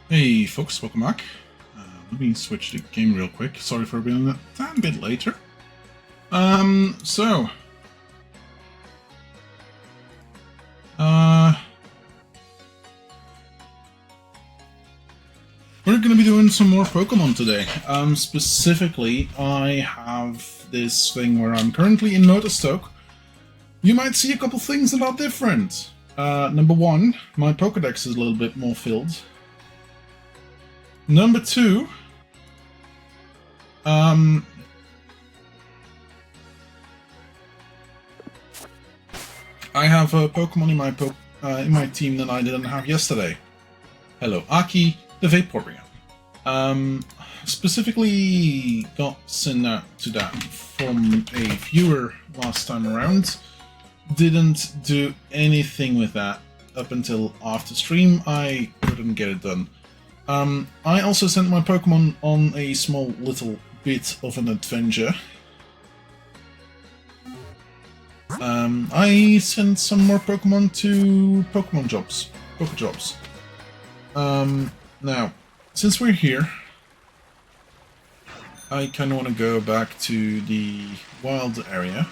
Hey folks, welcome back. Let me switch the game real quick. Sorry for being a tad bit later. So... we're going to be doing some more Pokemon today. Specifically, I have this thing where I'm currently in Motostoke. You might see a couple things that are different. Number one, my Pokedex is a little bit more filled. Number two, I have a Pokemon in my team that I didn't have yesterday. Hello, Aki, the Vaporeon. Specifically got sent out to that from a viewer last time around. Didn't do anything with that up until after stream. I couldn't get it done. I also sent my Pokemon on a small little bit of an adventure. I sent some more Pokemon to Pokemon jobs, Pokejobs. Now, since we're here, I kind of want to go back to the wild area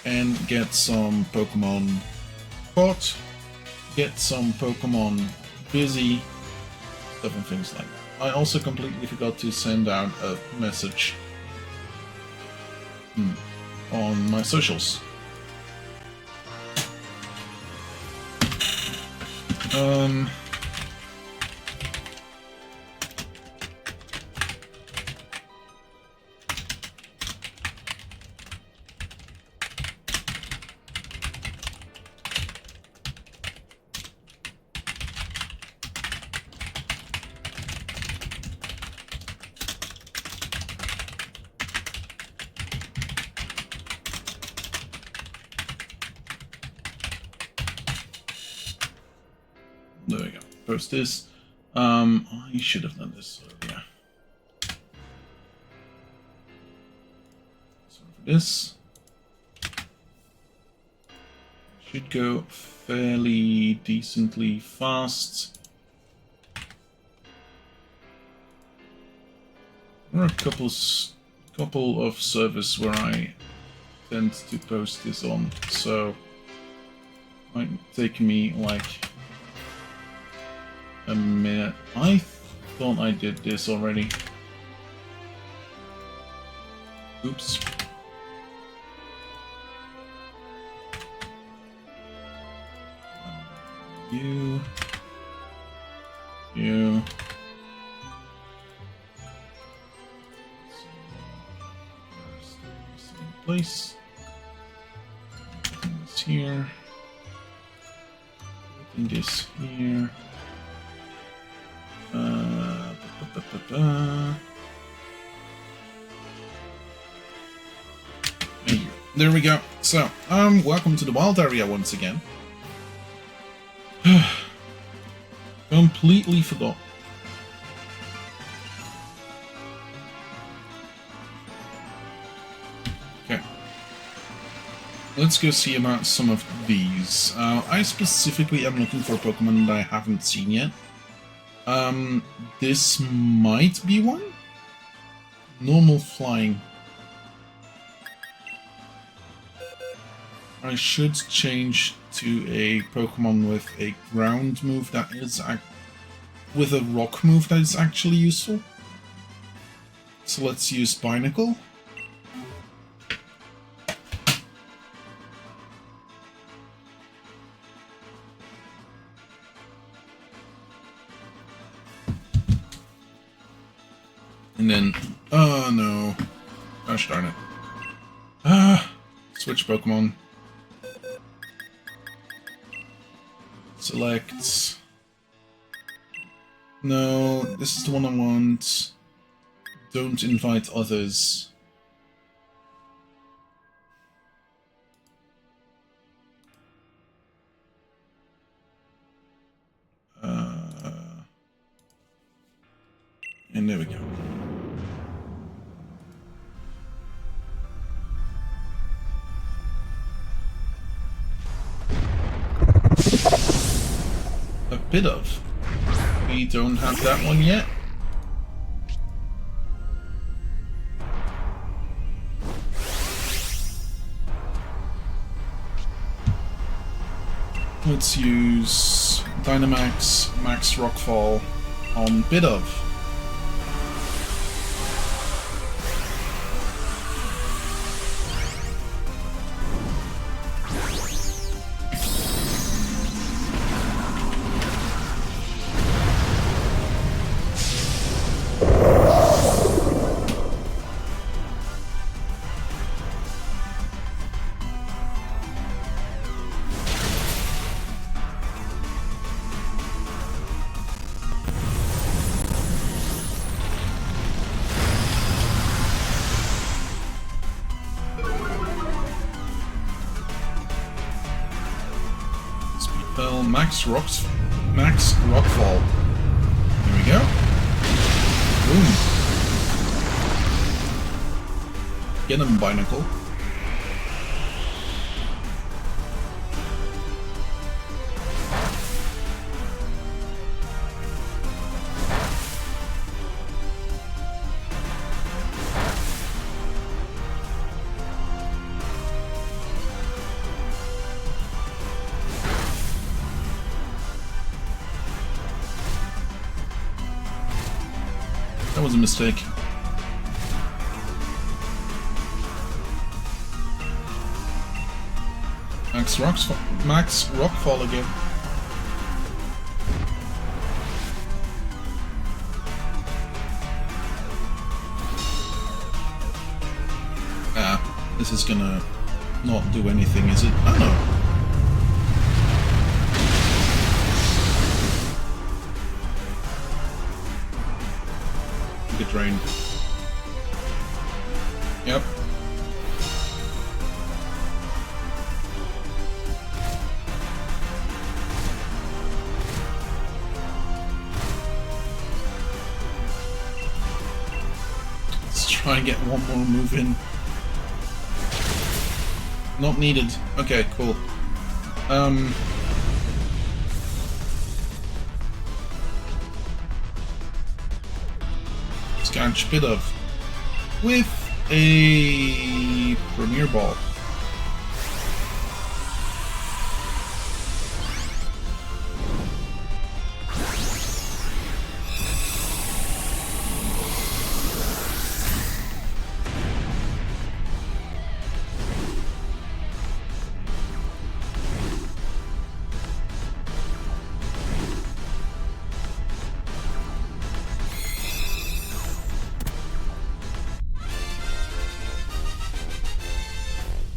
and get some Pokemon caught, get some Pokemon busy, stuff and things like that. I also completely forgot to send out a message on my socials. There we go. Post this. I should have done this earlier. Sorry for this. Should go fairly decently fast. There are a couple of servers where I tend to post this on, so it might take me like a minute. I thought I did this already. Oops. You. Same place. Putting this here. Putting this here. There we go. So, welcome to the wild area once again. Completely forgot. Okay. Let's go see about some of these. I specifically am looking for a Pokemon that I haven't seen yet. This might be one. Normal flying. I should change to a Pokemon with a ground move that is with a rock move that is actually useful. So let's use Binacle. And then, oh no, gosh darn it. Switch Pokemon. Select. No, this is the one I want. Don't invite others. And there we go. A bit of. We don't have that one yet. Let's use Dynamax Max Rockfall on Bede. Max Rockfall. There we go. Boom. Get him, Binacle. That was a mistake. Max Rockfall again. Ah, this is gonna not do anything, is it? Oh no. Drain. Yep. Let's try and get one more move in. Not needed. Okay, cool. Scanch Bede with a Premier Ball.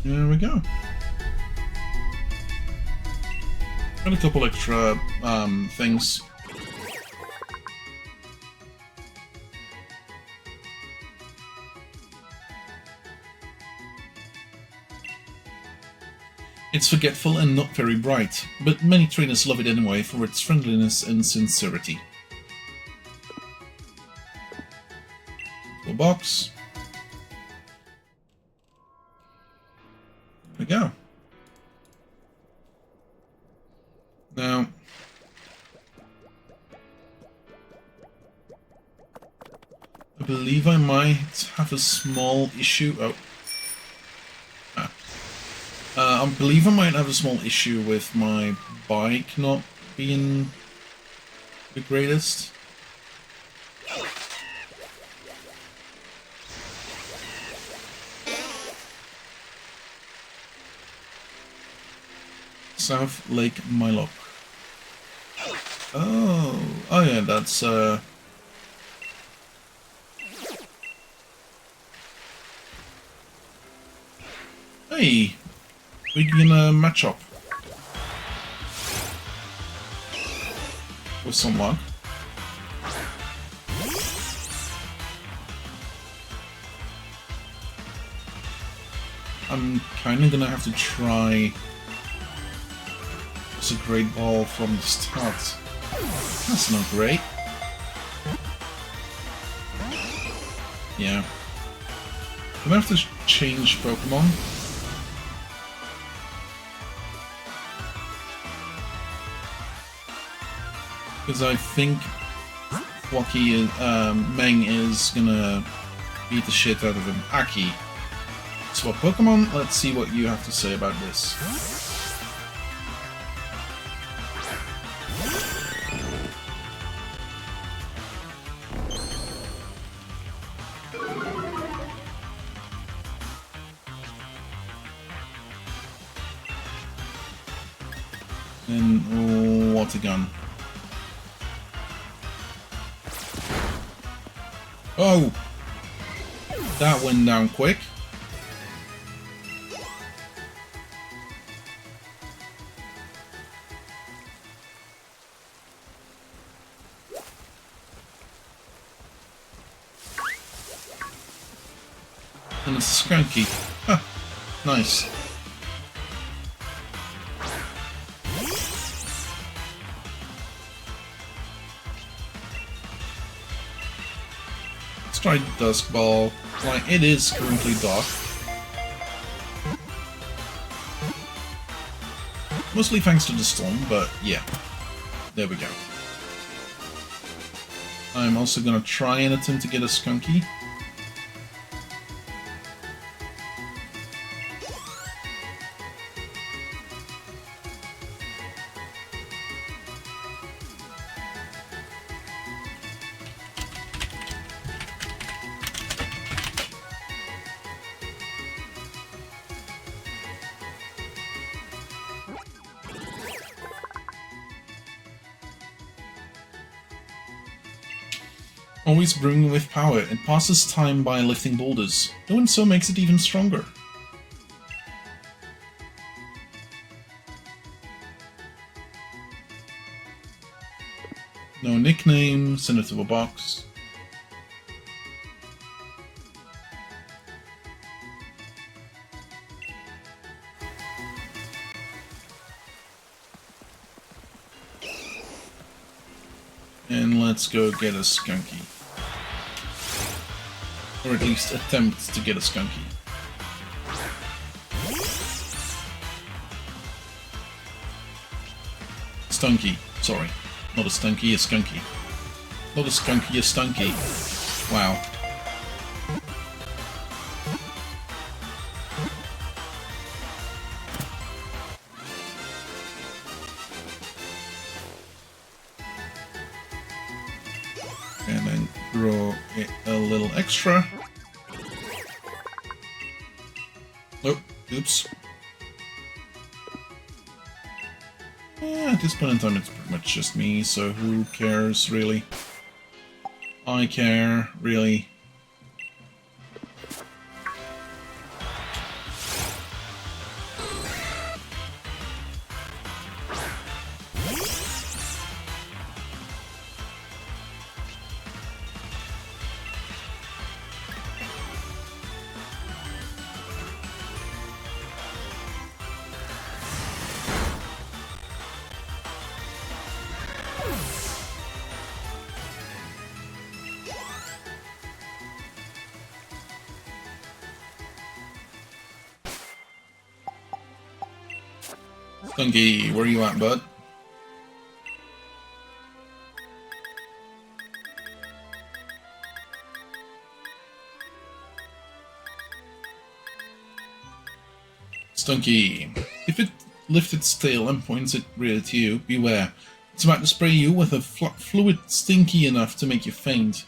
There we go. Got a couple extra things. It's forgetful and not very bright, but many trainers love it anyway for its friendliness and sincerity. Little box. There we go. Now, I believe I might have a small issue. Oh. I believe I might have a small issue with my bike not being the greatest. South Lake Hammerlocke. Oh yeah, that's Hey, we can match up with some luck. I'm kind of gonna have to try. It's a great ball from the start. That's not great. Yeah. I'm gonna have to change Pokemon. Because I think Wacky Meng is gonna beat the shit out of him. Aki. Swap Pokemon, let's see what you have to say about this. And what a gun. Oh! That went down quick. And it's a Skunky. Huh. Nice. Let's try Dusk Ball. Like, it is currently dark. Mostly thanks to the storm, but yeah. There we go. I'm also gonna try and attempt to get a Skunky. Always brimming with power, it passes time by lifting boulders. Doing so makes it even stronger. No nickname, send it to a box. And let's go get a Skunky. Or at least attempt to get a Skunky. Stunky, sorry. Not a Stunky, a Skunky. Not a Skunky, a Stunky. Wow. And then throw it a little extra. Oh, oops. Yeah, at this point in time it's pretty much just me, so who cares, really? I care, really. Skunky, where you at, bud? Stunky, if it lifts its tail and points it rear to you, beware. It's about to spray you with a fluid stinky enough to make you faint.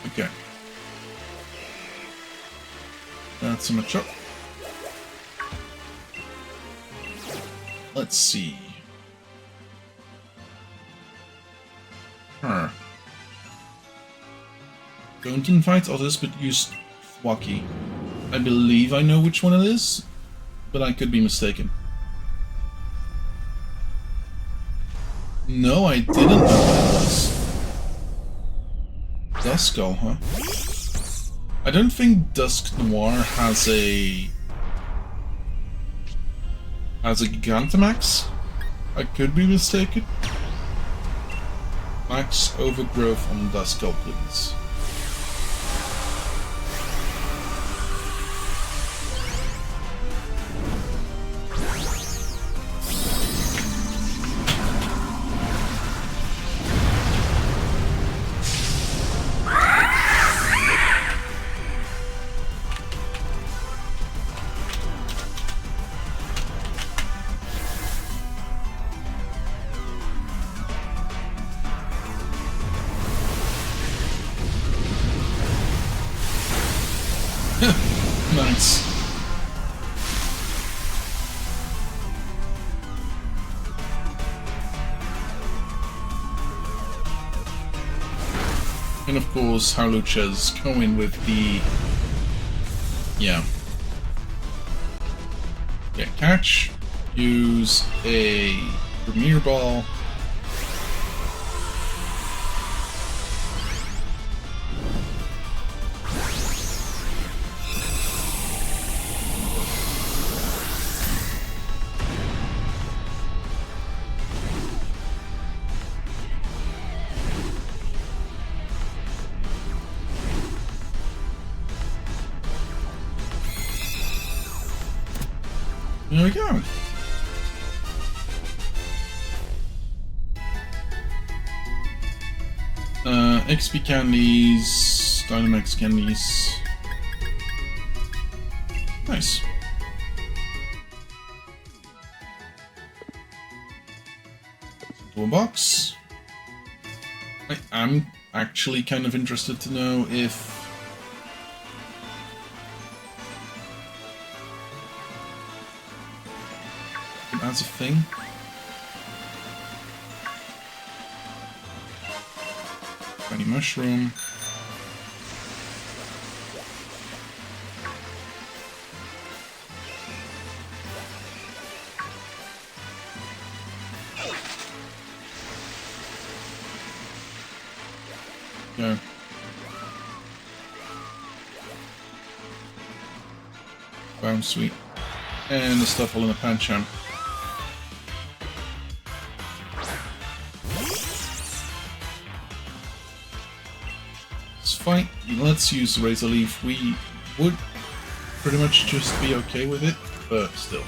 Okay. That's a much up. Let's see. Huh. Don't invite others, but use Wacky. I believe I know which one it is, but I could be mistaken. No, I didn't know what it was. Duskull, huh? I don't think Dusk Noir has a Gigantamax. I could be mistaken. Max overgrowth on Duskull, please. points. And of course, Harlucha's going with the... yeah. Yeah, catch. Use a Premier Ball. There we go. XP candies, Dynamax candies. Nice. Toolbox. I am actually kind of interested to know if that's a thing. Tiny mushroom. Go. Wow, sweet. And the stuff all in the Pancham. Fine, let's use Razor Leaf. We would pretty much just be okay with it, but still.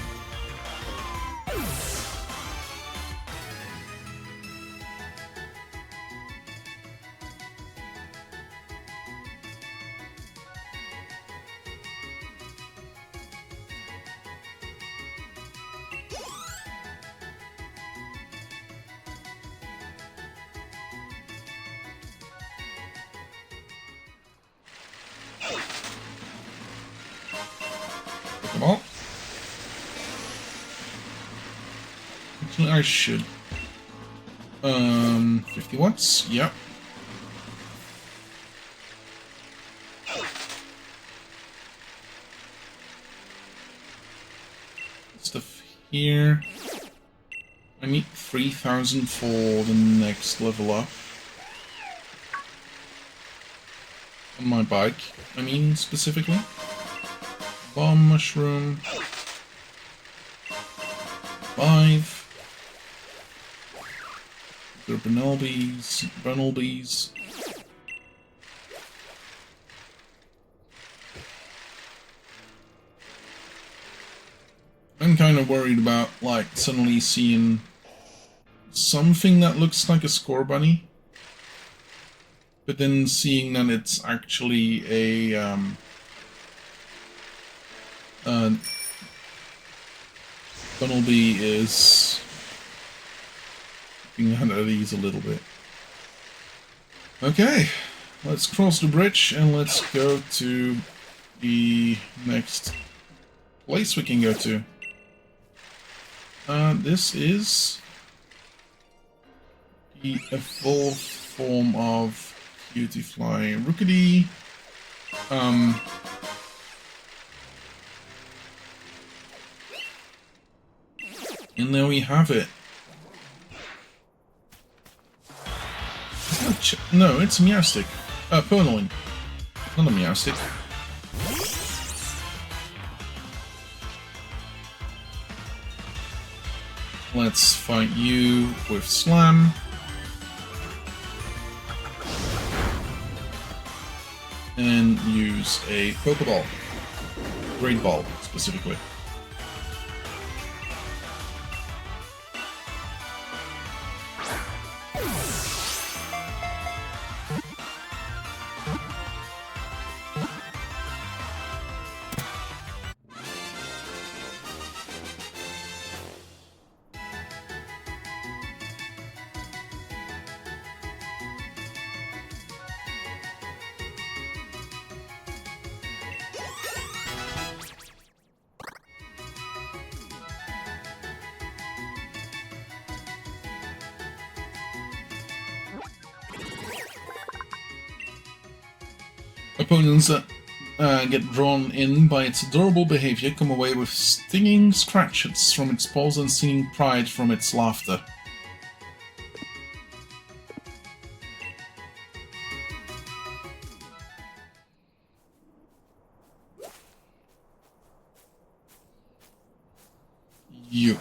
Well, actually I should. 50 watts, yep. Stuff here. I need 3,000 for the next level up. On my bike, I mean, specifically. Bomb mushroom. 5. There are Ballonleas. I'm kind of worried about, like, suddenly seeing something that looks like a score bunny, but then seeing that it's actually a, Ballonlea is being at ease a little bit. Okay, let's cross the bridge and let's go to the next place we can go to. This is the evolved form of Cutifly Rookity. And there we have it. No, it's Meowstic. Purloin. Not a Meowstic. Let's fight you with Slam. And use a Pokeball. Great Ball, specifically. Opponents that get drawn in by its adorable behavior come away with stinging scratches from its paws and stinging pride from its laughter. You.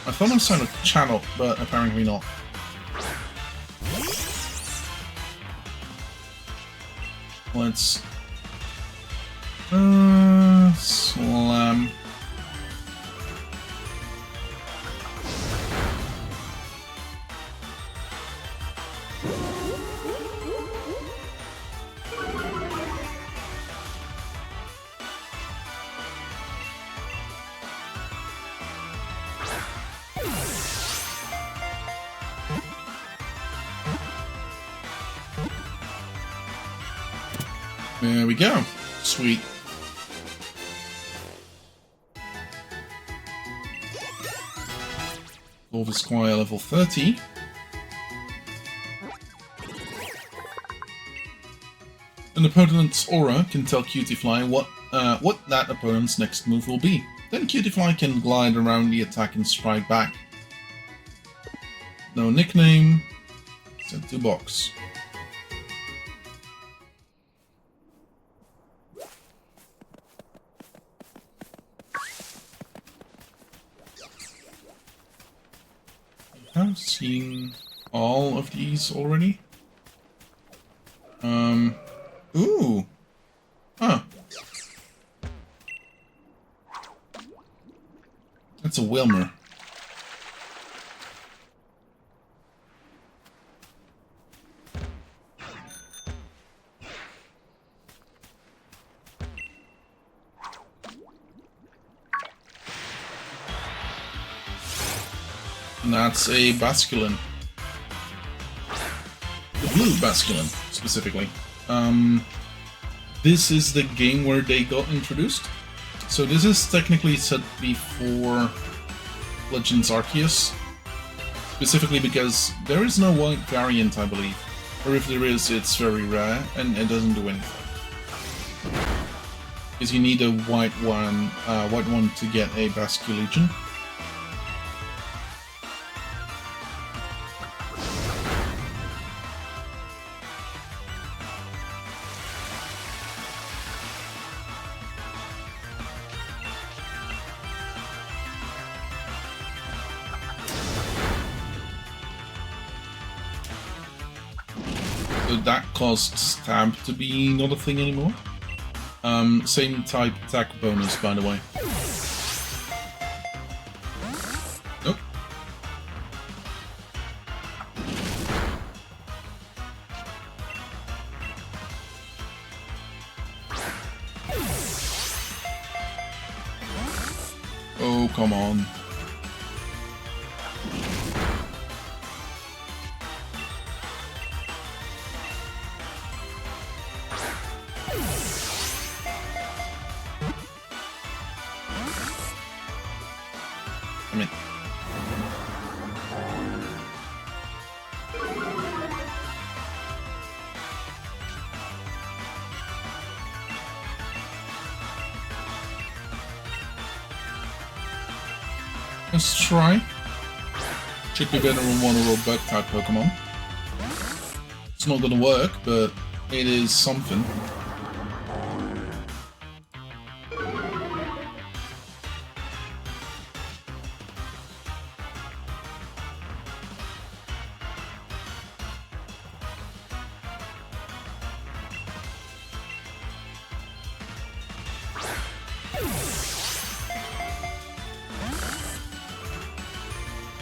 I thought I saw a channel, but apparently not. Let's slam. There we go. Sweet. Lord Esquire level 30. An opponent's aura can tell Cutiefly what that opponent's next move will be. Then Cutiefly can glide around the attack and strike back. No nickname. Sent to box. I've seen all of these already. Ooh. Huh. That's a Wilmer. And that's a Basculin. The blue Basculin, specifically. This is the game where they got introduced. So this is technically set before Legends Arceus. Specifically because there is no white variant, I believe. Or if there is, it's very rare, and it doesn't do anything. Because you need a white one to get a Basculegion. So that caused Stab to be not a thing anymore. Same type attack bonus, by the way. Nope. Oh, come on. Come in. Let's try. Should be better on one or bug type Pokemon. It's not gonna work, but it is something.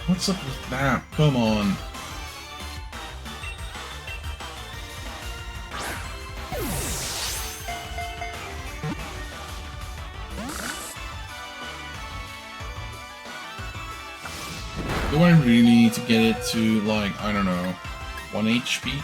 What's up with that? Come on. Do I really need to get it to, like, I don't know, 1 HP?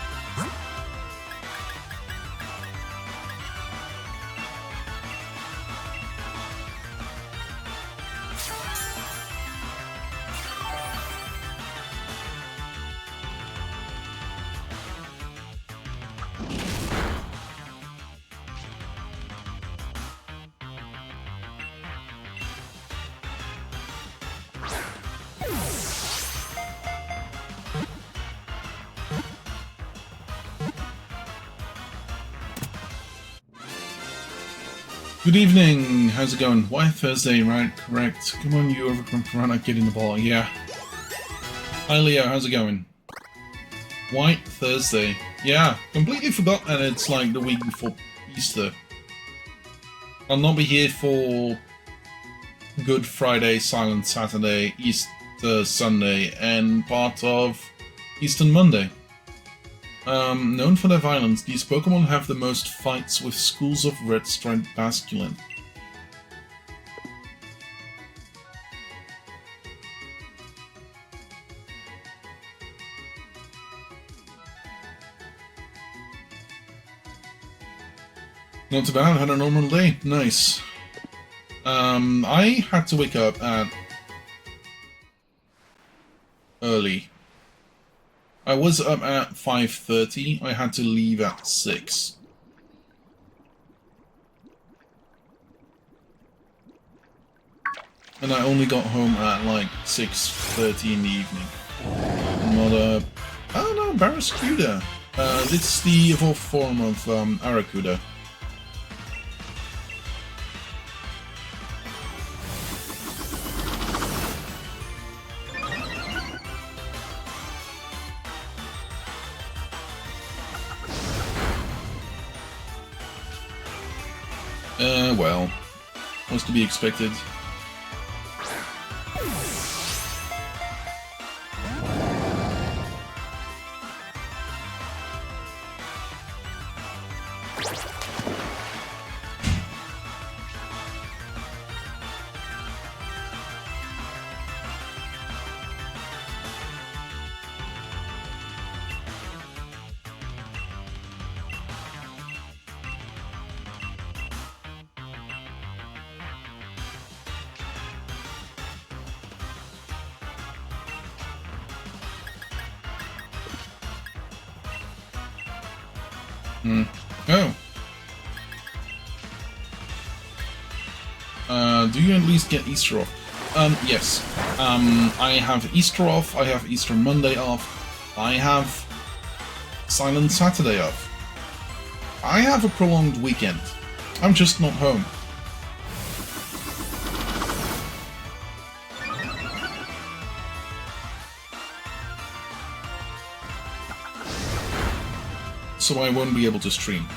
Good evening, how's it going? Why Thursday, right? Correct. Come on, you overcome Piranha Kid in the ball, yeah. Hi Leo, how's it going? White Thursday. Yeah, completely forgot that it's like the week before Easter. I'll not be here for Good Friday, Silent Saturday, Easter Sunday, and part of Easter Monday. Known for their violence, these Pokémon have the most fights with schools of red striped basculin. Not too bad, had a normal day. Nice. I had to wake up at early. I was up at 5:30, I had to leave at 6. And I only got home at like 6:30 in the evening. Not a... Oh no, Barracuda! It's the evolved form of Arracuda. Well, what's to be expected? Oh. Do you at least get Easter off? Yes. I have Easter off, I have Easter Monday off, I have Silent Saturday off. I have a prolonged weekend. I'm just not home. So I won't be able to stream.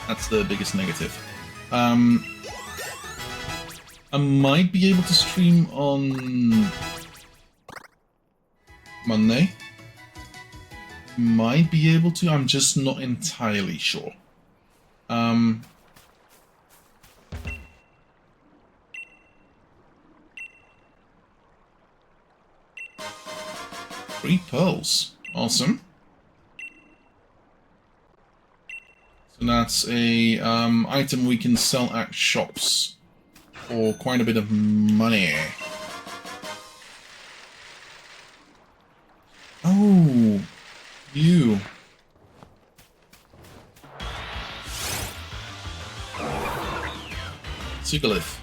That's the biggest negative. I might be able to stream on Monday. Might be able to, I'm just not entirely sure. 3 pearls. Awesome. So that's a item we can sell at shops for quite a bit of money. Oh, you. Sigalith.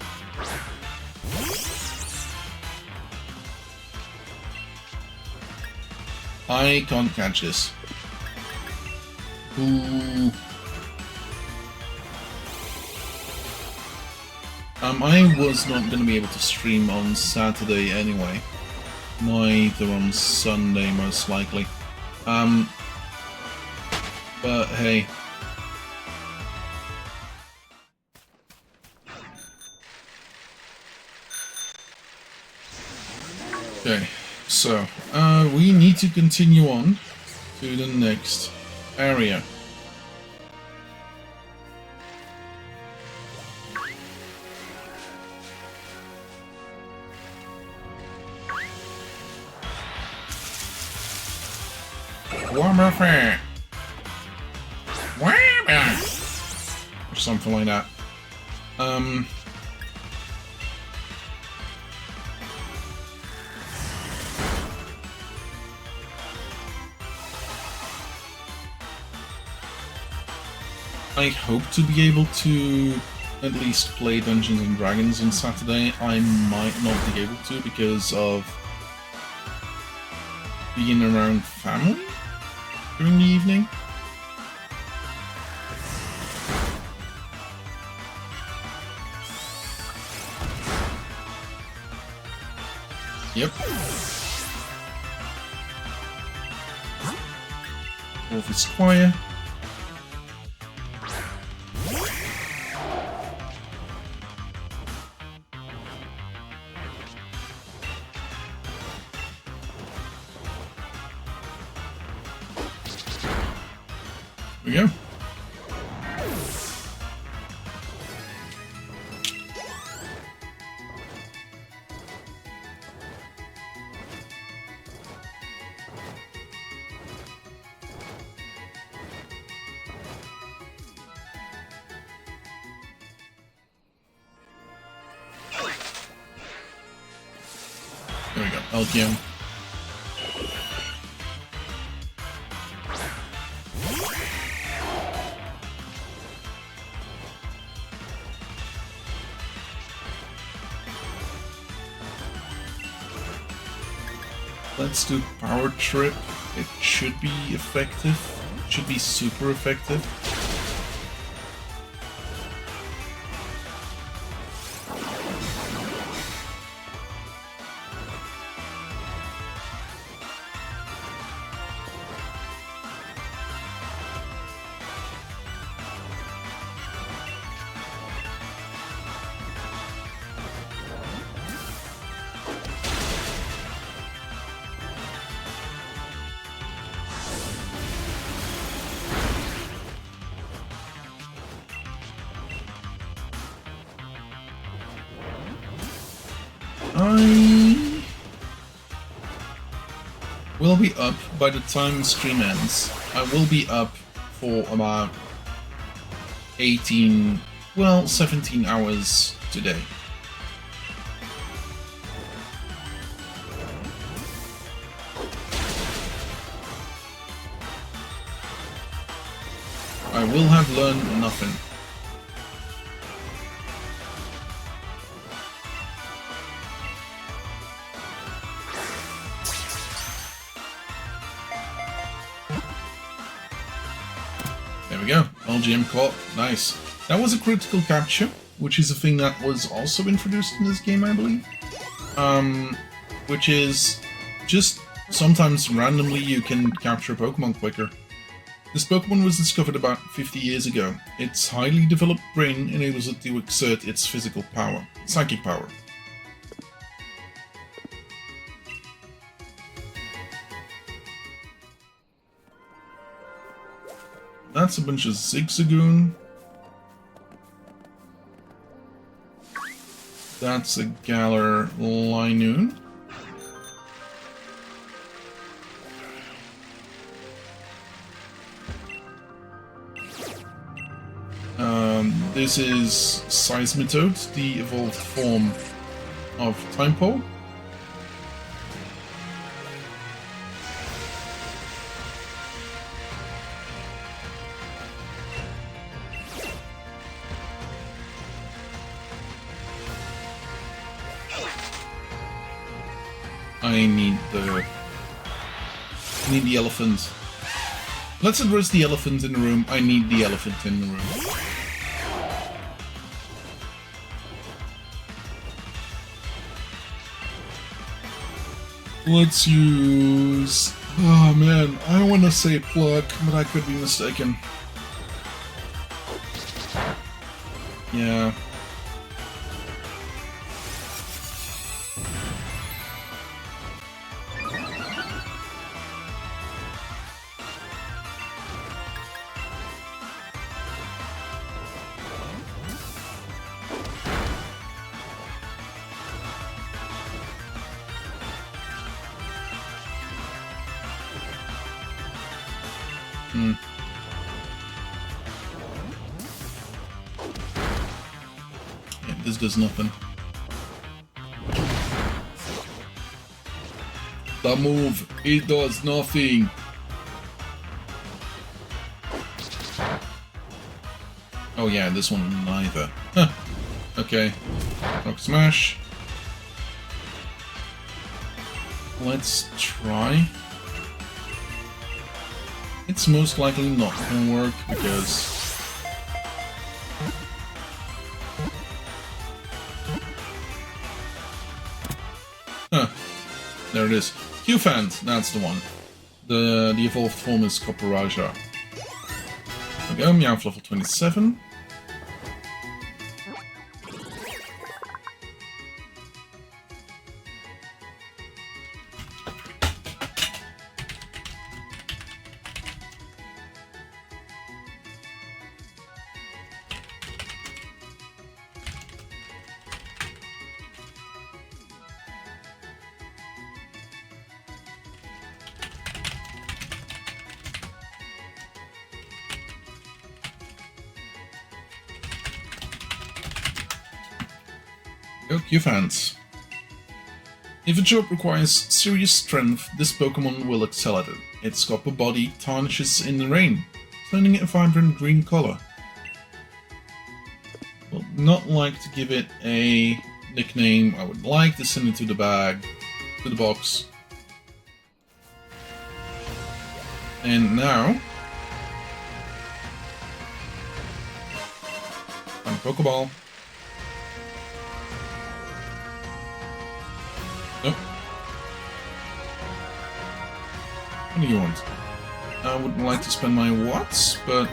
I can't catch this. Ooh. I was not going to be able to stream on Saturday anyway. Neither on Sunday, most likely. But hey. Okay, so, we need to continue on to the next area. Or something like that. I hope to be able to at least play Dungeons and Dragons on Saturday. I might not be able to because of being around family during the evening. Yep. Wolf is quiet. Here we go. There we go, LQM. Let's do Power Trip. It should be effective. It should be super effective. I will be up by the time stream ends. I will be up for about 18, well, 17 hours today. I will have learned nothing. There we go, LGM caught, nice. That was a critical capture, which is a thing that was also introduced in this game, I believe. Which is just sometimes randomly you can capture Pokemon quicker. This Pokemon was discovered about 50 years ago. Its highly developed brain enables it to exert its physical power, psychic power. That's a bunch of Zigzagoon. That's a Galar Linoon. This is Seismitoad, the evolved form of Timepole. I need the elephant. Let's address the elephant in the room. I need the elephant in the room. Let's use... Oh man, I want to say Pluck, but I could be mistaken. Yeah. Yeah, this does nothing. The move, it does nothing. Oh yeah, this one neither. Huh. Okay. Rock Smash. Let's try. It's most likely not gonna work because... Huh. there it is. Q-Fant, that's the one. The evolved form is Copperaja. There we go, Meowth level 27. Q-Fant. If a job requires serious strength, this Pokémon will excel at it. Its copper body tarnishes in the rain, turning it a vibrant green color. Would not like to give it a nickname. I would like to send it to the bag, to the box. And now, on Pokeball. Nope. What do you want? I would like to spend my watts, but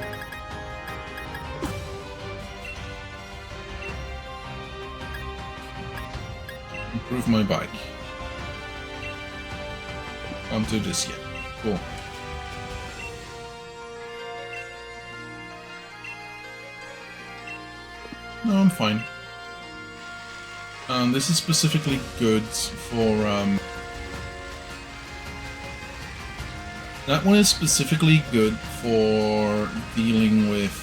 improve my bike. Can't do this yet. Cool. No, I'm fine. This is specifically good for, that one is specifically good for dealing with...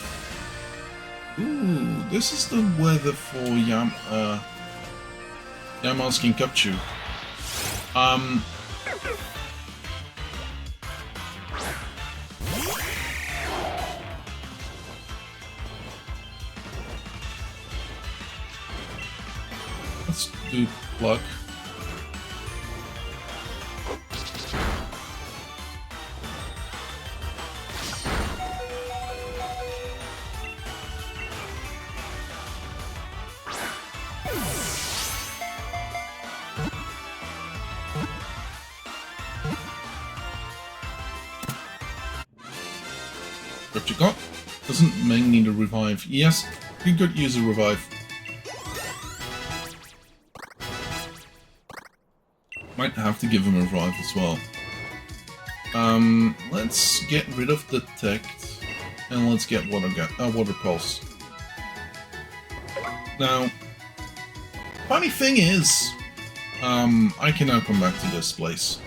Ooh, this is the weather for Yama's Kinkapchu. Let's do Pluck. What you got? Doesn't Meng need a revive? Yes, you could use a revive. Might have to give him a revive as well. Let's get rid of Detect, and let's get Water Pulse. Now, funny thing is, I can now come back to this place.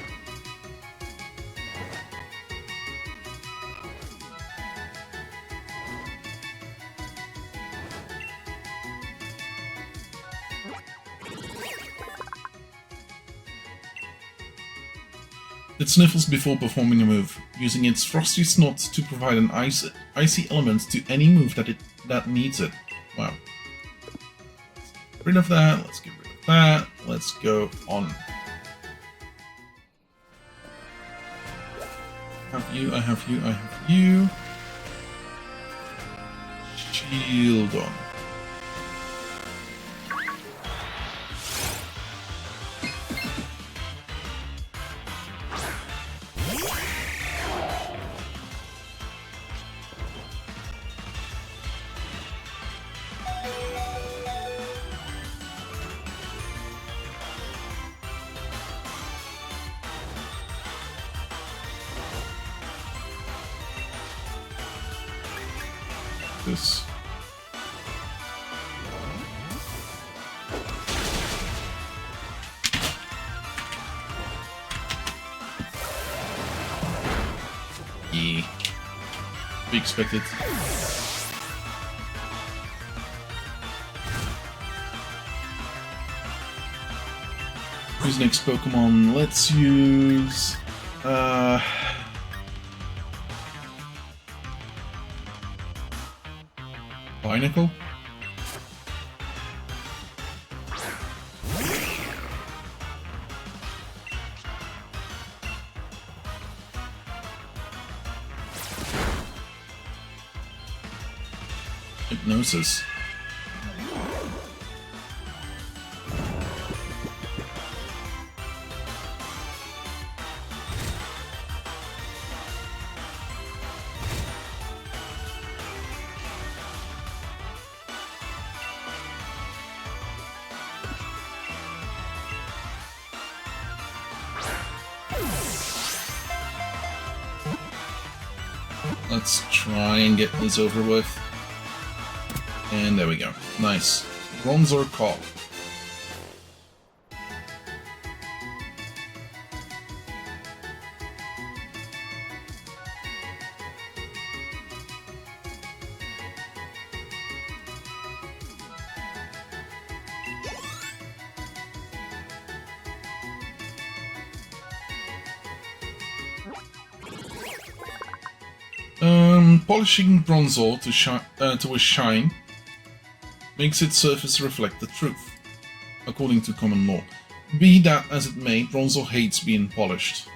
It sniffles before performing a move, using its frosty snot to provide an icy element to any move that needs it. Wow. Let's get rid of that, let's get rid of that, let's go on. I have you, I have you, I have you. Shield on. This. Yeah. Be expected. Who's next Pokemon? Let's use Binacle? Hypnosis. Let's try and get this over with. And there we go. Nice. Bronzor call. Polishing Bronzor to a shine makes its surface reflect the truth, according to common law. Be that as it may, Bronzor hates being polished.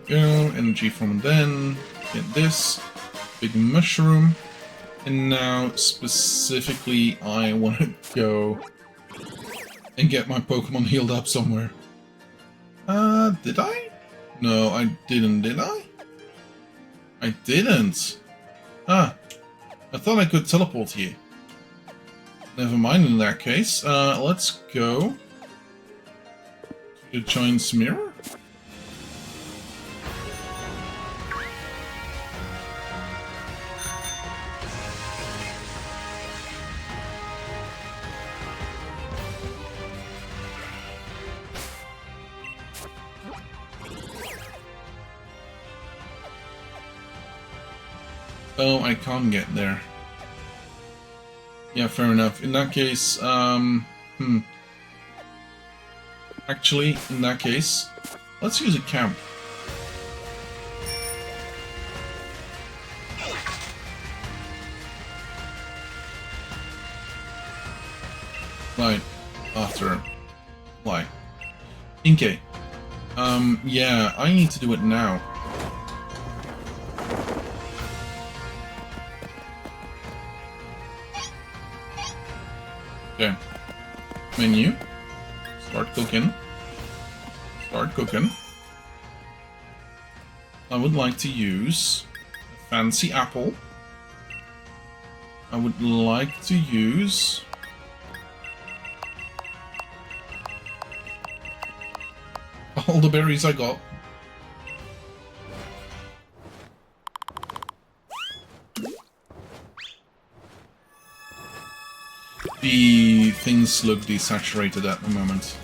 Go, energy from then. Get this big mushroom, and now specifically I want to go and get my Pokemon healed up somewhere. Did I? No, I didn't, did I? I didn't. I thought I could teleport here. Never mind in that case. Let's go to the Giant's Mirror. Oh, I can't get there. Yeah, fair enough. In that case, Actually, in that case, let's use a camp. Right, after... Why? Okay. Yeah, I need to do it now. Okay. Menu. Start cooking. Start cooking. I would like to use a fancy apple. I would like to use... all the berries I got. The things look desaturated at the moment.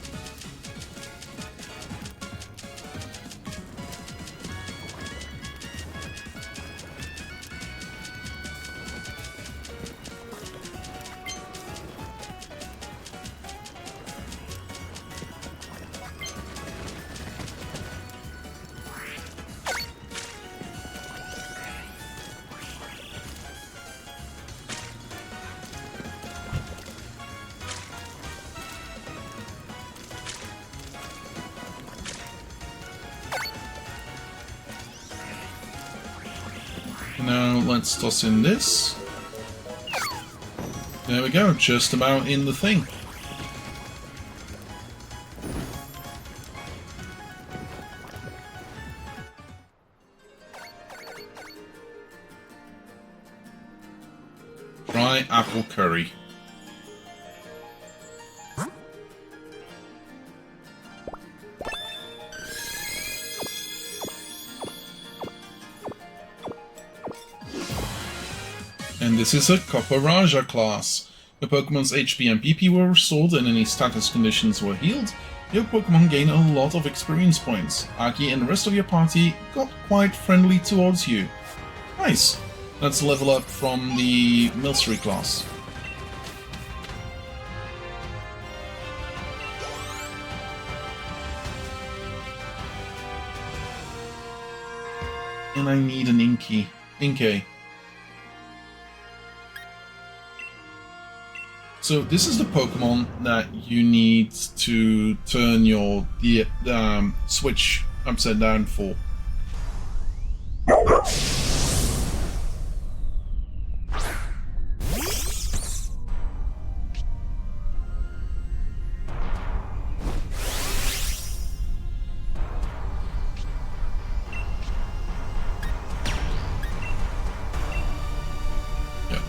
Now let's toss in this. There we go, just about in the thing. Try apple curry. And this is a Copper Raja class. Your Pokemon's HP and PP were restored and any status conditions were healed. Your Pokemon gain a lot of experience points. Aki and the rest of your party got quite friendly towards you. Nice! Let's level up from the Milcery class. And I need an Inkay. So this is the Pokemon that you need to turn your switch upside down for.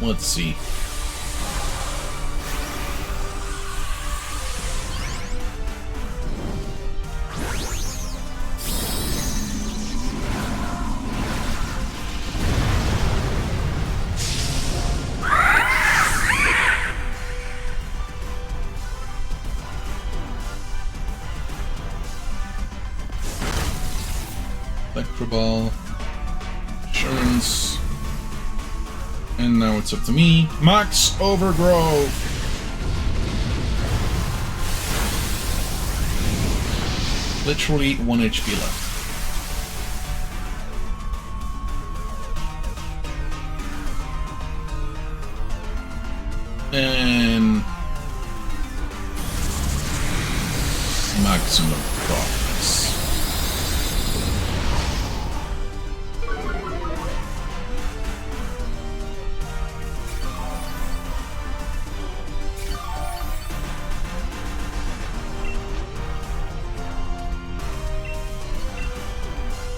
let's see. Electroball, Insurance, and now it's up to me. Max Overgrowth! Literally 1 HP left. And maximum progress.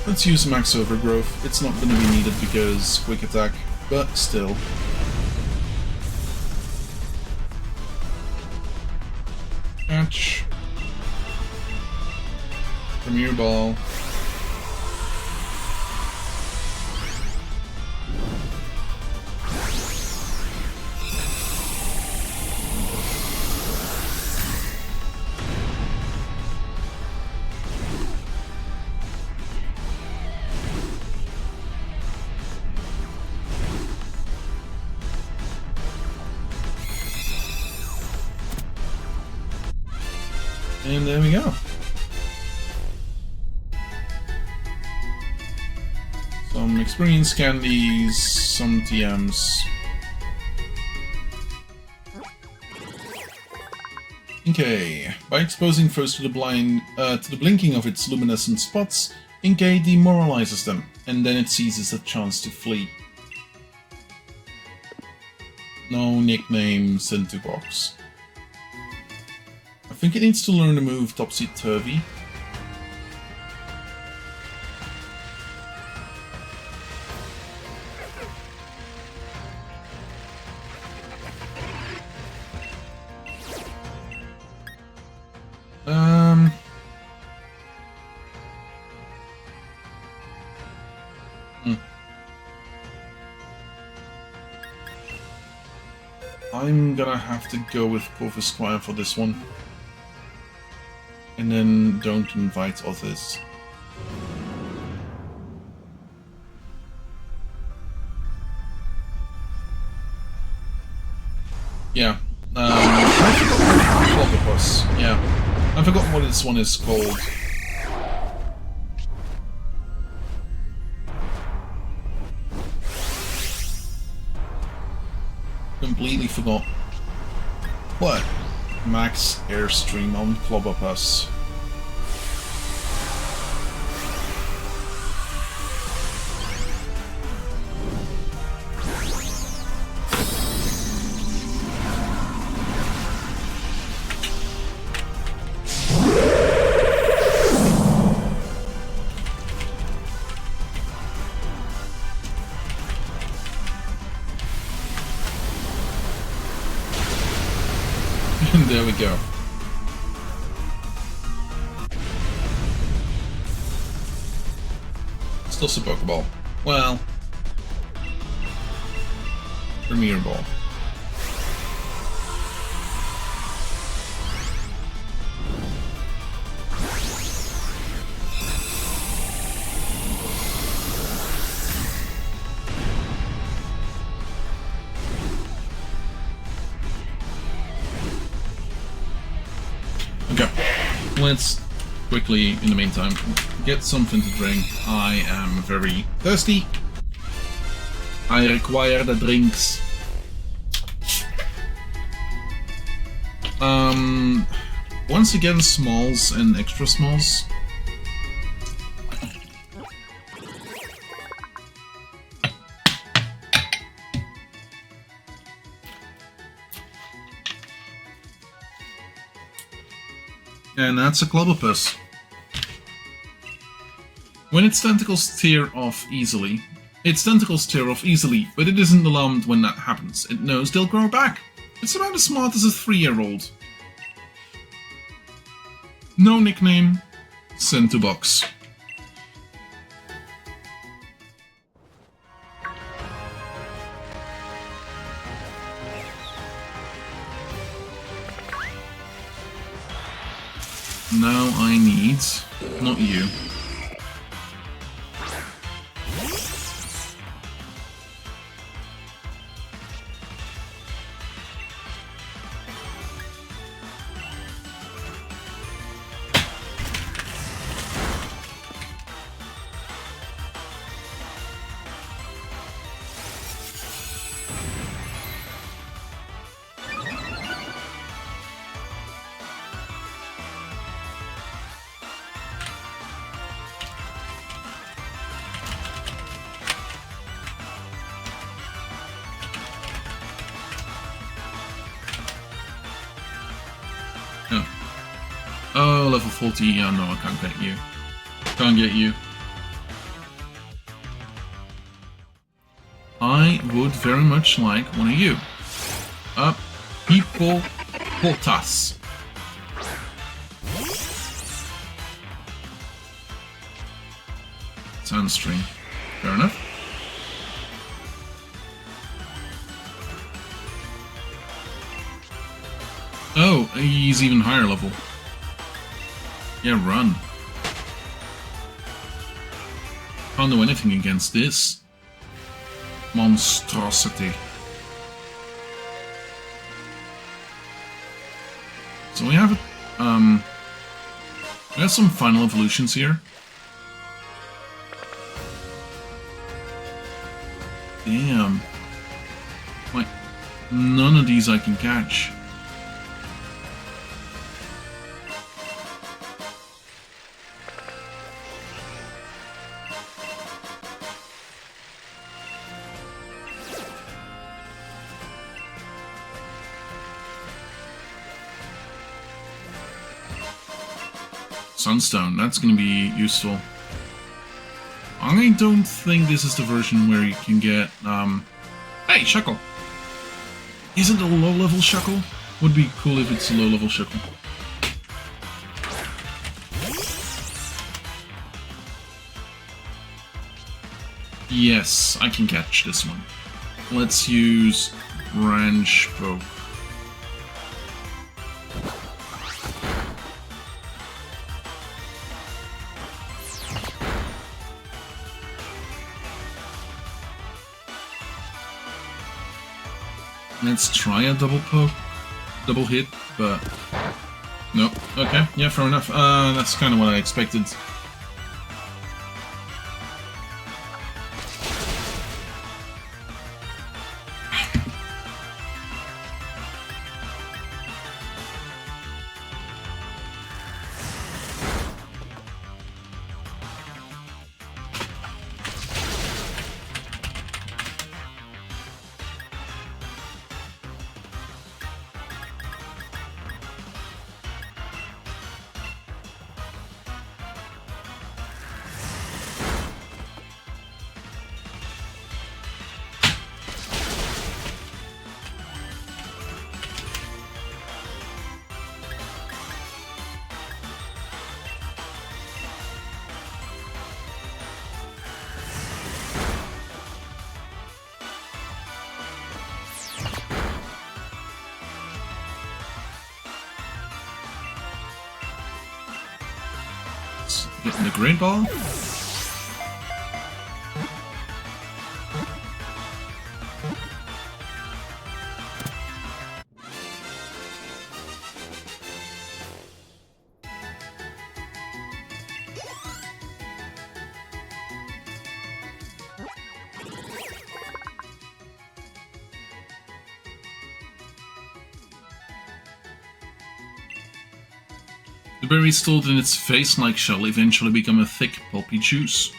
Let's use Max Overgrowth. It's not going to be needed because Quick Attack, but still. Catch. Premier Ball. And there we go. Some experience candies, some TMs. Inkay. By exposing foes to the blinking of its luminescent spots, Inkay demoralizes them, and then it seizes a chance to flee. No nickname sent to box. I think it needs to learn the move Topsy-Turvy. I'm gonna have to go with Puff Esquire for this one. And then don't invite others. Yeah. I forgot Clobberpuss. Yeah. I forgot what this one is called. Completely forgot. What? Max Airstream on Clobberpuss. And there we go. Still a Pokeball. Well, Premier Ball. Okay, let's quickly, in the meantime, get something to drink. I am very thirsty. I require the drinks. Once again, smalls and extra smalls. And that's a Clobberpuss. When its tentacles tear off easily, Its tentacles tear off easily, but it isn't alarmed when that happens. It knows they'll grow back. It's about as smart as a 3-year-old. No nickname. Send to box. Now I need... not you. Oh, level 40. Yeah, no, I can't get you. Can't get you. I would very much like one of you. Hippopotas. Sandstring. Fair enough. Oh, he's even higher level. Yeah, run. Can't do anything against this monstrosity. So we have some final evolutions here. Damn. Like, none of these I can catch. Sunstone, that's going to be useful. I don't think this is the version where you can get, Hey, Shuckle! Isn't it a low-level Shuckle? Would be cool if it's a low-level Shuckle. Yes, I can catch this one. Let's use Branch Poke. Let's try a double hit, but no. Okay, yeah, fair enough. That's kind of what I expected. Getting the Great Ball. The berry stored in its face-like shell eventually become a thick, pulpy juice.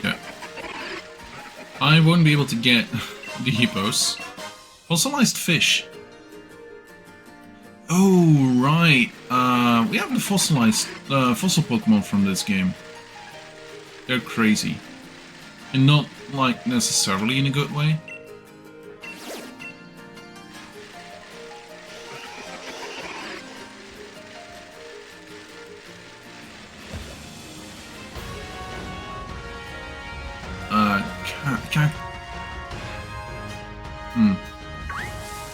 Yeah. I won't be able to get the hippos. Fossilized fish. Oh, right. We have the fossilized fossil Pokemon from this game. They're crazy. And not, like, necessarily in a good way.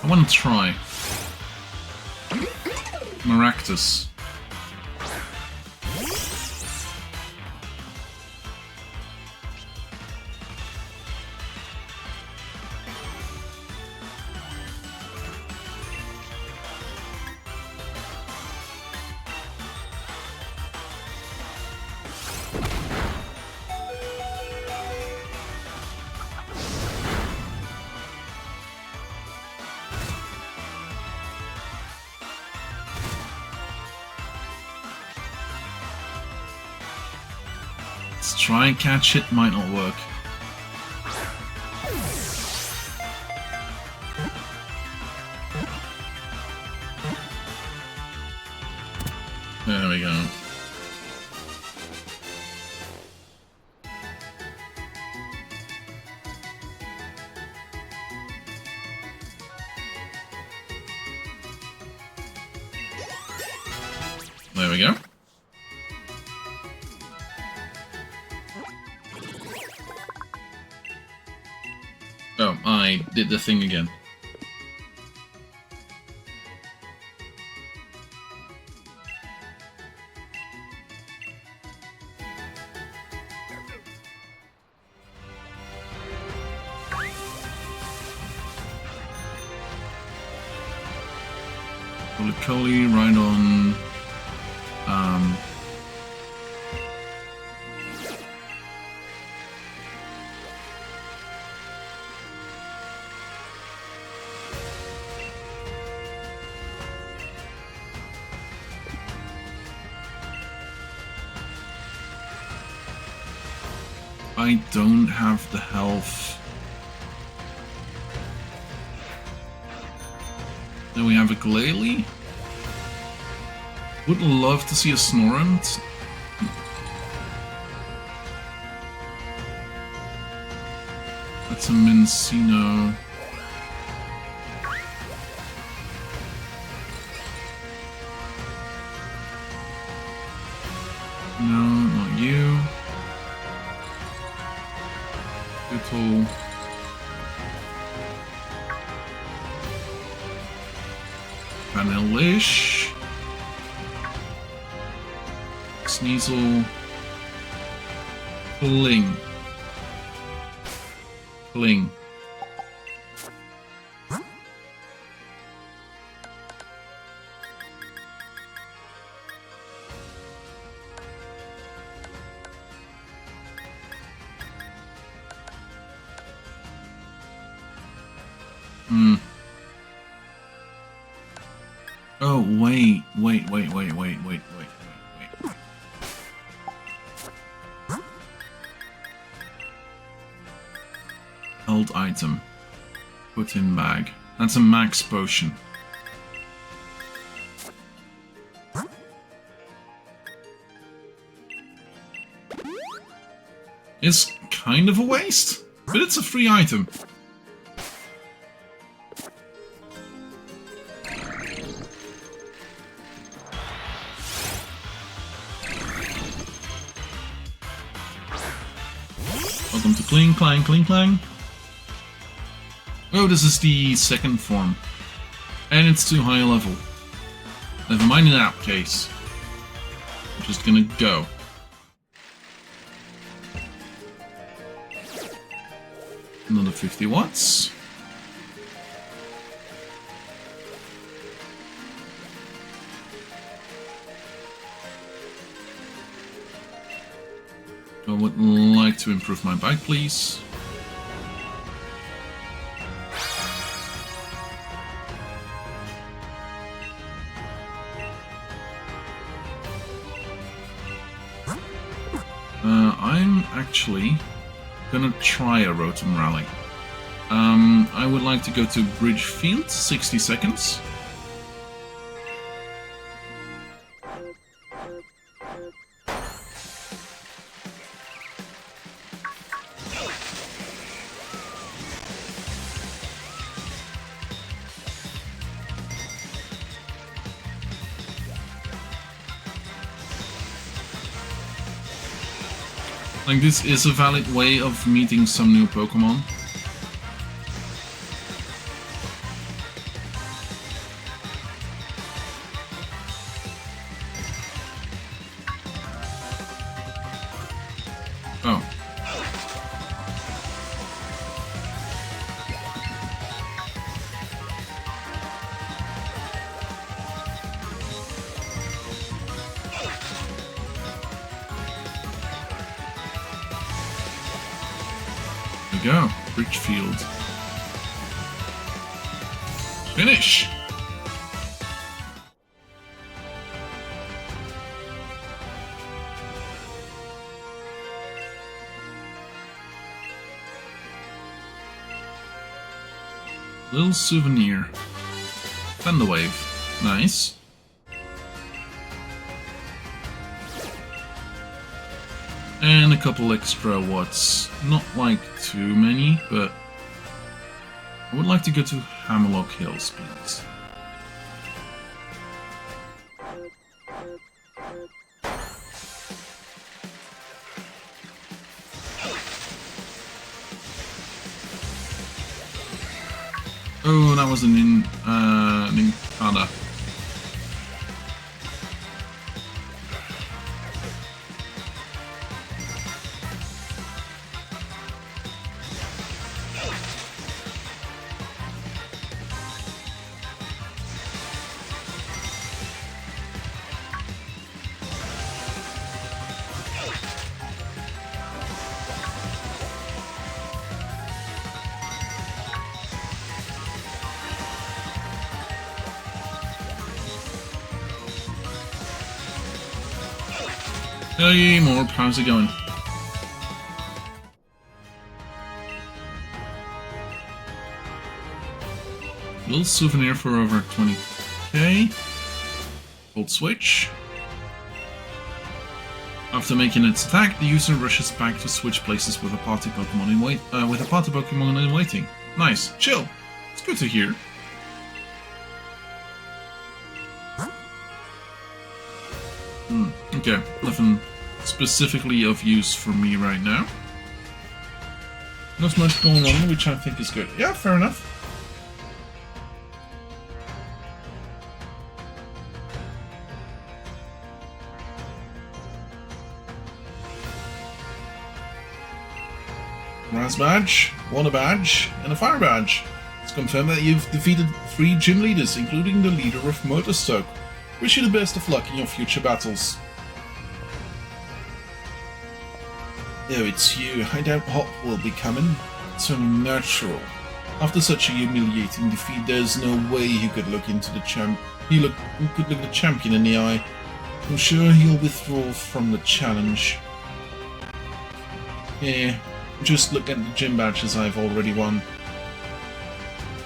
I want to try. Maractus. Let's try and catch it, might not work. There we go. There we go. Oh, I did the thing again. Roly-Poly, right on. I don't have the health. Then we have a Glalie. Would love to see a Snorunt. That's a Mincino. No, not you. Little. Vanillish. Sneasel. Bling. Bling. Oh, wait. Held item. Put in bag. That's a max potion. It's kind of a waste, but it's a free item. Welcome to Kling Klang Kling Klang. Oh, this is the second form. And it's too high a level. Never mind in that case. I'm just gonna go. Another 50 watts. I would like to improve my bike, please. I'm actually gonna try a Rotom Rally. I would like to go to Bridgefield, 60 seconds. Like, this is a valid way of meeting some new Pokemon. Oh. There we go. Bridgefield. Finish! Little souvenir. Thunderwave. Nice. And a couple extra watts. Not like too many, but I would like to go to Hammerlocke Hills, please. Oh, that was an Nincada. Hey, Morb, how's it going? Little souvenir for over 20k. Gold switch. After making its attack, the user rushes back to switch places with a party Pokemon in waiting. Nice, chill. It's good to hear. Okay, nothing specifically of use for me right now. Not much going on, which I think is good. Yeah, fair enough. Brass badge, water badge, and a fire badge. It's confirmed that you've defeated 3 gym leaders, including the leader of Motostoke. Wish you the best of luck in your future battles. Oh, it's you. I doubt Hop will be coming. It's only natural. After such a humiliating defeat, there's no way he could look into the could look the champion in the eye. I'm sure he'll withdraw from the challenge. Yeah, just look at the gym badges I've already won.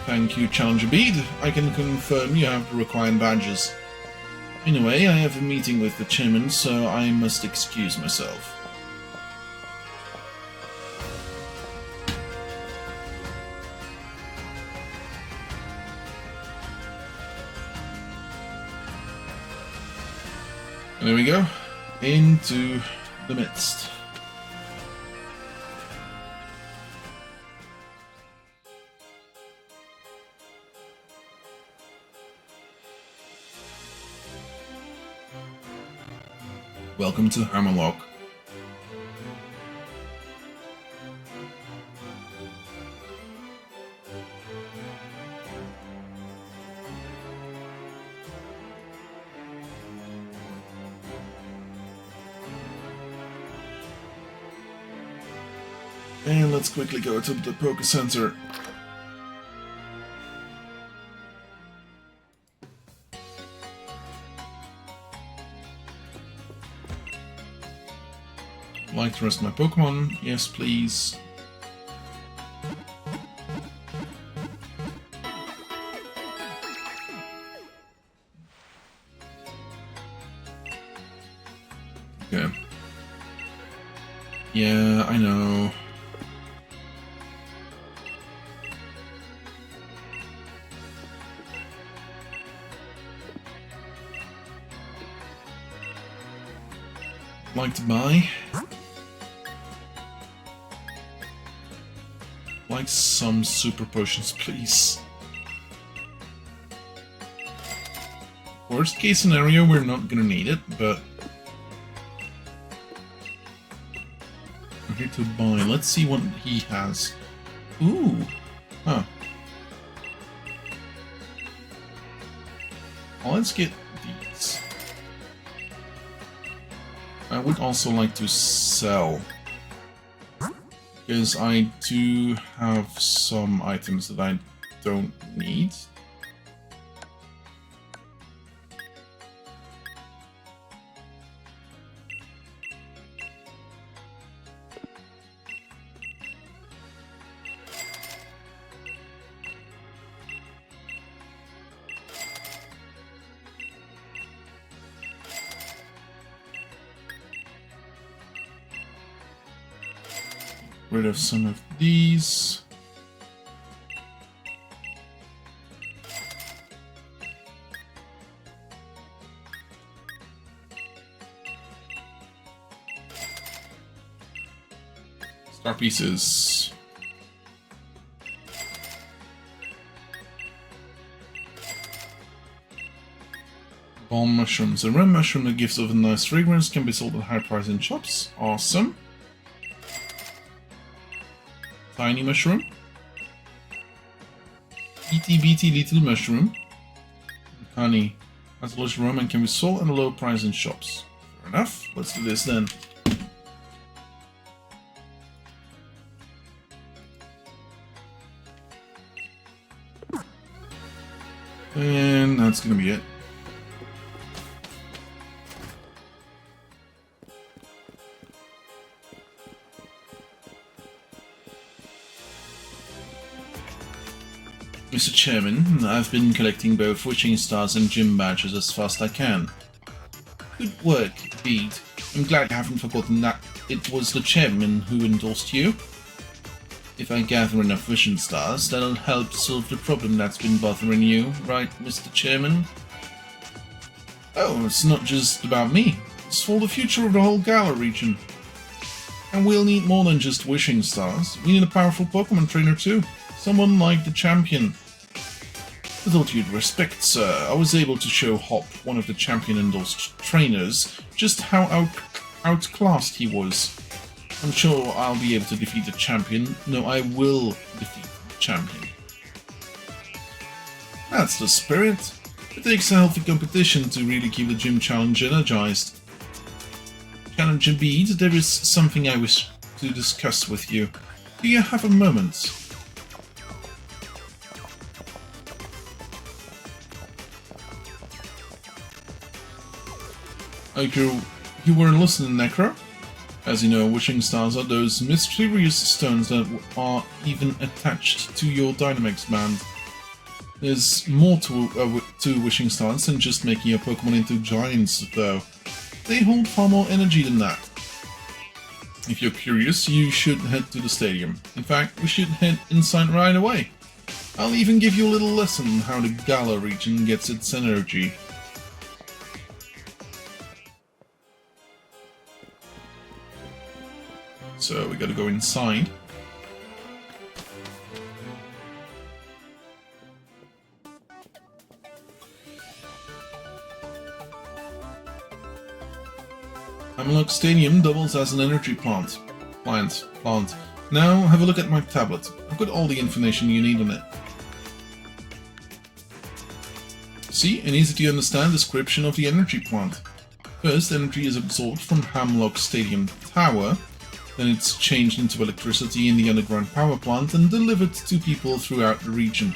Thank you, Challenger Bede. I can confirm you have the required badges. Anyway, I have a meeting with the chairman, so I must excuse myself. There we go, into the midst. Welcome to Hammerlocke. And let's quickly go to the Poké Center. Like to rest my Pokemon? Yes, please. Yeah, I know. Like to buy? Like some super potions, please. Worst case scenario, we're not gonna need it, but I'm here to buy. Let's see what he has. Ooh. Huh. Well, let's get these. I would also like to sell, because I do have some items that I don't need. Rid of some of these. Star pieces. Balm mushrooms. A rare mushroom that gives off a nice fragrance can be sold at high price in shops. Awesome. Tiny mushroom. Itty bitty little mushroom. Honey. Has a large aroma and can be sold at a low price in shops. Fair enough. Let's do this then. And that's gonna be it. Mr. Chairman, I've been collecting both wishing stars and gym badges as fast as I can. Good work, Bede. I'm glad you haven't forgotten that it was the chairman who endorsed you. If I gather enough wishing stars, that'll help solve the problem that's been bothering you, right, Mr. Chairman? Oh, it's not just about me. It's for the future of the whole Gala region. And we'll need more than just wishing stars. We need a powerful Pokémon trainer too. Someone like the champion. With all due respect, sir, I was able to show Hop, one of the champion-endorsed trainers, just how outclassed he was. I'm sure I'll be able to defeat the champion. No, I will defeat the champion. That's the spirit. It takes a healthy competition to really keep the gym challenge energized. Challenger Bede, there is something I wish to discuss with you. Do you have a moment? You were listening, Necro? As you know, wishing stars are those mysterious stones that are even attached to your Dynamax band. There's more to wishing stars than just making your Pokemon into giants, though. They hold far more energy than that. If you're curious, you should head to the stadium. In fact, we should head inside right away. I'll even give you a little lesson on how the Gala region gets its energy. So we gotta go inside. Hammerlocke Stadium doubles as an energy plant. Now have a look at my tablet. I've got all the information you need on it. See, an easy to understand description of the energy plant. First, energy is absorbed from Hammerlocke Stadium Tower. Then it's changed into electricity in the underground power plant and delivered to people throughout the region.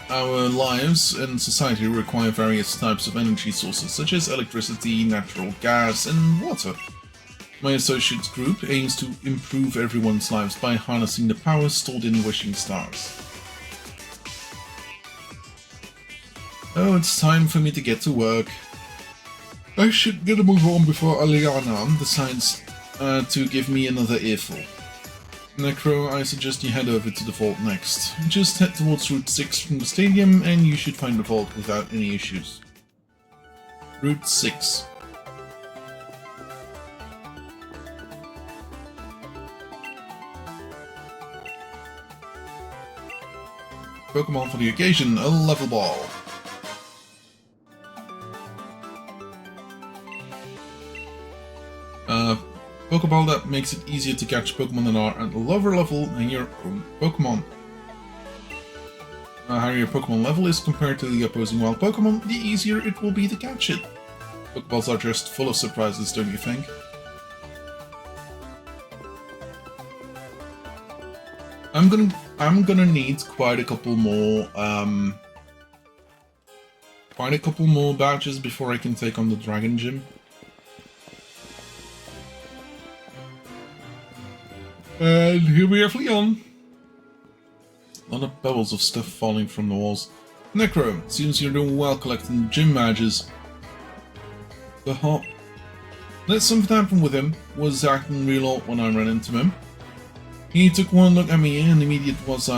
Our lives and society require various types of energy sources, such as electricity, natural gas, and water. My associates group aims to improve everyone's lives by harnessing the power stored in wishing stars. Oh, it's time for me to get to work. I should get a move on before Allister decides to give me another earful. Necro, I suggest you head over to the vault next. Just head towards Route 6 from the stadium and you should find the vault without any issues. Route 6. Pokemon for the occasion, a level ball. Pokeball that makes it easier to catch Pokemon that are at a lower level than your own Pokemon. The higher your Pokemon level is compared to the opposing wild Pokemon, the easier it will be to catch it. Pokeballs are just full of surprises, don't you think? I'm gonna need quite a couple more badges before I can take on the Dragon Gym. And here we have Leon. A lot of pebbles of stuff falling from the walls. Necro, seems you're doing well collecting gym badges. The hop. Let something happen with him. Was acting real odd when I ran into him. He took one look at me and immediate was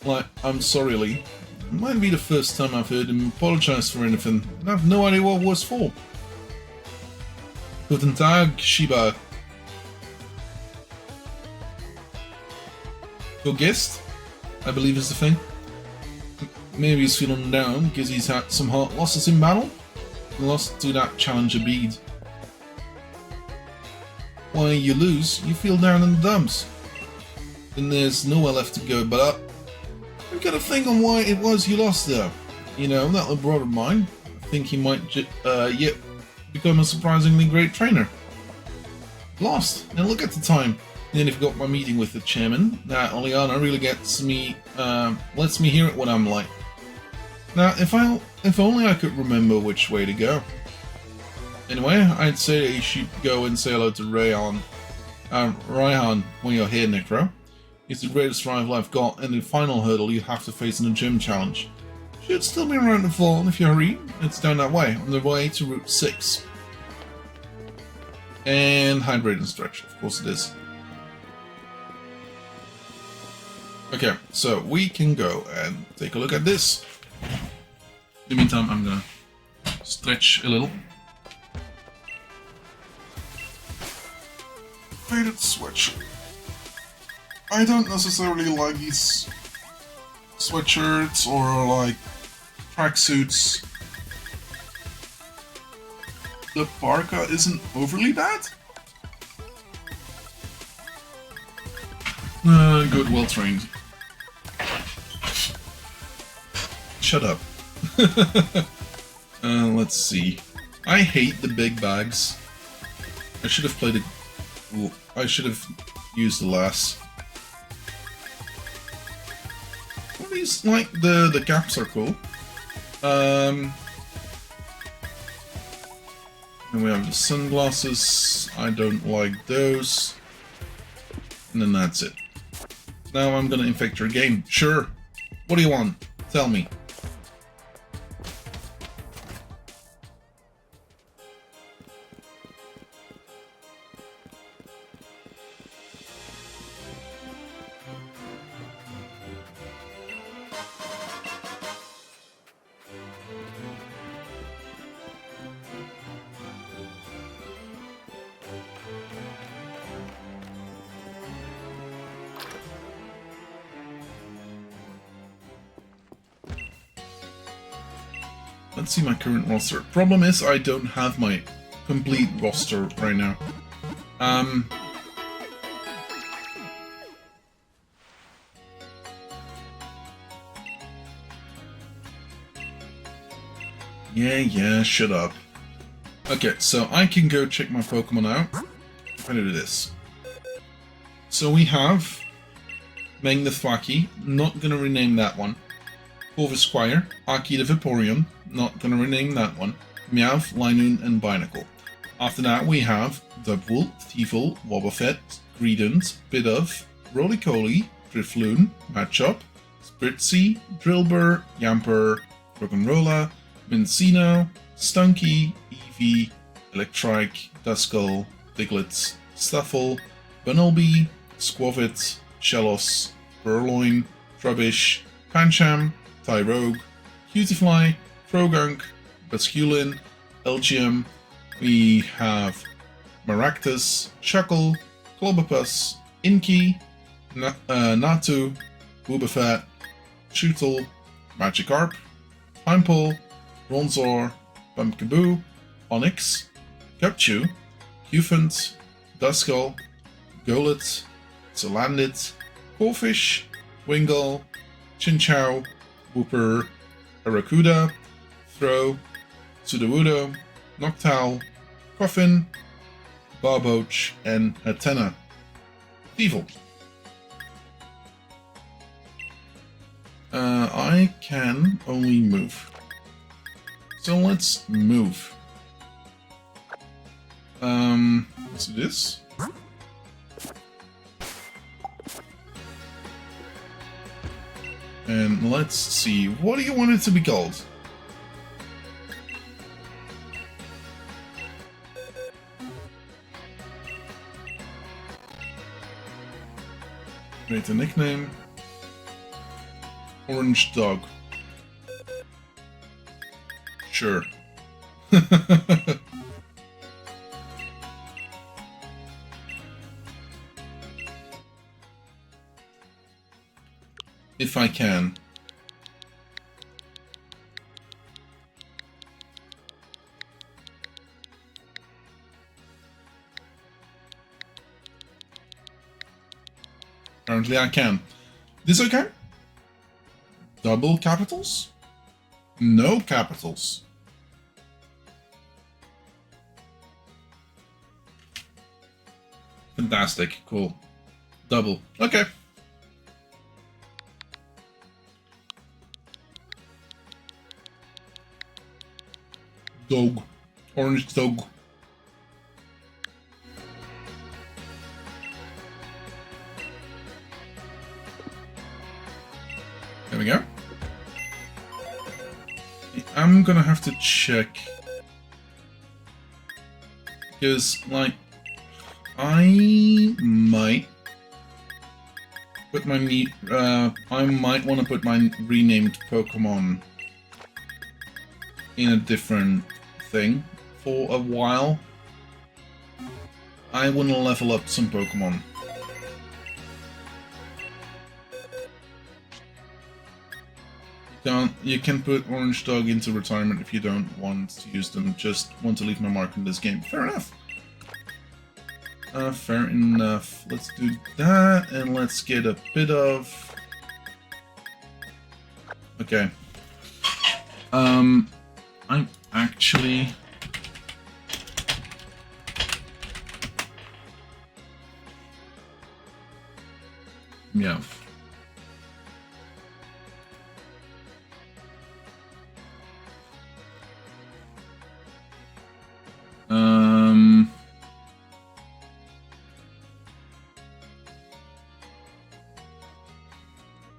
like, I'm sorry, Lee. It might be the first time I've heard him apologize for anything, and I have no idea what it was for. Guten Tag, Shiba. Your guest, I believe is the thing. Maybe he's feeling down because he's had some hard losses in battle. He lost to that challenger Bede. Why you lose, you feel down in the dumps. Then there's nowhere left to go but up. I've got to think on why it was you lost though. You know, that little brother of mine, I think he might yet become a surprisingly great trainer. Lost, and look at the time. Then if got my meeting with the chairman, that Allister really lets me hear it what I'm like. Now, if only I could remember which way to go. Anyway, I'd say you should go and say hello to Raihan when you're here, Necro. He's the greatest rival I've got, and the final hurdle you have to face in the gym challenge. Should still be around the fall if you hurry. It's down that way, on the way to Route 6. And hydrate and stretch, of course it is. Okay, so we can go and take a look at this. In the meantime, I'm gonna stretch a little. Faded sweatshirt. I don't necessarily like these sweatshirts or like tracksuits. The parka isn't overly bad. Good, well trained. Shut up. Let's see. I hate the big bags. I should have played it. I should have used the last. Well, these, like, the caps are cool. And we have the sunglasses. I don't like those. And then that's it. Now I'm gonna infect your game. Sure. What do you want? Tell me. Let's see my current roster. Problem is, I don't have my complete roster right now. Yeah, shut up. Okay, so I can go check my Pokemon out. If I do this. So we have Magnathwaki, not gonna rename that one. Corvisquire, Aki the Vaporeon, not gonna rename that one. Meowth, Linoon, and Binacle. After that we have Dubwool, Thievul, Wobbuffet, Greedent, Bidove, Roly-Poly, Drifloon, Machop, Spritzy, Drillbur, Yamper, Roggenrola, Mincino, Stunky, Eevee, Electrike, Duskull, Diglett, Stuffle, Ballonlea, Squavit, Shellos, Burloin, Trubbish, Pancham, Tyrogue, Cutiefly, Frogunk, Basculin, Elgium. We have Maractus, Shuckle, Clobopus, Inky, Natu, Boobafett, Shootle, Magikarp, Pimpole, Bronzor, Pumpkaboo, Onyx, Gupchew, Cufant, Duskull, Golett, Salandit, Corfish, Wingull, Chinchou, Wooper, Aracuda, Throw, Sudowoodo, Noctowl, Coffin, Barboach, and Hatena. Evil. I can only move. So let's move. Let's do this. And let's see, what do you want it to be called? Create a nickname. Orange Dog. Sure. If I can. Apparently I can. This okay? Double capitals? No capitals. Fantastic. Cool. Double. Okay. Dog. Orange dog. There we go. I'm gonna have to check. Because, like, I might put my I might want to put my renamed Pokemon in a different thing for a while. I want to level up some Pokemon. You can put Orange Dog into retirement if you don't want to use them, just want to leave my mark in this game. Fair enough. Fair enough. Let's do that, and let's get a bit of... Okay. I'm actually... Yeah.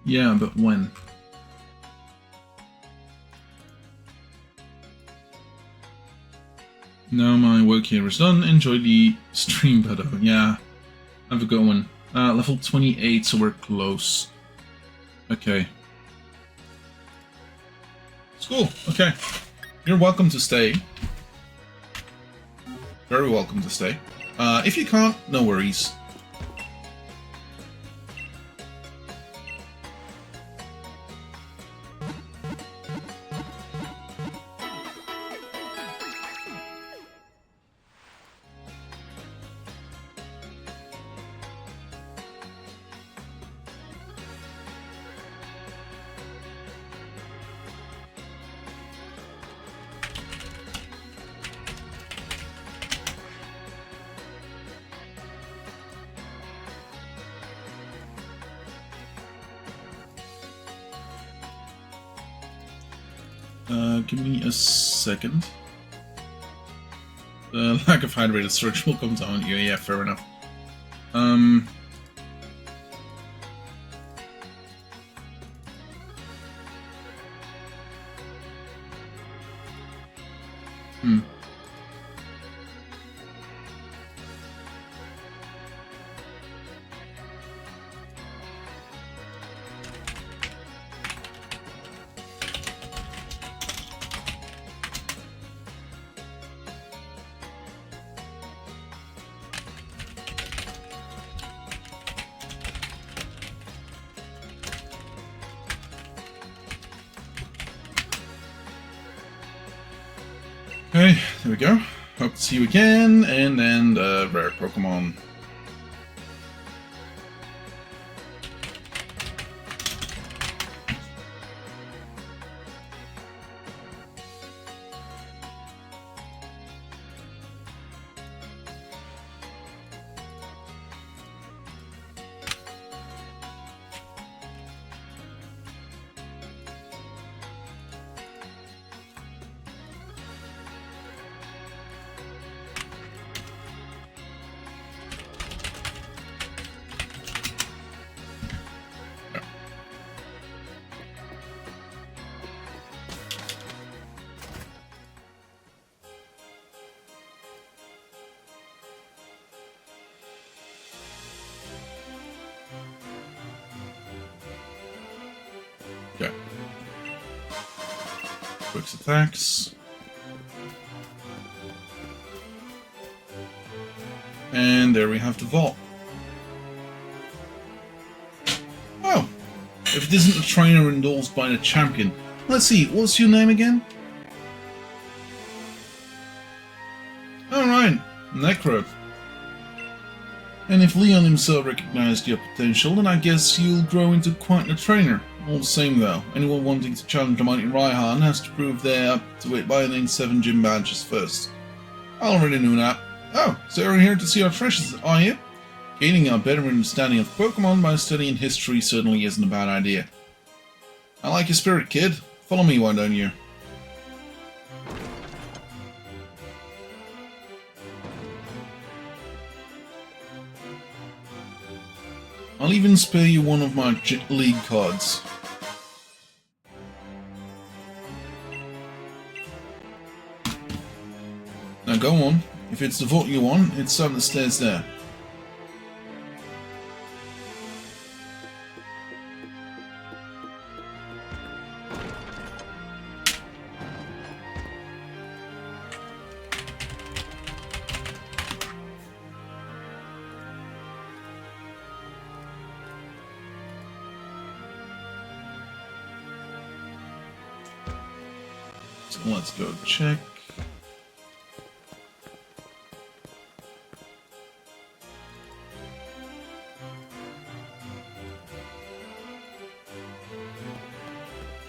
Yeah, but when? Now my work here is done. Enjoy the stream, Bede. Yeah, have a good one. Level 28, so we're close. Okay. It's cool. Okay. You're welcome to stay. Very welcome to stay. If you can't, no worries. Give me a second. The lack of hydrated storage will come down here. Yeah, fair enough. Okay, there we go. Hope to see you again, and then the rare Pokemon. Okay. Quick attacks. And there we have the vault. Oh! If it isn't a trainer endorsed by the champion. Let's see, what's your name again? Alright, Necro. And if Leon himself recognized your potential, then I guess you'll grow into quite a trainer. All the same though, anyone wanting to challenge the mighty Raihan has to prove they're up to it by earning 7 gym badges first. I already knew that. Oh, so you're here to see our treasures, are you? Gaining a better understanding of Pokemon by studying history certainly isn't a bad idea. I like your spirit, kid. Follow me, why don't you? I'll even spare you one of my league cards. Now go on. If it's the vault you want, it's on the stairs there. So let's go check.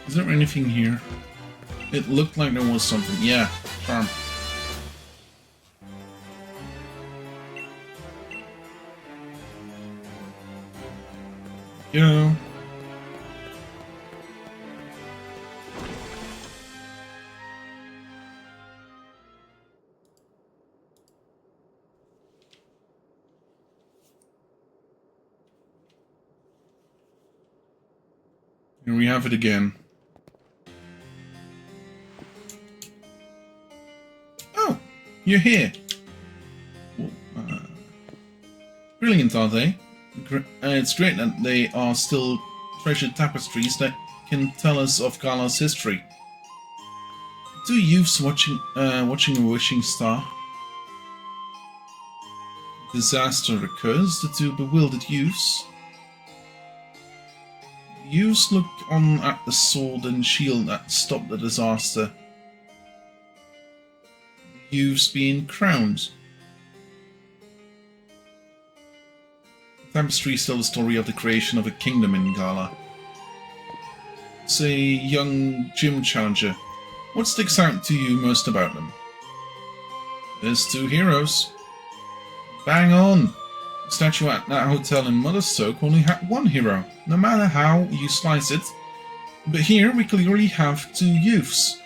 Is there anything here? It looked like there was something. Yeah, charm. Go. Here we have it again. Oh, you're here. Well, brilliant, are they? It's great that they are still treasured tapestries that can tell us of Gala's history. Do youths watching a wishing star? Disaster occurs. The two bewildered youths. Youths look on at the sword and shield that stopped the disaster. Youths being crowned. Tapestries tell the story of the creation of a kingdom in Gala. It's a young gym challenger. What sticks out to you most about them? There's two heroes. Bang on! The statue at that hotel in Motostoke only had one hero, no matter how you slice it. But here we clearly have two youths.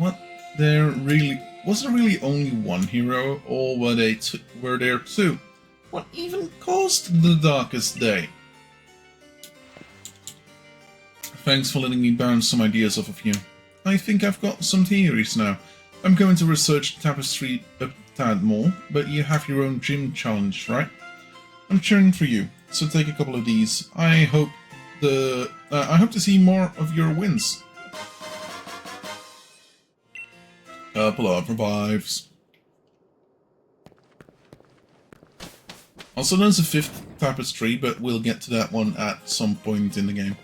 Was there really only one hero, or were there two? What even caused the darkest day? Thanks for letting me bounce some ideas off of you. I think I've got some theories now. I'm going to research the tapestry a tad more, but you have your own gym challenge, right? I'm cheering for you, so take a couple of these. I hope to see more of your wins. Couple of revives. Also, there's a fifth tapestry, but we'll get to that one at some point in the game.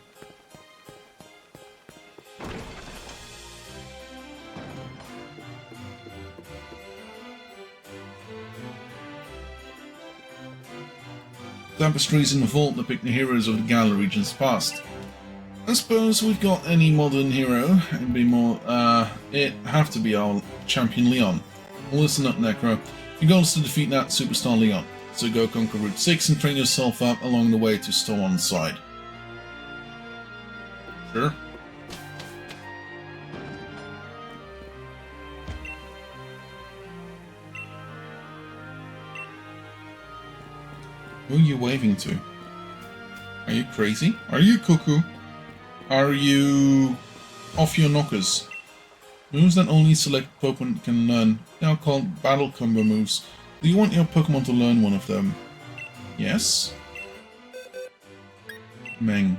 tapestries in the vault depict the heroes of the Galar region's past. I suppose we've got any modern hero, it'd have to be our champion Leon. Well, listen up, Necro. Your goal is to defeat that superstar Leon. So go conquer Route 6 and train yourself up along the way to Stow-On-Side. Sure. Who are you waving to? Are you crazy? Are you cuckoo? Are you off your knockers? Moves that only select Pokemon can learn. They are called battle combo moves. Do you want your Pokemon to learn one of them? Yes? Meng.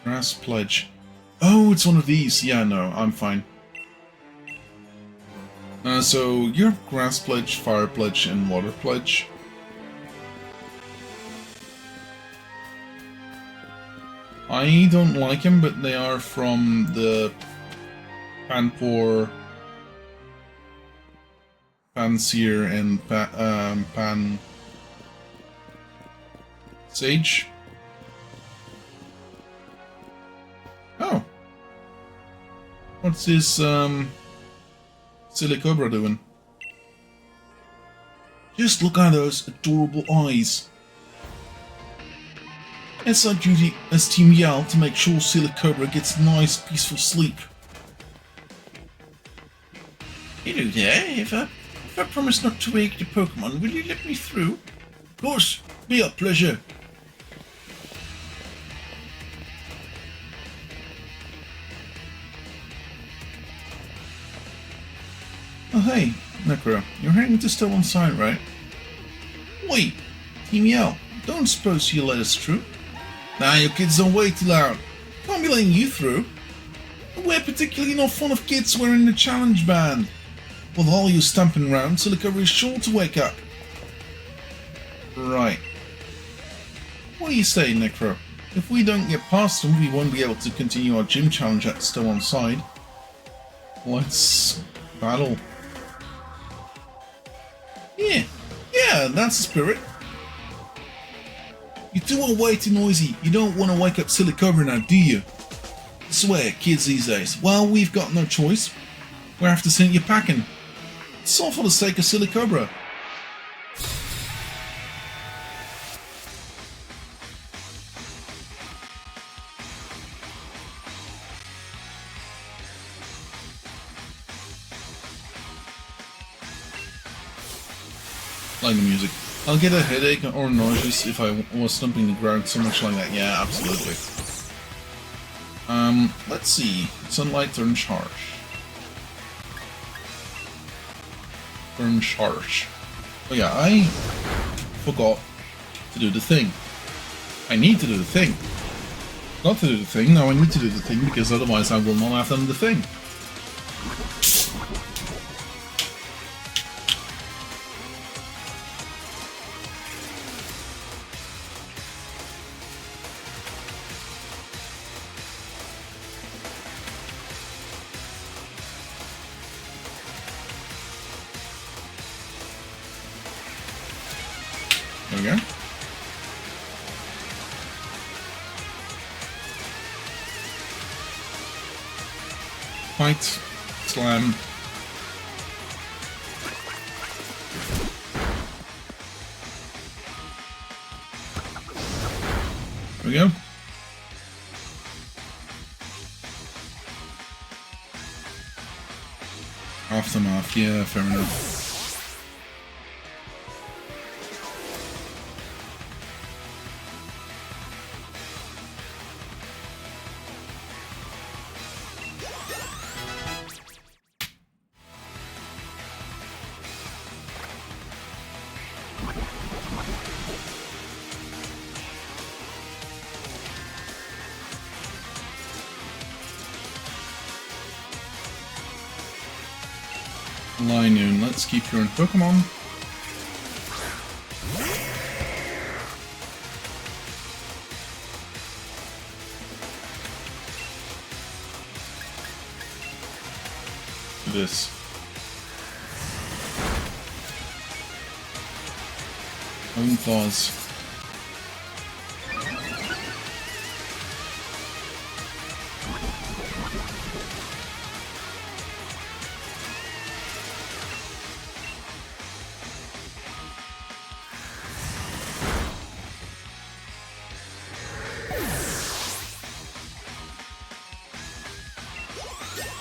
Grass Pledge. Oh, it's one of these. Yeah, no, I'm fine. So you have Grass Pledge, Fire Pledge, and Water Pledge. I don't like them, but they are from the Panpour, Panseer, and Pan Sage. Oh, what's this Silicobra doing? Just look at those adorable eyes. It's our duty as Team Yell to make sure Silicobra gets a nice, peaceful sleep. Hello there. If I promise not to wake the Pokemon, will you let me through? Of course, be a pleasure. Oh hey, Necro, you're heading to Stow-On-Side, right? Wait, Team Yell, don't suppose you'll let us through? Nah, your kids are way too loud. Can't be letting you through. We're particularly not fond of kids wearing the challenge band. With all you stamping around, Silicobra is sure to wake up. Right. What do you say, Necro? If we don't get past them, we won't be able to continue our gym challenge at Stow-On-Side. Let's battle. Yeah, that's the spirit. You two are way too noisy. You don't want to wake up Silicobra now, do you? I swear, kids these days. Well, we've got no choice. We'll have to send you packing. It's all for the sake of Silicobra. Like the music. I'll get a headache or nauseous if I was stumping the ground so much like that. Yeah, absolutely. Let's see. Sunlight turns harsh. Turns harsh. Oh yeah, I forgot to do the thing. I need to do the thing. Not to do the thing, now I need to do the thing because otherwise I will not have done the thing. There we go. Fight. Slam. There we go. Aftermath, yeah, fair enough. Linoon, let's keep your own Pokemon. Do this. Home claws.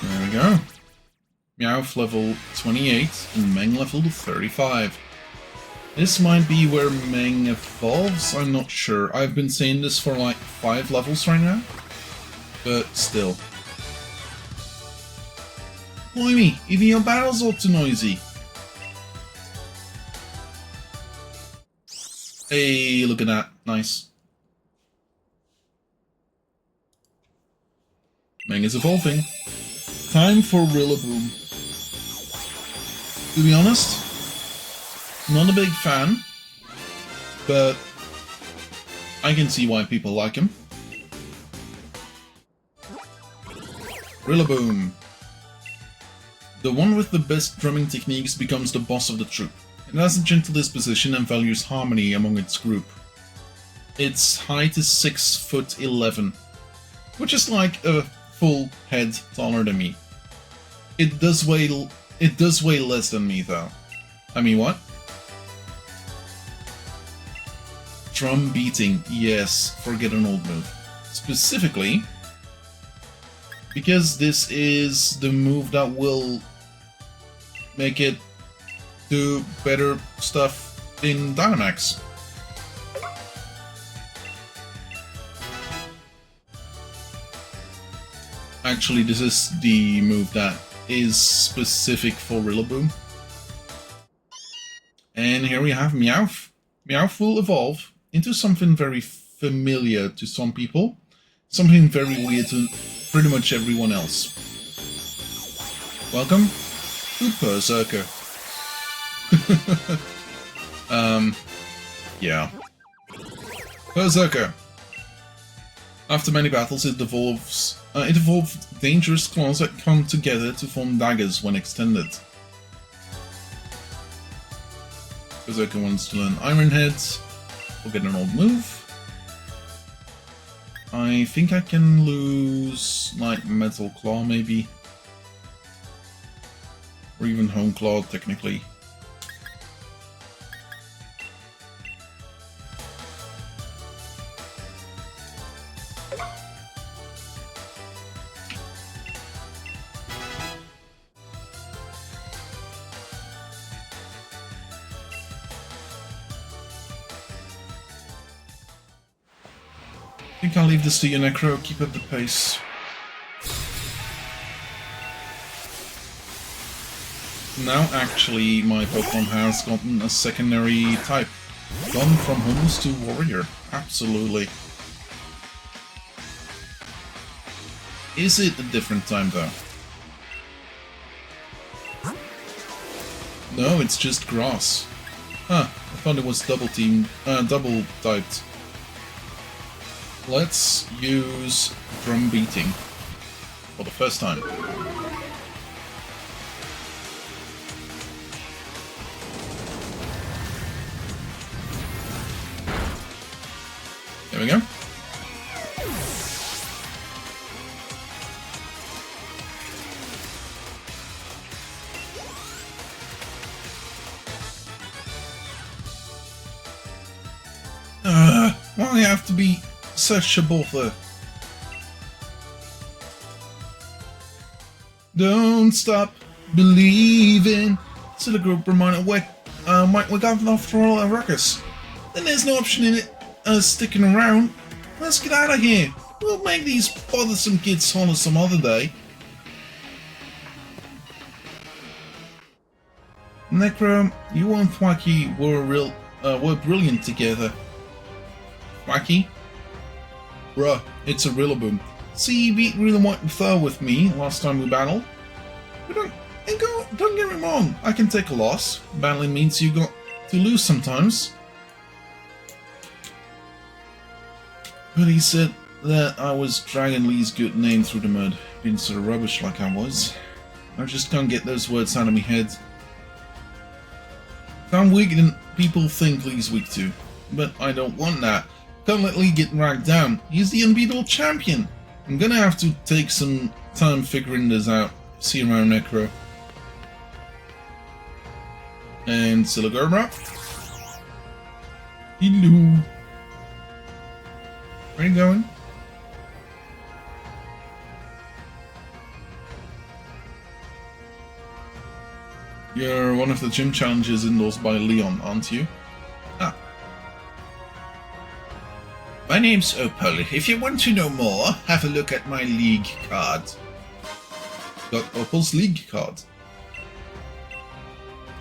There we go. Meowth level 28 and Meng level 35. This might be where Meng evolves, I'm not sure. I've been saying this for like 5 levels right now, but still. Blimey, even your battles are too noisy. Hey, look at that, nice. Meng is evolving. Time for Rillaboom. To be honest, not a big fan, but I can see why people like him. Rillaboom. The one with the best drumming techniques becomes the boss of the troop. It has a gentle disposition and values harmony among its group. Its height is 6'11", which is like a full head taller than me. It does weigh less than me though. I mean, what? Drum beating, yes, forget an old move. Specifically, because this is the move that will make it do better stuff in Dynamax. Actually, this is the move that is specific for Rillaboom. And here we have Meowth. Meowth will evolve into something very familiar to some people, something very weird to pretty much everyone else. Welcome to Berserker. Yeah. Berserker. After many battles, it evolves dangerous claws that come together to form daggers when extended. Berserker wants to learn Iron Head. We'll get an old move. I think I can lose like Metal Claw maybe. Or even Home Claw technically. I think I'll leave this to you, Necro. Keep up the pace. Now, actually, my Pokemon has gotten a secondary type. Gone from Hummus to Warrior. Absolutely. Is it a different time, though? No, it's just Grass. Huh, I thought it was double typed. Let's use Drum Beating for the first time. There we go. Why do you have to be such a bother? Don't stop believing. So the group reminded we got after all a ruckus. Then there's no option in it sticking around. Let's get out of here. We'll make these bothersome kids holler some other day. Necro, you and Thwacky were brilliant together. Thwacky? Bruh, it's a Rillaboom. See, you beat Really White and Fur with me last time we battled. But don't get me wrong, I can take a loss. Battling means you got to lose sometimes. But he said that I was dragging Lee's good name through the mud, being sort of rubbish like I was. I just can't get those words out of my head. people think Lee's weak to. But I don't want that. Can't let Lee get dragged down. He's the unbeatable champion. I'm gonna have to take some time figuring this out. See you around, Necro. And Silagerma. Hello. Where are you going? You're one of the gym challenges endorsed by Leon, aren't you? Ah. My name's Opal. If you want to know more, have a look at my league card. Got Opal's league card.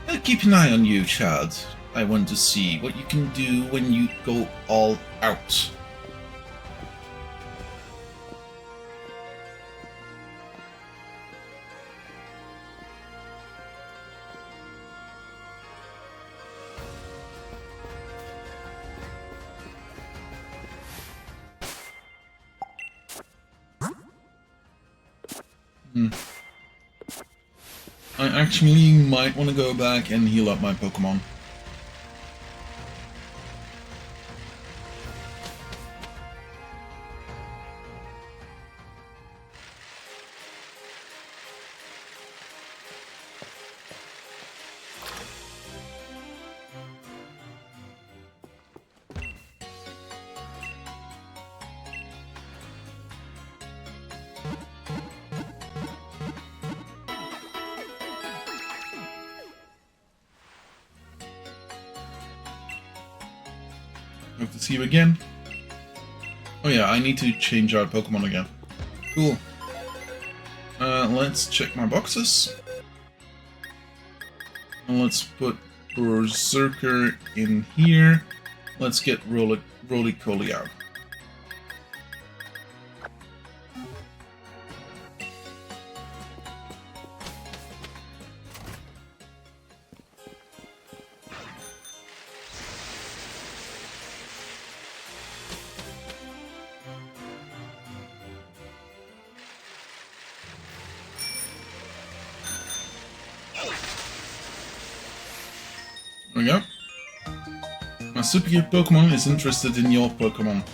I'll keep an eye on you, child. I want to see what you can do when you go all out. I actually might want to go back and heal up my Pokemon. Hope to see you again. Oh yeah, I need to change our Pokemon again. Cool. Let's check my boxes. And let's put Berserker in here. Let's get Roly-Poly out. There we go. My super cute Pokemon is interested in your Pokemon.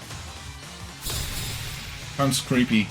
Sounds creepy.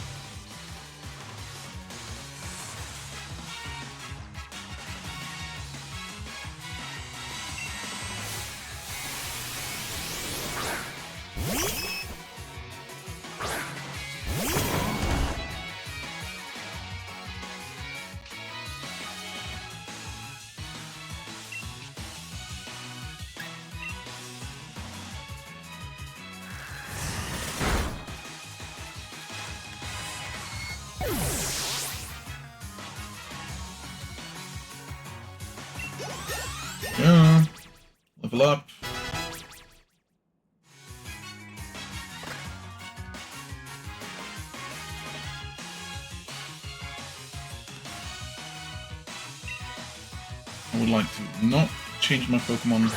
Yeah, level up. I would like to not change my Pokemon.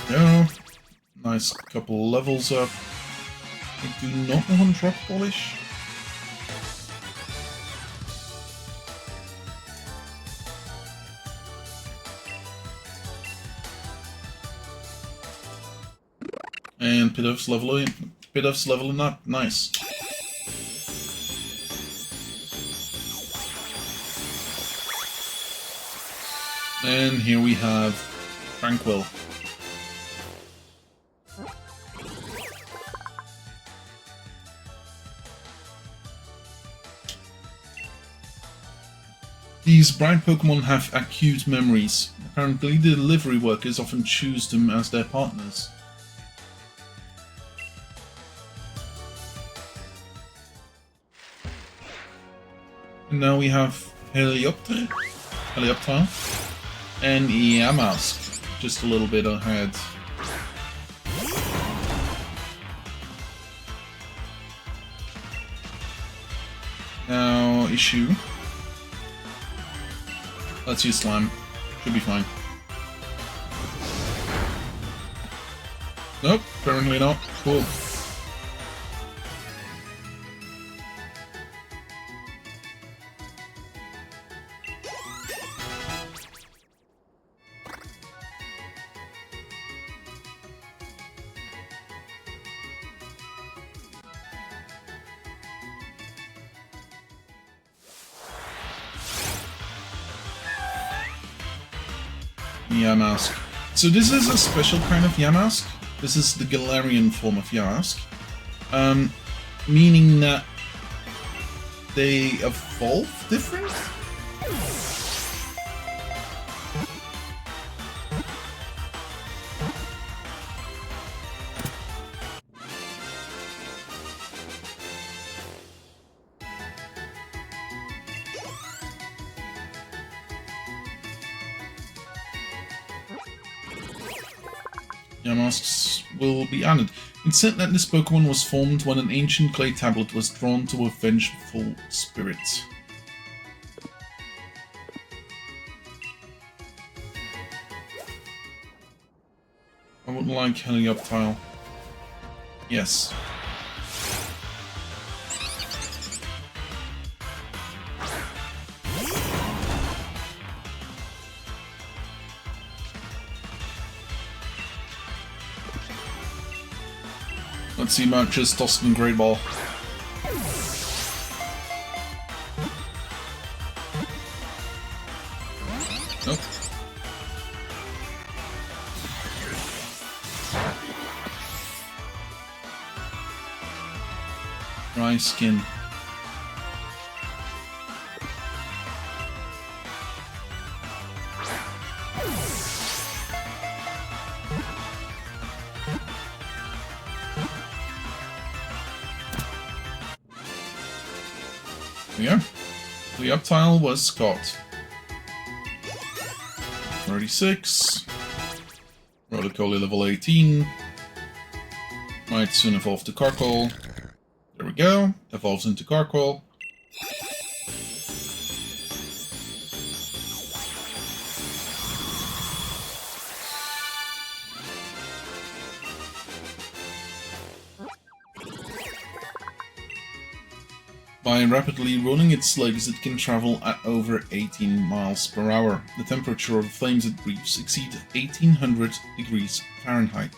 Yeah, nice couple levels up. I do not want Rock Polish. And Pidov's leveling up. Nice. And here we have Tranquil. These bright Pokemon have acute memories. Apparently the delivery workers often choose them as their partners. And now we have Helioptile and Yamask, just a little bit ahead. issue. Let's use Slam. Should be fine. Nope, apparently not. Cool. Yamask. So this is a special kind of Yamask. This is the Galarian form of Yamask. Meaning that they evolve different? Yamasks will be added. It's said that this Pokemon was formed when an ancient clay tablet was drawn to a vengeful spirit. I would like Helioptile. Yes. Let's see about just tossing Great Ball. Nope. Dry Skin. Yeah, the Uptile was caught. 36. Rotocoly level 18. Might soon evolve to Carkol. There we go. Evolves into Carkol. By rapidly running its legs, it can travel at over 18 miles per hour. The temperature of the flames it breathes exceeds 1800 degrees Fahrenheit.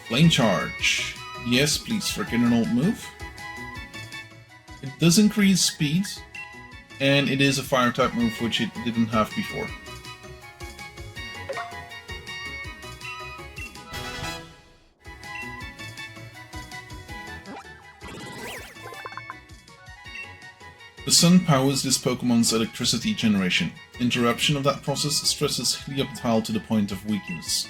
Flame Charge. Yes, please, freaking an old move. It does increase speed, and it is a fire type move which it didn't have before. The sun powers this Pokemon's electricity generation. Interruption of that process stresses Helioptile to the point of weakness.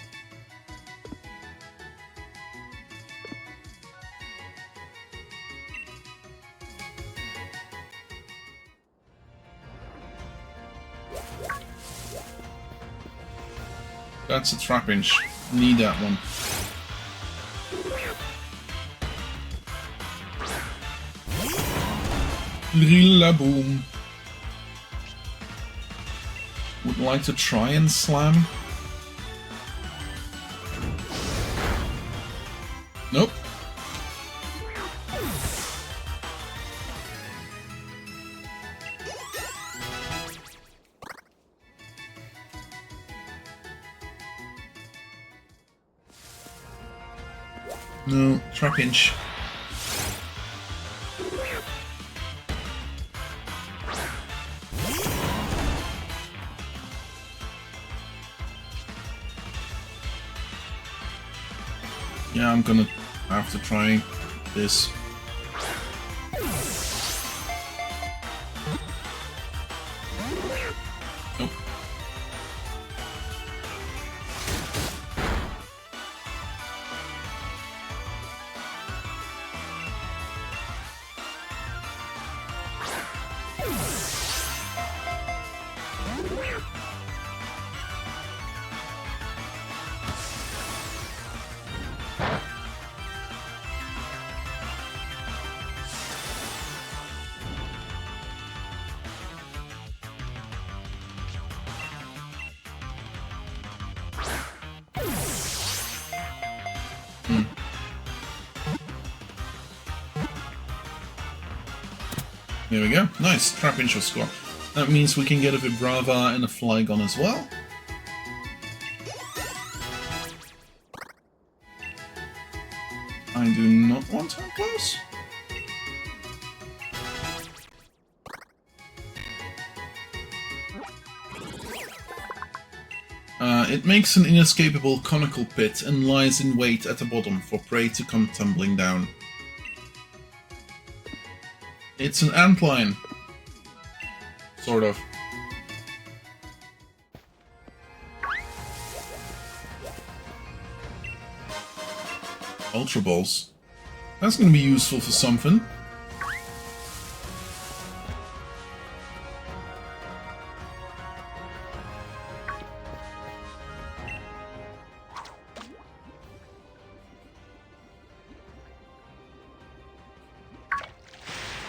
That's a Trapinch. Need that one. Rillaboom. Would like to try and slam. Nope. No, Trapinch. Yeah, I'm gonna have to try this. Nope. Hmm. There we go. Nice. Trap initial score. That means we can get a Vibrava and a Flygon as well. I do not want to close. It makes an inescapable conical pit and lies in wait at the bottom for prey to come tumbling down. It's an antlion. Sort of. Ultra Balls. That's going to be useful for something.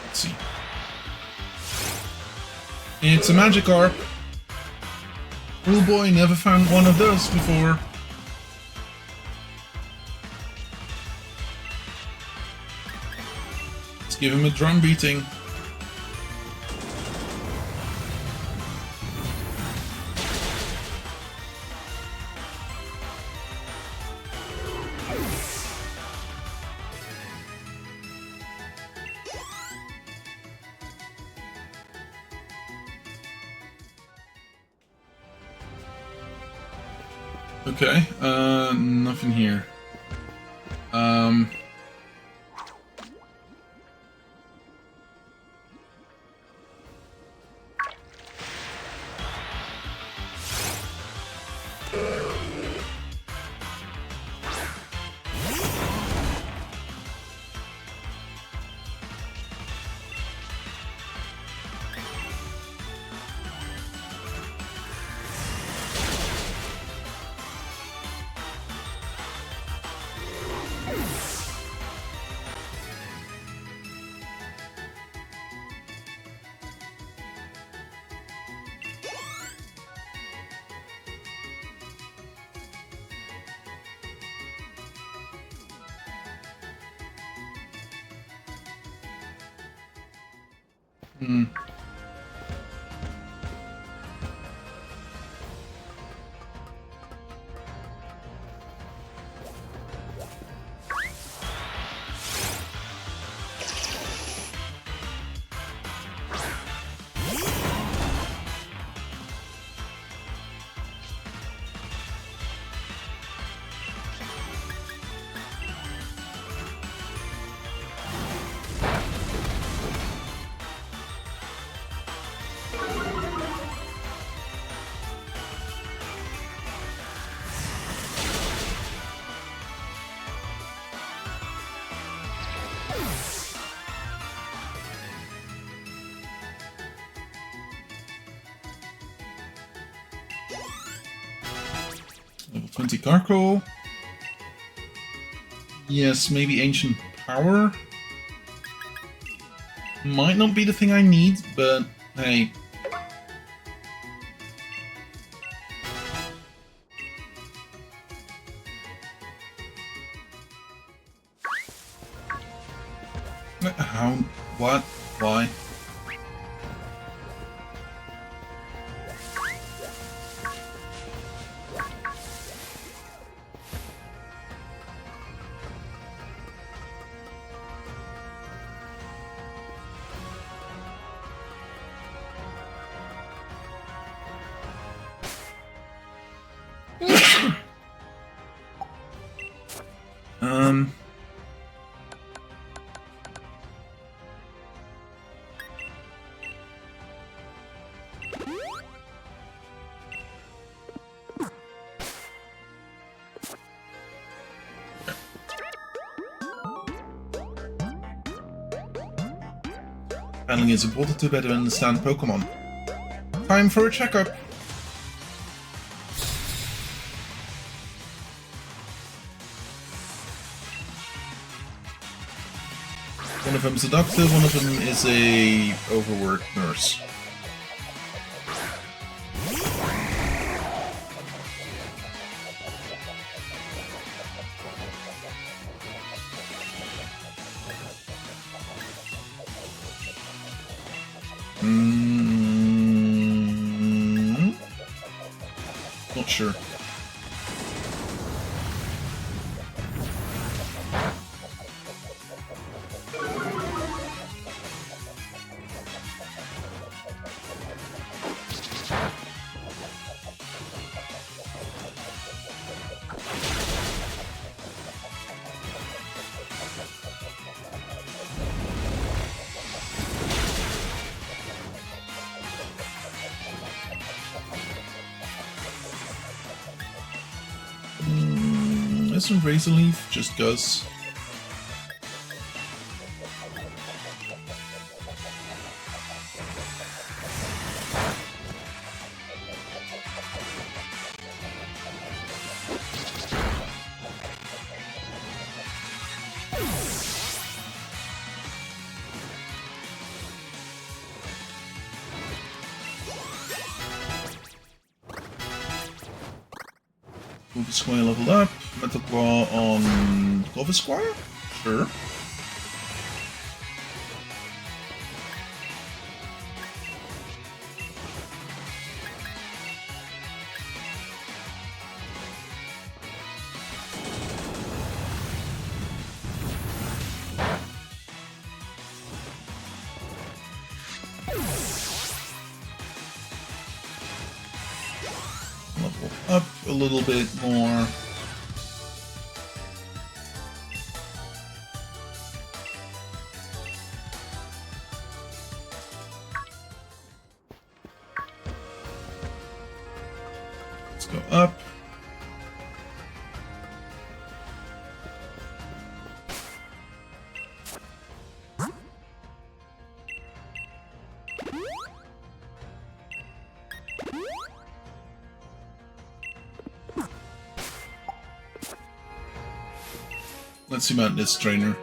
Let's see. It's a Magikarp. Oh boy, never found one of those before. Let's give him a drum beating. Okay, nothing here. Hmm. Level 20 Gargoyle. Yes, maybe Ancient Power. Might not be the thing I need, but hey. How? What? Why? Battling is important to better understand Pokémon. Time for a checkup. One of them is a doctor, one of them is a overworked nurse. Not sure. Isn't Razor Leaf just Gus? Clover Squire leveled up. Metal Claw on Clover Squire? Sure. Level up a little bit more. Go up. Let's see about this trainer.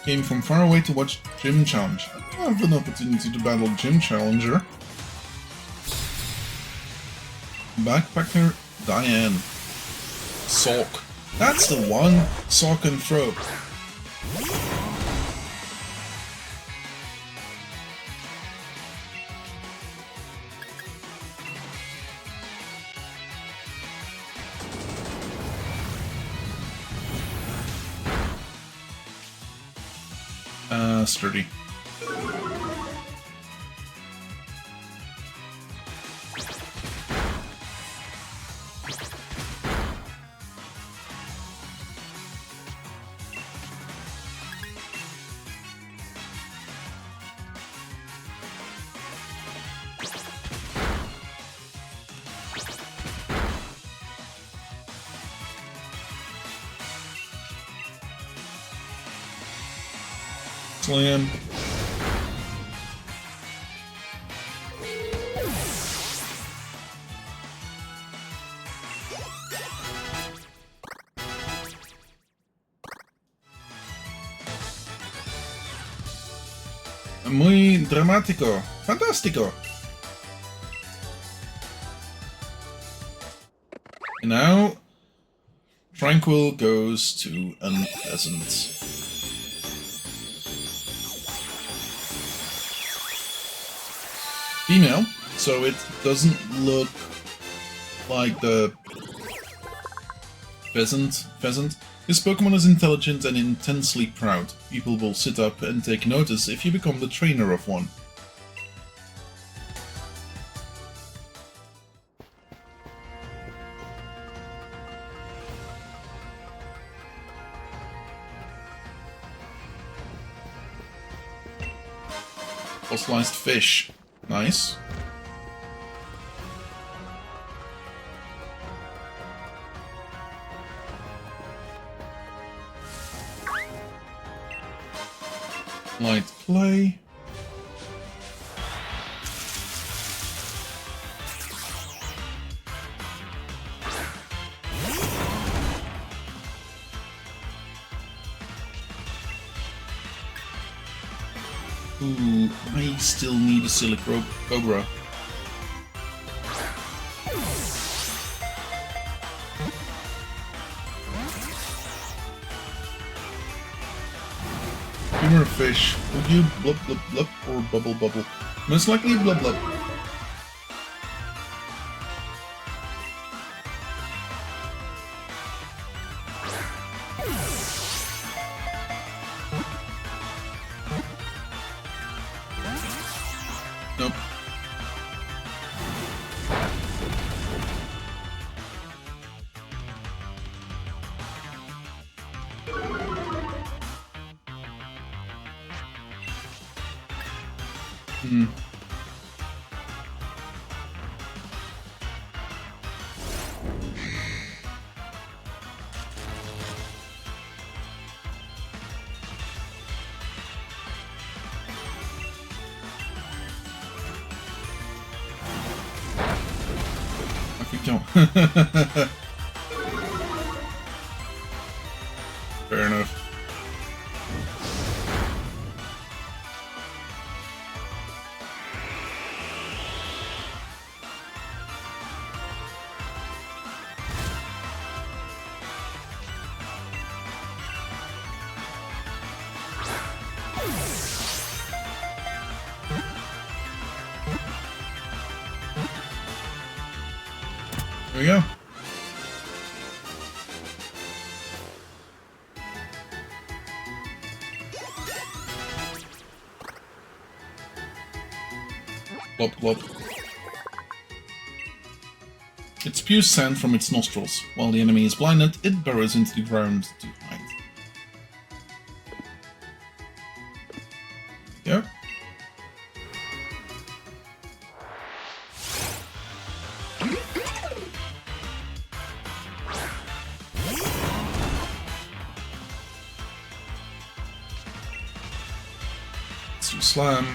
Came from far away to watch Gym Challenge. I have an opportunity to battle Gym Challenger. Backpacker Diane. Sock. That's the one. Sock and throw. Sturdy. Slam. Muy dramático. Fantástico. And now, Tranquil goes to Unpleasant. Female, so it doesn't look like the pheasant. This Pokemon is intelligent and intensely proud. People will sit up and take notice if you become the trainer of one. Fossilized fish. Nice. Light clay. Ooh, I still need a Silic Cobra. Humor fish. Would you blub blub blub or bubble bubble? Most likely blub blub. Hmm. Don't. Fair enough. There we go. Glop, glop. It spews sand from its nostrils. While the enemy is blinded, it burrows into the ground to hide. Yep. Slam.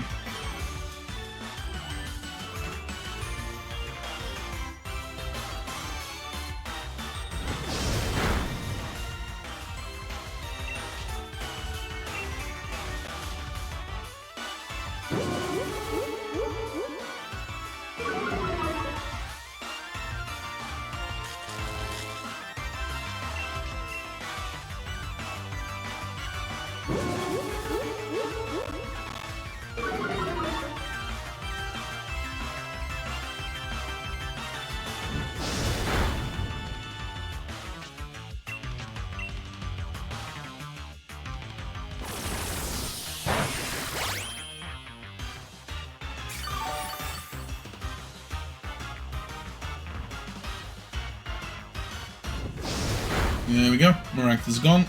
There we go. Miract is gone.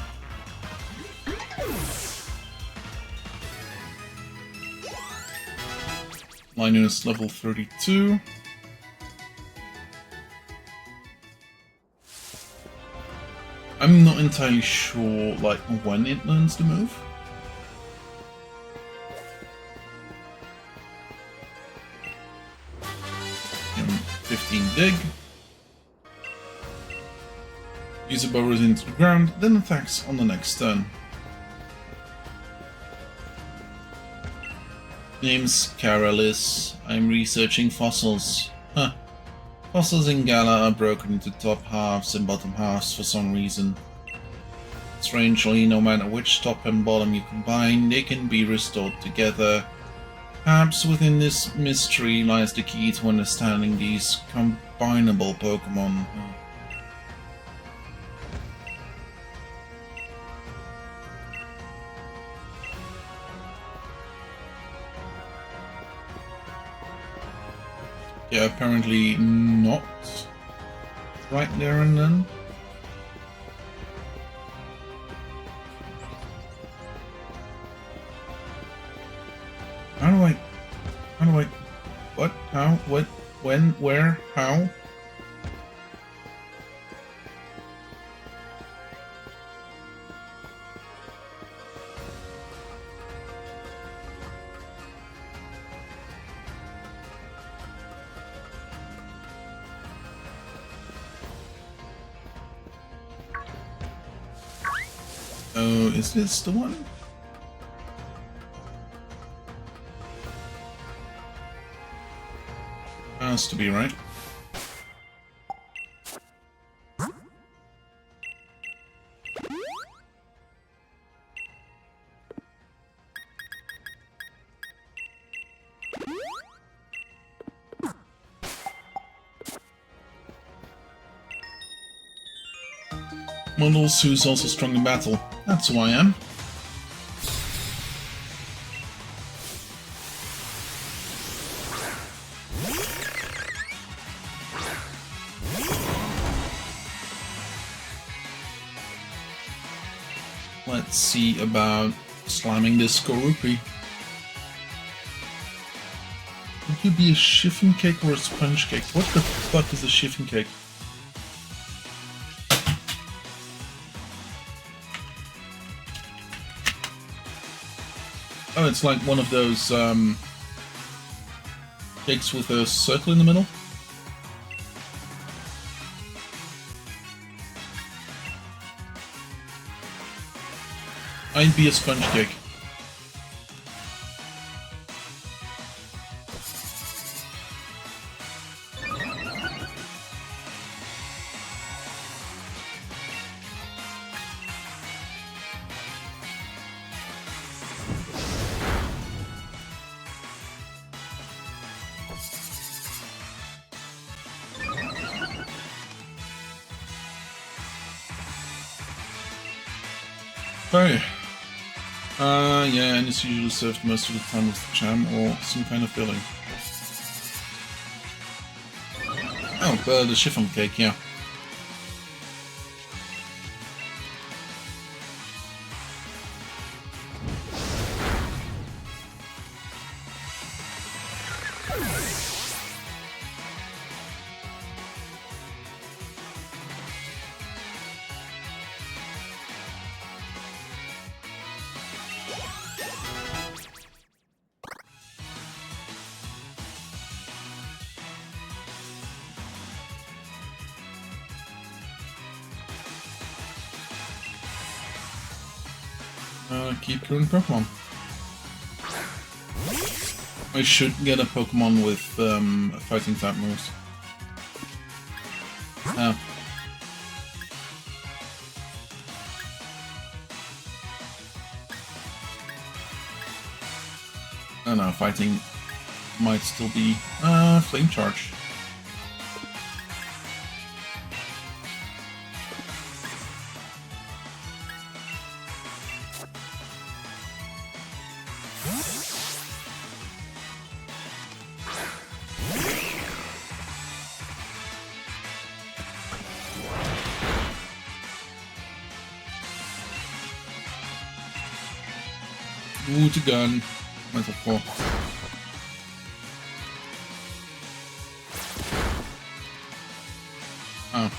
Linus level 32. I'm not entirely sure, like, when it learns the move. 15 dig. User burrows into the ground, then attacks on the next turn. Name's Caralis. I'm researching fossils. Huh. Fossils in Gala are broken into top halves and bottom halves for some reason. Strangely, no matter which top and bottom you combine, they can be restored together. Perhaps within this mystery lies the key to understanding these combinable Pokémon. Yeah, apparently not right there and then. How do I, what, how, what, when, where, how? Oh, is this the one? Has to be right. Models who's also strong in battle. That's who I am. Let's see about slamming this Skorupi. could be a chiffon cake or a sponge cake. What the fuck is a chiffon cake? Oh, it's like one of those cakes with a circle in the middle. I'd be a sponge cake. Oh. Yeah, and it's usually served most of the time with jam or some kind of filling. Oh, the chiffon cake, yeah. Keep current Pokemon. I should get a Pokemon with fighting type moves. Oh. Oh no, fighting might still be Flame Charge. Ooh, to gun. Metaphor. Oh.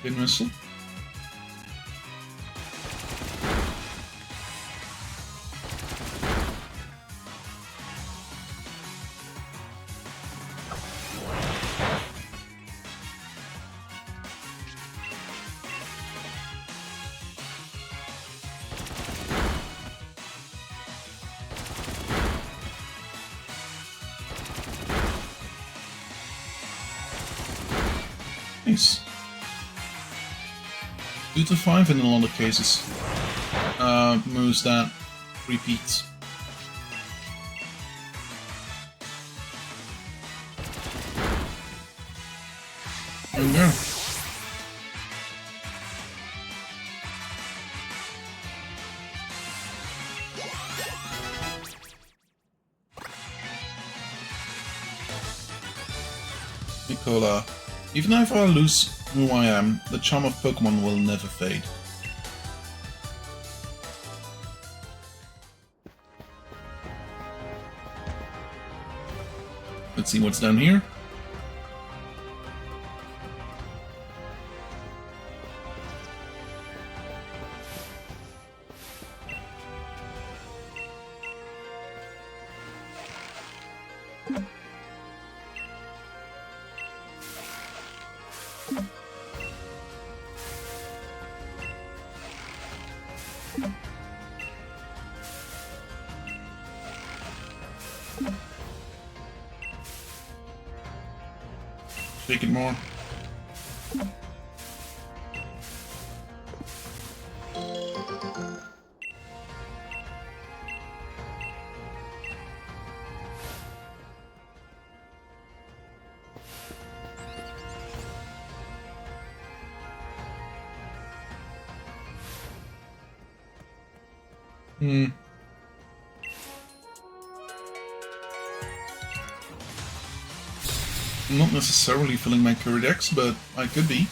Good missile. Nice. 2 to 5 in a lot of cases. Moves that repeats. There we go. Nicola. Even if I lose who I am, the charm of Pokemon will never fade. Let's see what's down here. Take it more. Hmm. I'm not necessarily filling my curry decks, but I could be.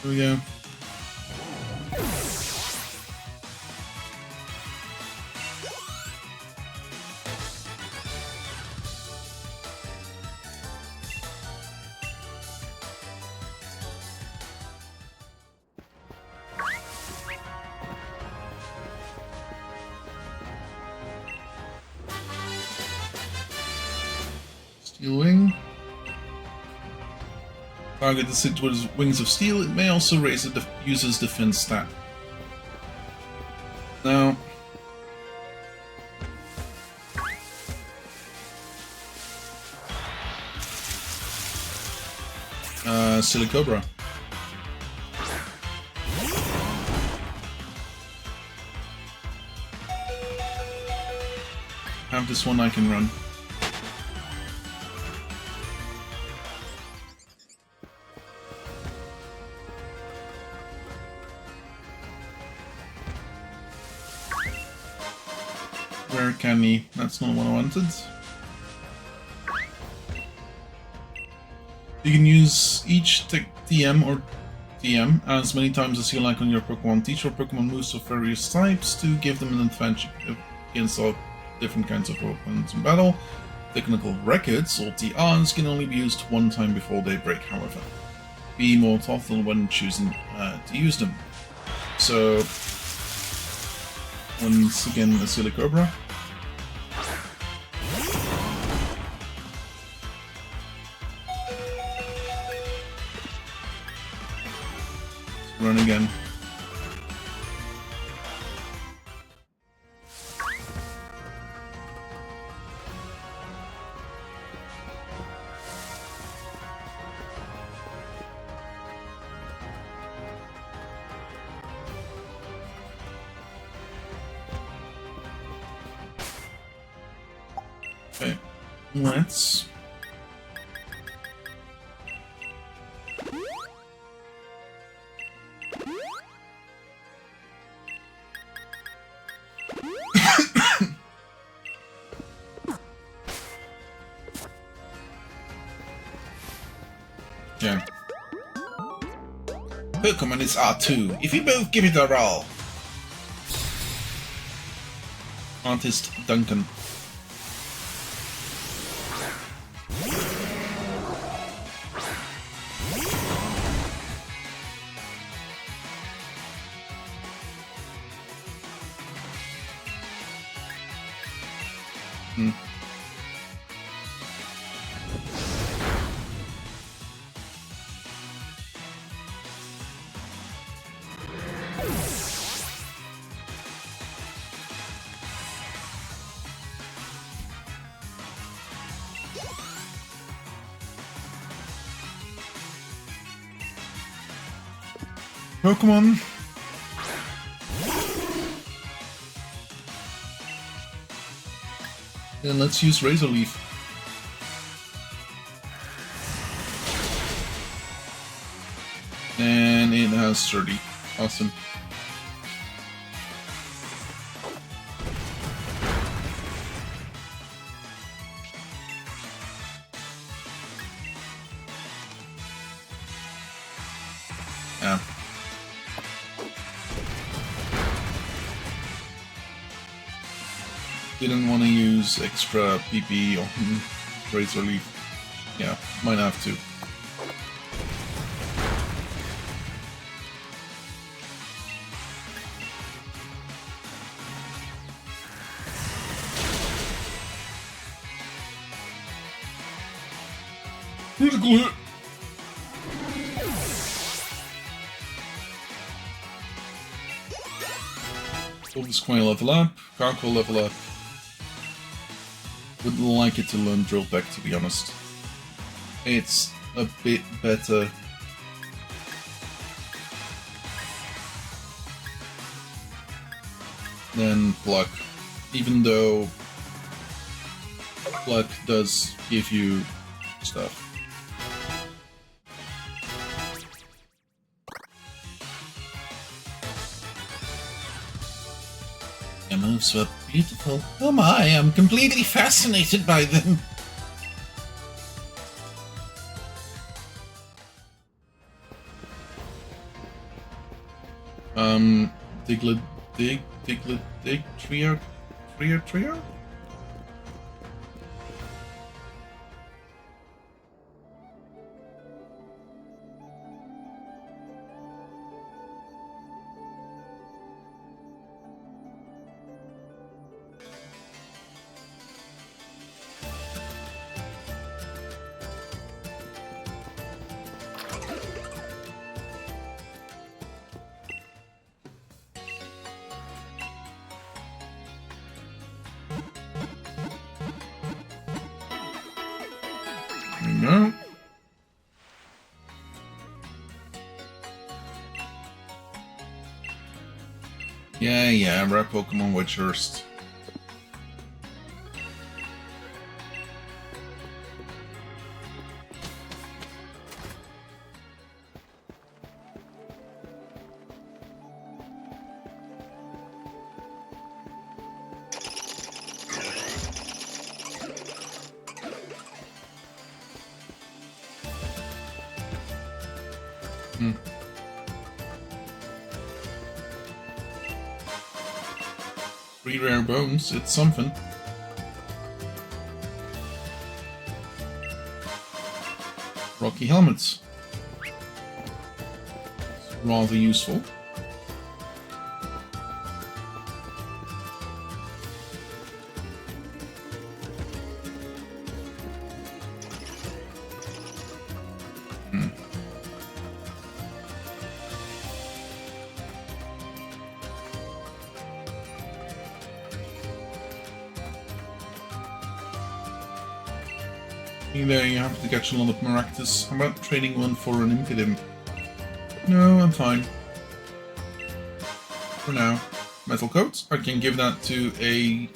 Here we go. Steel Wing. Target the sit with Wings of Steel. It may also raise the user's defense stat. Now, Silly Cobra. Have this one I can run. Rare candy, that's not what I wanted. You can use each TM or TM as many times as you like on your Pokemon. Teach your Pokemon moves of various types to give them an advantage against all different kinds of opponents in battle. Technical records, or TRs, can only be used one time before they break, however. Be more thoughtful when choosing to use them. So, once again, the Silly Cobra. Run again. Okay, let's... yeah. Pokemon is R2, if you both give it a roll. Artist Duncan. Pokemon. Then let's use Razor Leaf. And it has 30. Awesome. Yeah. Didn't want to use extra PP on Razor Leaf. Yeah, might have to. Critical hit! Square level up, Gargoyle level up. Would like it to learn Drill Peck, to be honest. It's a bit better. Than Pluck, even though Pluck does give you stuff. Your moves were beautiful. Oh my, I'm completely fascinated by them. Dig, trio? No. Yeah, rare Pokemon Wedgehurst. Hmm. 3 rare bones, it's something. Rocky helmets. It's rather useful. There you have to catch a lot of Maractus. How about trading one for an Impidimp? No, I'm fine. For now. Metal Coat, I can give that to a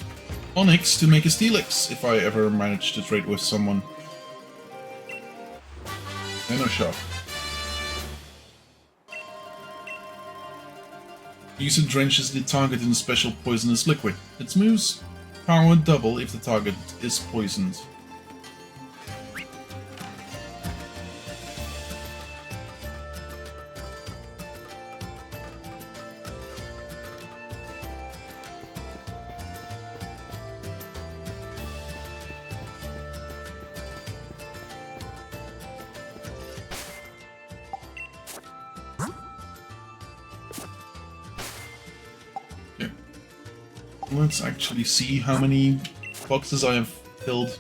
Onyx to make a Steelix if I ever manage to trade with someone. Shock. User drenches the target in a special poisonous liquid. Its moves power double if the target is poisoned. Let's actually see how many boxes I have filled.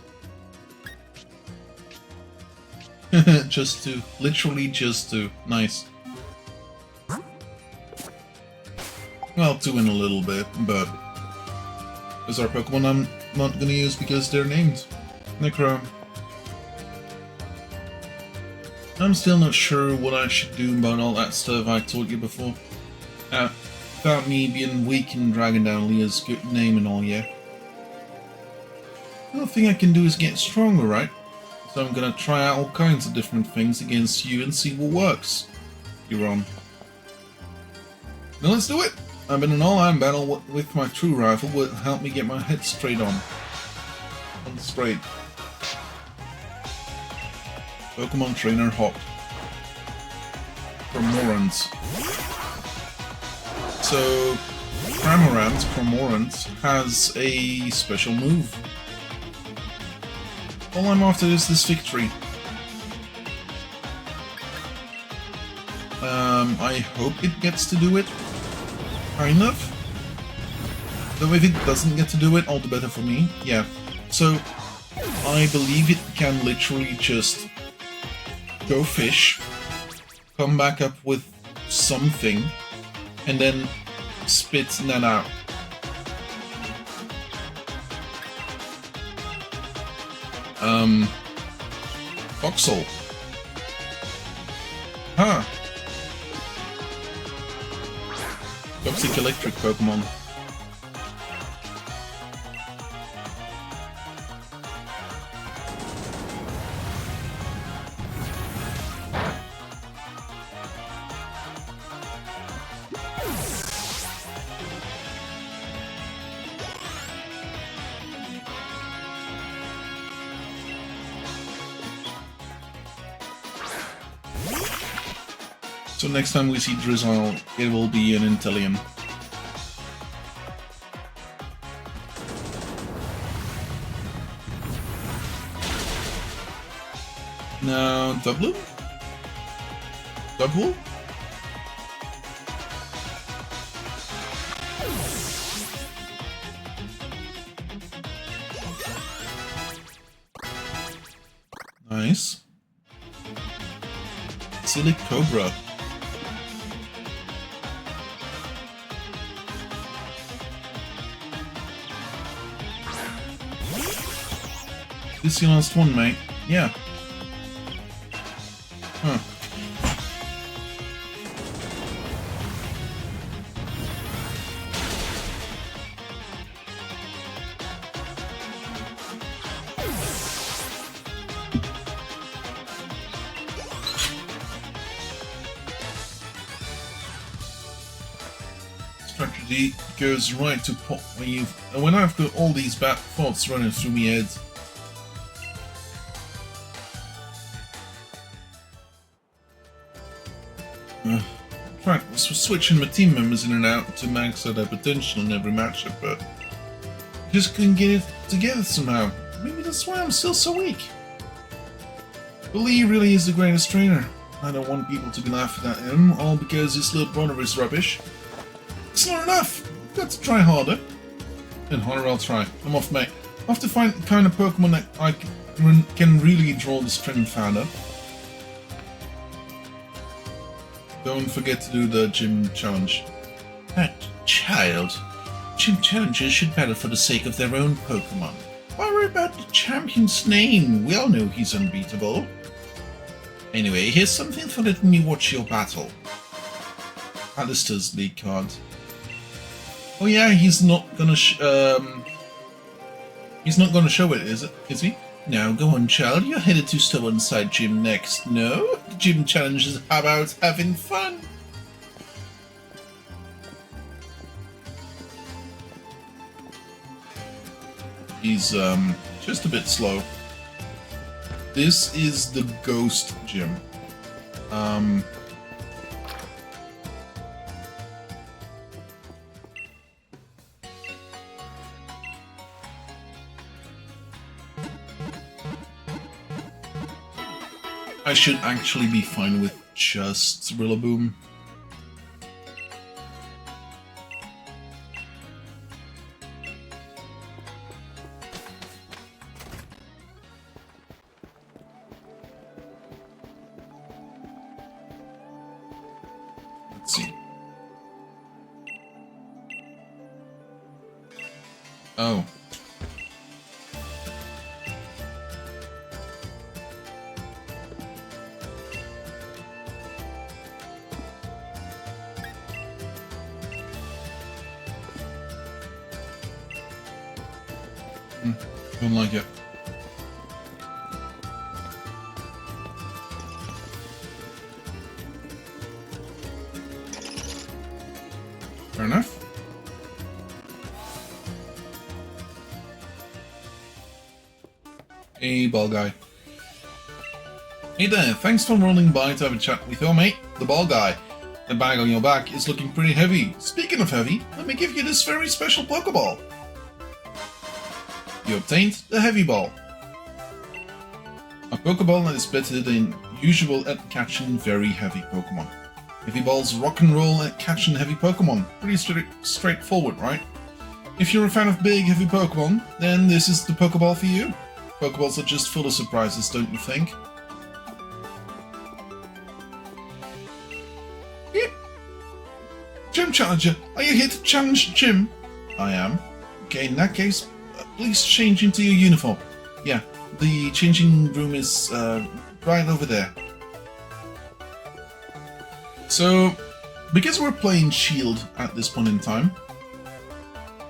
Literally just two. Nice. Well, 2 in a little bit, but those are Pokemon I'm not gonna use because they're named. Necro. I'm still not sure what I should do about all that stuff I told you before. Without me being weak in dragging down Leah's good name and all, yeah. The only thing I can do is get stronger, right? So I'm gonna try out all kinds of different things against you and see what works. You're on. Then let's do it! I've been in an all-out battle with my true rifle will help me get my head straight on. Straight. Pokemon Trainer Hop. For Morons. So, Cramorant has a special move. All I'm after is this victory. I hope it gets to do it. Kind of. Though if it doesn't get to do it, all the better for me. Yeah. So, I believe it can literally just go fish, come back up with something, and then spit that out. Voxel. Huh. Toxic electric Pokemon. So next time we see Drizzle, it will be an Intellion. Now, Dublu? Dubwool? Nice. Silly Cobra. This is your last one, mate. Yeah. Huh. Strategy goes right to pot when I've got all these bad thoughts running through my head. Right, switching my team members in and out to max out their potential in every matchup, but just couldn't get it together somehow. Maybe that's why I'm still so weak. Bede really is the greatest trainer. I don't want people to be laughing at him, all because his little brother is rubbish. It's not enough! I've got to try harder. Then harder I'll try. I'm off, mate. I have to find the kind of Pokemon that I can really draw the strength out of. Don't forget to do the gym challenge. That child. Gym challenges should battle for the sake of their own Pokemon. Why worry about the champion's name? We all know he's unbeatable. Anyway, here's something for letting me watch your battle. Allister's league card. Oh yeah, he's not gonna show it, is he? Now go on, child. You're headed to Stow-On-Side gym next. No? The gym challenge is about having fun. He's just a bit slow. This is the ghost gym. I should actually be fine with just Rillaboom. Let's see. Oh. Don't like it. Fair enough. Hey, ball guy. Hey there, thanks for rolling by to have a chat with your mate, the ball guy. The bag on your back is looking pretty heavy. Speaking of heavy, let me give you this very special Pokeball. You obtained the Heavy Ball. A Pokeball that is better than usual at catching very heavy Pokemon. Heavy Balls rock and roll at catching heavy Pokemon. Pretty straightforward, right? If you're a fan of big heavy Pokemon, then this is the Pokeball for you. Pokeballs are just full of surprises, don't you think? Gym Challenger, are you here to challenge Jim? I am. Okay, in that case, please change into your uniform. Yeah, the changing room is right over there. So, because we're playing Shield at this point in time,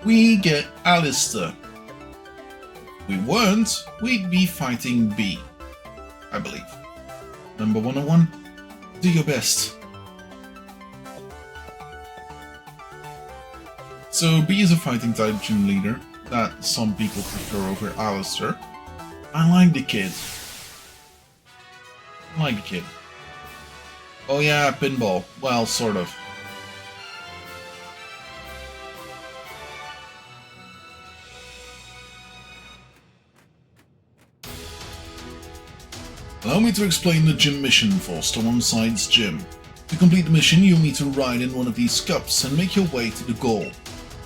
we get Allister. If we weren't, we'd be fighting Bede, I believe. Number 101, do your best. So Bede is a fighting type gym leader that some people prefer over Allister. I like the kid. Oh yeah, pinball. Well, sort of. Allow me to explain the gym mission for Stow-On-Side's gym. To complete the mission, you'll need to ride in one of these cups and make your way to the goal,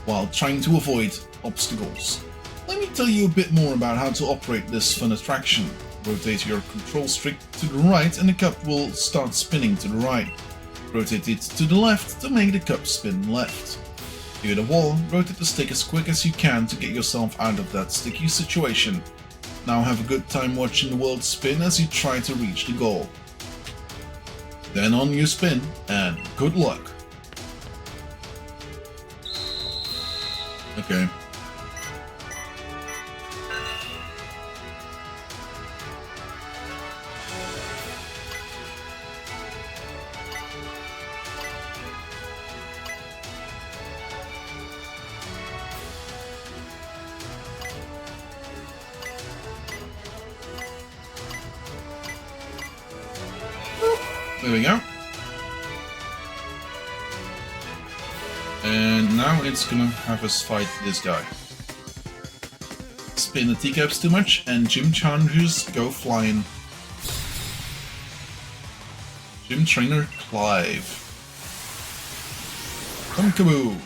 while trying to avoid obstacles. Let me tell you a bit more about how to operate this fun attraction. Rotate your control stick to the right and the cup will start spinning to the right. Rotate it to the left to make the cup spin left. Near the wall, rotate the stick as quick as you can to get yourself out of that sticky situation. Now have a good time watching the world spin as you try to reach the goal. Then on you spin, and good luck. Okay. There we go. And now it's gonna have us fight this guy. Spin the teacups too much and gym challengers go flying. Gym trainer Clive. Pumpkaboo!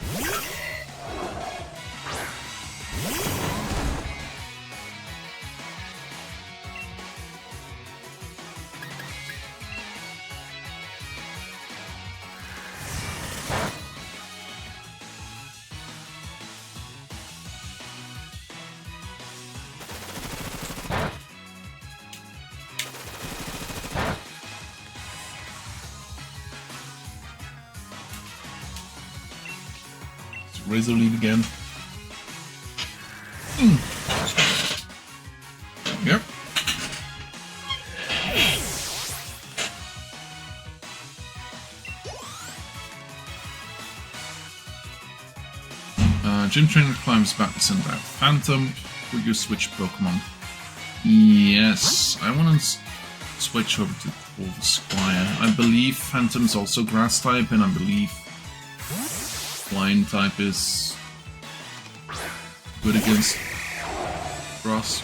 Razor lead again. Yep. Gym trainer climbs back to send out Phantom. Would you switch Pokemon? Yes, I want to switch over to Corvusquire. I believe Phantom's also grass type, and I believe Flying type is good against grass.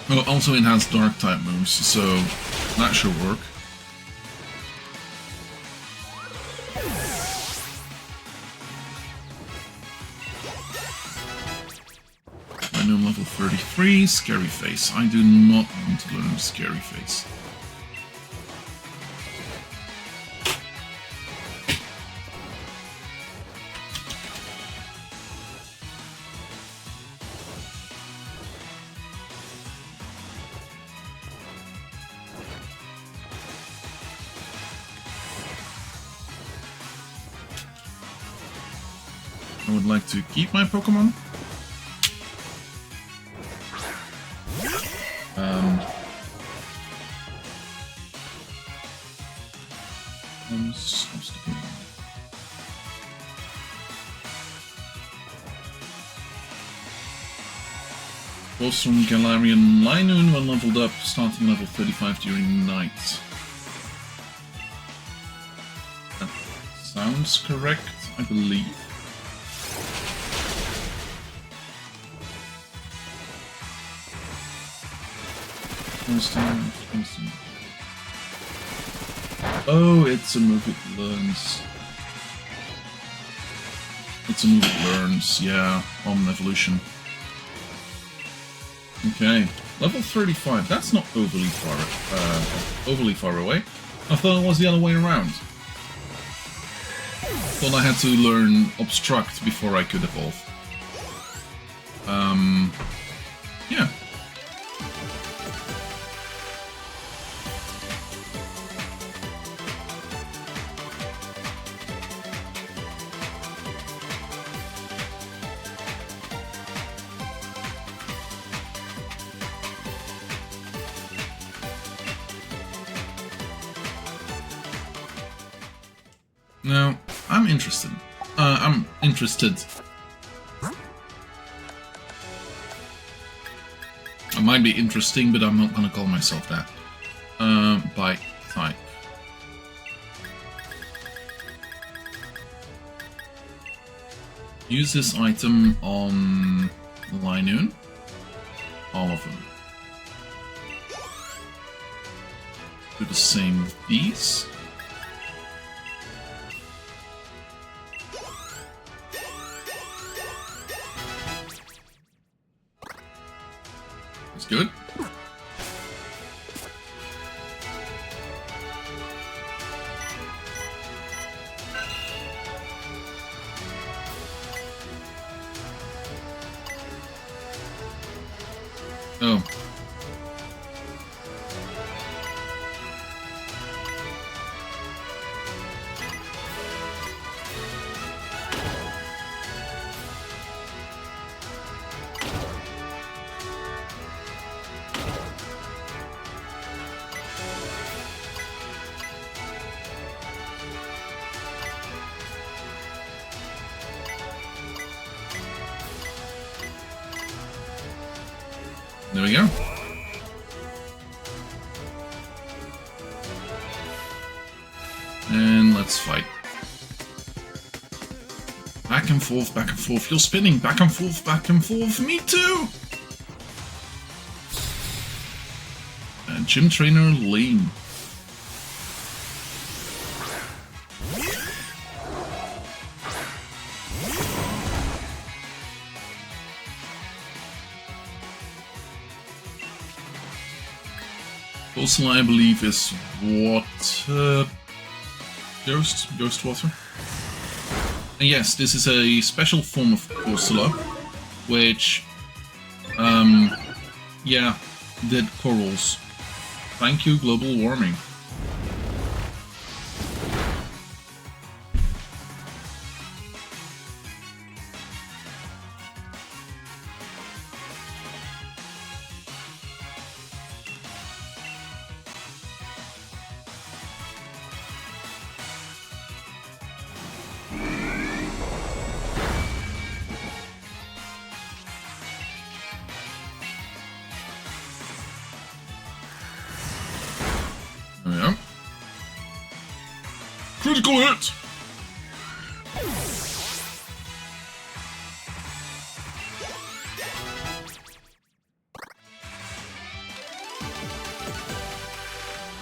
Oh, also it has dark type moves, so that should work. I'm level 33, Scary Face. I do not want to learn Scary Face. I would like to keep my Pokemon. Both from Galarian Linoon when leveled up, starting level 35 during night. That sounds correct, I believe. Oh, it's a move it learns. It's a move it learns, yeah, on evolution. Okay, level 35. That's not overly far away. I thought it was the other way around. Thought I had to learn Obstruct before I could evolve. Yeah. Now, I'm interested. I'm interested. I might be interesting, but I'm not gonna call myself that. By type. Use this item on Linoon. All of them. Do the same with these. That's good. Oh. There we go. And let's fight. Back and forth, back and forth. You're spinning back and forth, back and forth. Me too! And Gym Trainer Lane. Also, I believe is water... Ghost water? And yes, this is a special form of Ursula, which, yeah, did corals. Thank you, global warming. Yeah. Critical hit!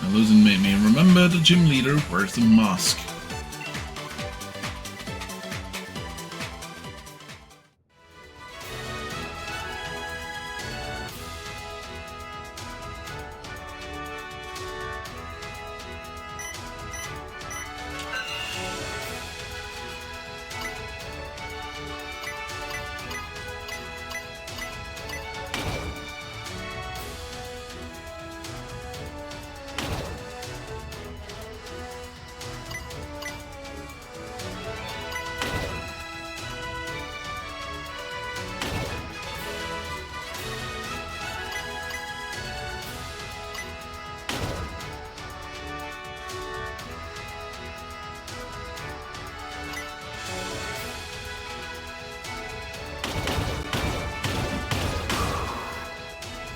Now losing made me remember the gym leader wears the mask.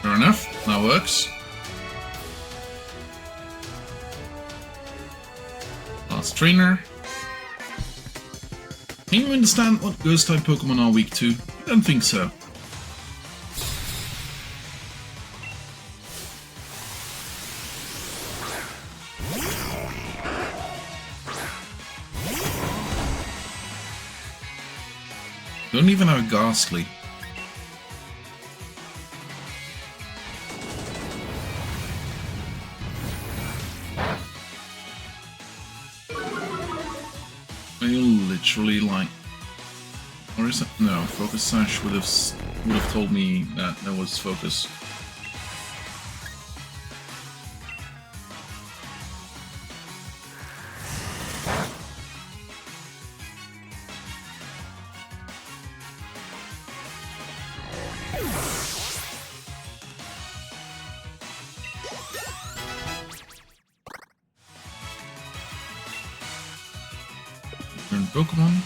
Fair enough, that works. Last trainer. Can you understand what ghost type Pokemon are weak to? I don't think so. Don't even have a Ghastly. Or is it? No, Focus Sash would have told me that there was focus. Turn Pokemon.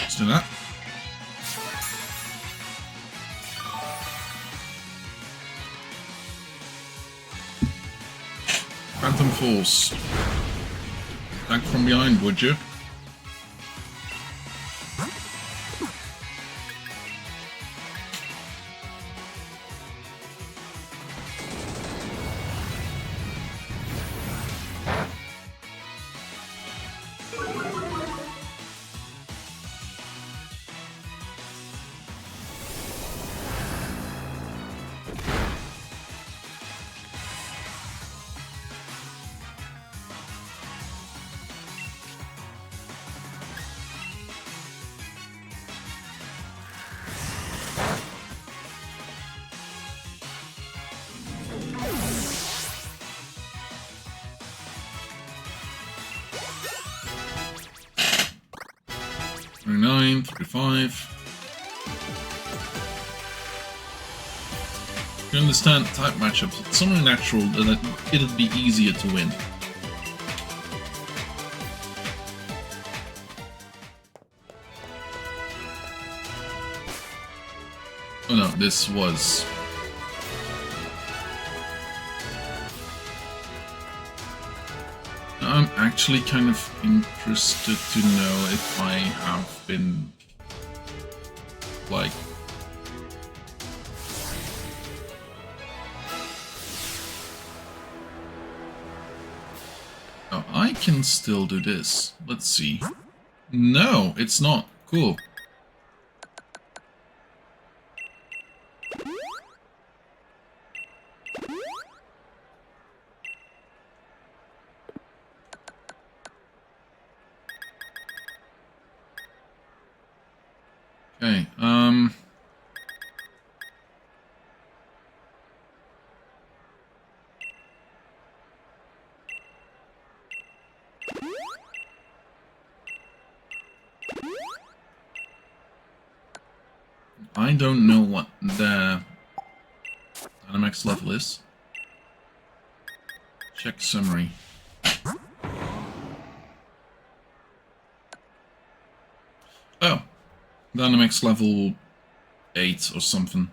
Let's do that. Phantom Force. Attack from behind, would you? $39, $35. You understand type matchups, it's something natural that it'd be easier to win. Oh no, this was... I'm actually kind of interested to know if I have been, like... Oh, I can still do this. Let's see. No, it's not. Cool. Okay, I don't know what the Dynamax level is. Check summary. Oh, Dynamax level 8 or something.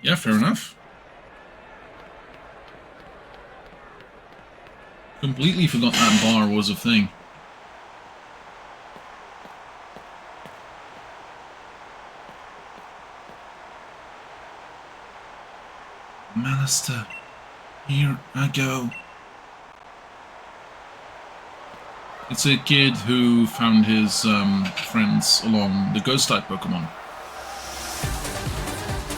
Yeah, fair enough. Completely forgot that bar was a thing. Allister, here I go. It's a kid who found his friends along the ghost-type Pokemon.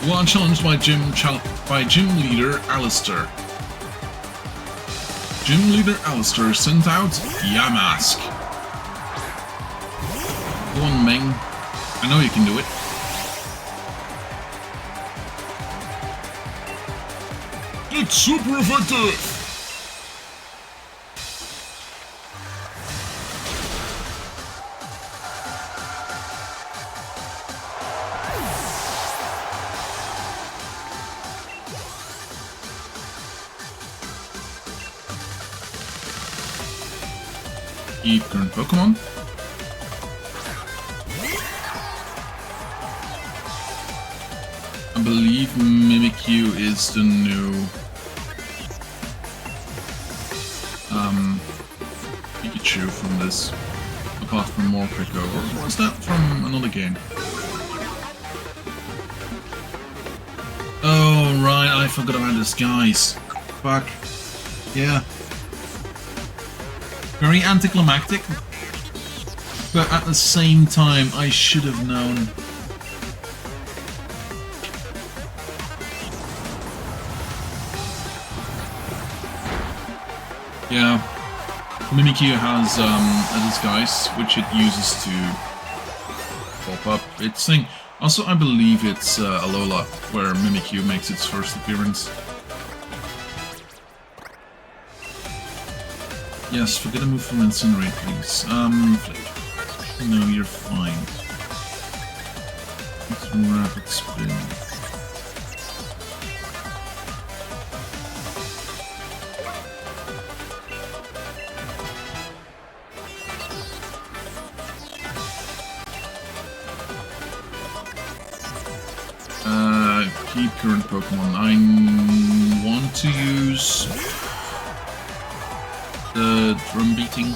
You are challenged by gym leader Allister. Gym leader Allister sent out Yamask. Go on, Meng. I know you can do it. It's super effective! Eat current Pokemon. I believe Mimikyu is the new Pikachu from this, apart from Morpeko, or was that from another game? I forgot about disguise. Fuck. Yeah. Very anticlimactic. But at the same time, I should have known. Yeah. Mimikyu has a disguise, which it uses to pop up its thing. Also, I believe it's Alola, where Mimikyu makes its first appearance. Yes, forget a move from Incinerate, please. Flip. No, you're fine. Let's rapid spin. Keep current Pokemon. I want to use the drum beating.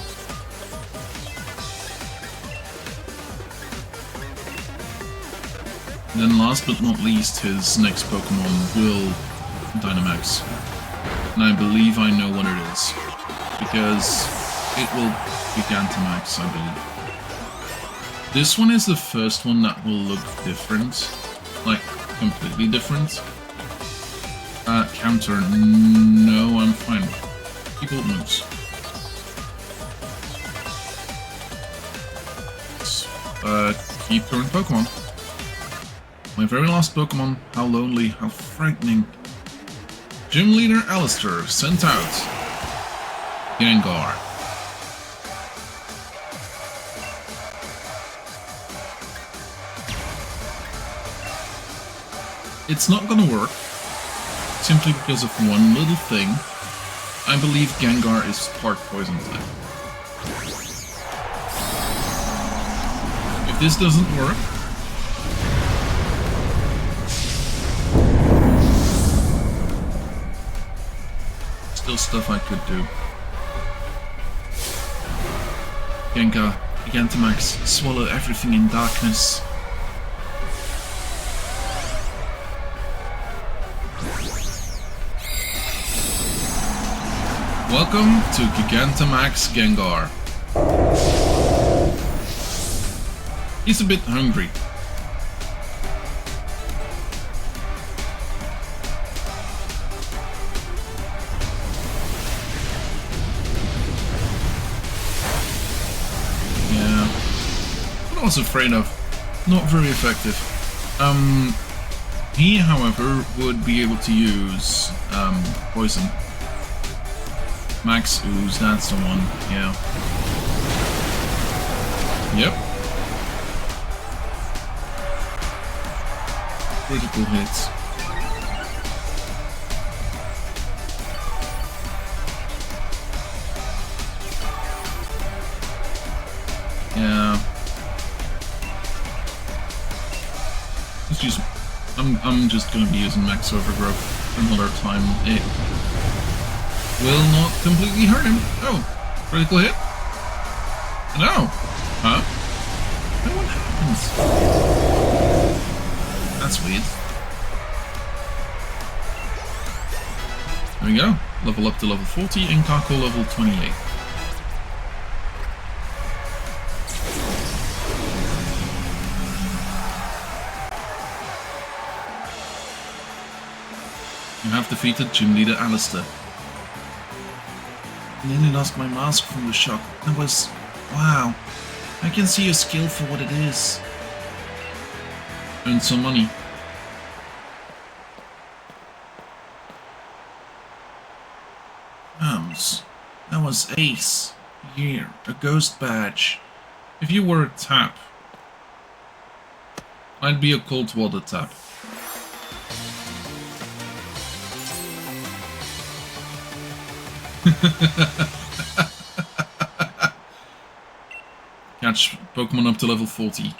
And then last but not least, his next Pokemon will Dynamax. And I believe I know what it is. Because it will Gigantamax, I believe. This one is the first one that will look different. Like, completely different. Counter. No, I'm fine. Keep old moves. Keep current Pokemon. My very last Pokemon. How lonely, how frightening. Gym Leader Allister sent out. Gengar. It's not gonna work, simply because of one little thing. I believe Gengar is part poison type. If this doesn't work, still stuff I could do. Gengar, Gigantamax, swallow everything in darkness. Welcome to Gigantamax Gengar. He's a bit hungry. Yeah. What I was afraid of. Not very effective. He, however, would be able to use poison. Max Ooze, that's the one, yeah. Yep. Critical hits. Yeah. Let's use... I'm just gonna be using Max Overgrowth for another time. It will not completely hurt him. Oh, critical hit? No. Huh? Then what happens? That's weird. There we go. Level up to level 40 and Kako level 28. You have defeated Gym Leader Allister. I nearly lost my mask from the shock. That was... wow. I can see your skill for what it is. Earn some money. That was Ace. Here, a ghost badge. If you were a tap, I'd be a cold water tap. Catch Pokemon up to level 40.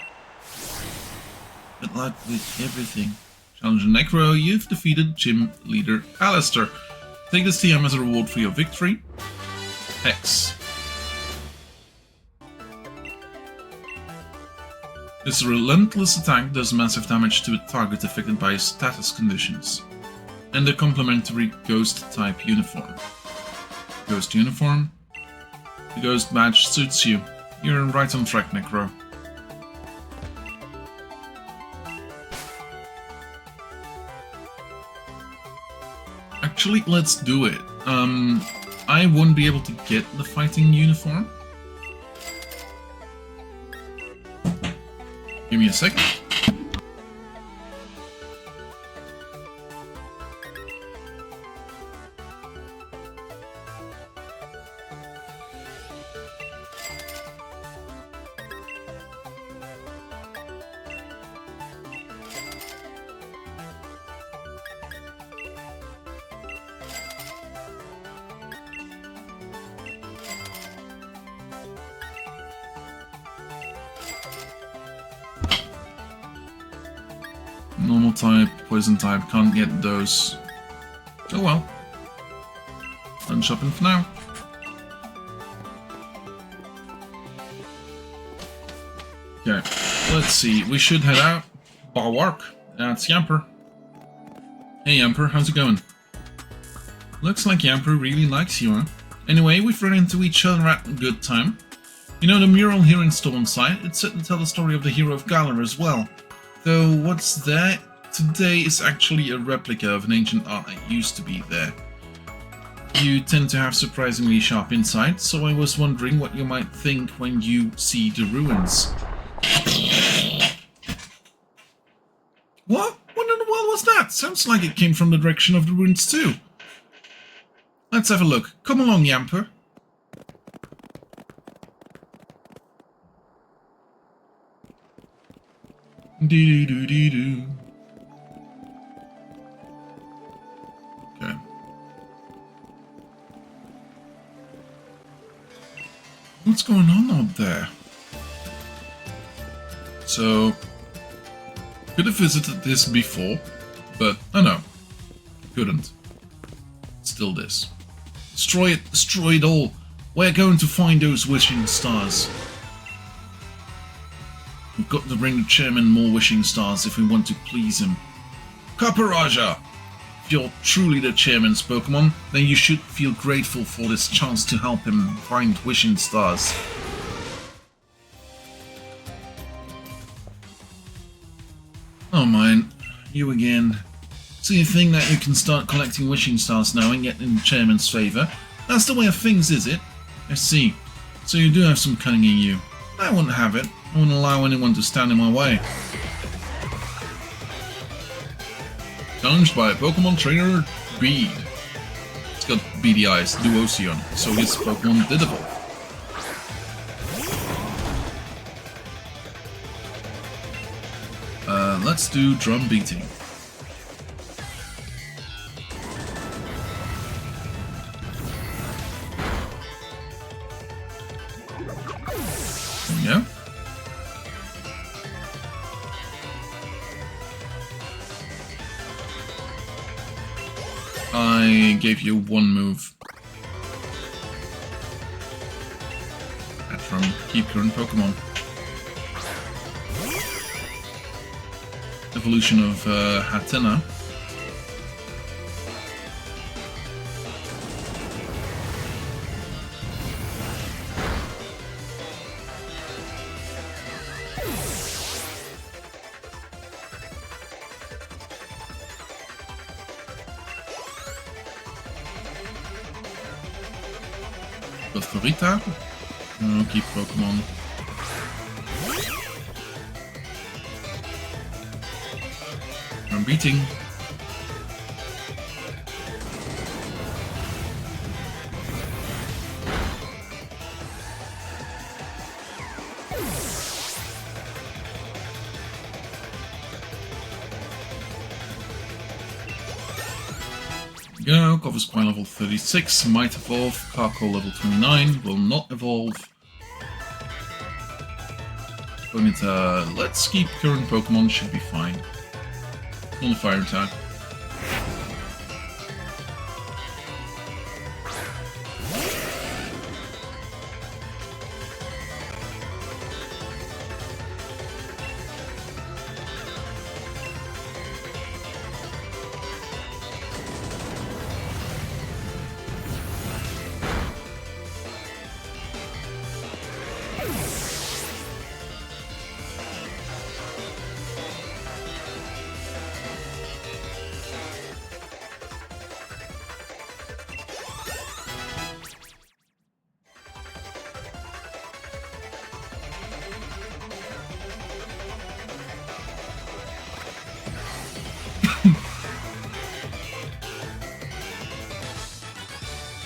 Good luck with everything. Challenger Necro, you've defeated Gym Leader Allister. Take this TM as a reward for your victory. Hex. This relentless attack does massive damage to a target affected by status conditions. and a complementary ghost type uniform. Ghost uniform. The ghost badge suits you. You're right on track, Necro. Actually, let's do it. I won't be able to get the fighting uniform. Give me a sec. Normal type, poison type, can't get those. Oh well. Done shopping for now. Okay, let's see. We should head out. Bulwark. That's Yamper. Hey Yamper, how's it going? Looks like Yamper really likes you, huh? Anyway, we've run into each other at a good time. You know the mural here in Stow-On-Side? It's set to tell the story of the hero of Galar as well. Though what's there today is actually a replica of an ancient art that used to be there. You tend to have surprisingly sharp insight, so I was wondering what you might think when you see the ruins. What? What in the world was that? Sounds like it came from the direction of the ruins too. Let's have a look. Come along, Yamper. Do-do-do-do-do. Okay. What's going on up there? So, could have visited this before, but oh no, couldn't. Still this. Destroy it all. We're going to find those wishing stars. We've got to bring the chairman more wishing stars if we want to please him. Kaparaja! If you're truly the chairman's Pokemon, then you should feel grateful for this chance to help him find wishing stars. Oh man, you again. So you think that you can start collecting wishing stars now and get in the chairman's favour? That's the way of things, is it? I see. So you do have some cunning in you. I wouldn't have it. I wouldn't allow anyone to stand in my way. Challenged by Pokemon trainer Bede. It's got beady eyes, Duosion, so his Pokemon did evolve. Let's do drum beating. Yeah. I gave you one move. That's from keep current Pokemon. Evolution of Hatena. Favorita. Keep Pokemon. I'm beating. Go, Covers Coin level 36, might evolve, Carco level 29, will not evolve. Bonita, let's keep current Pokemon, should be fine. On the fire attack.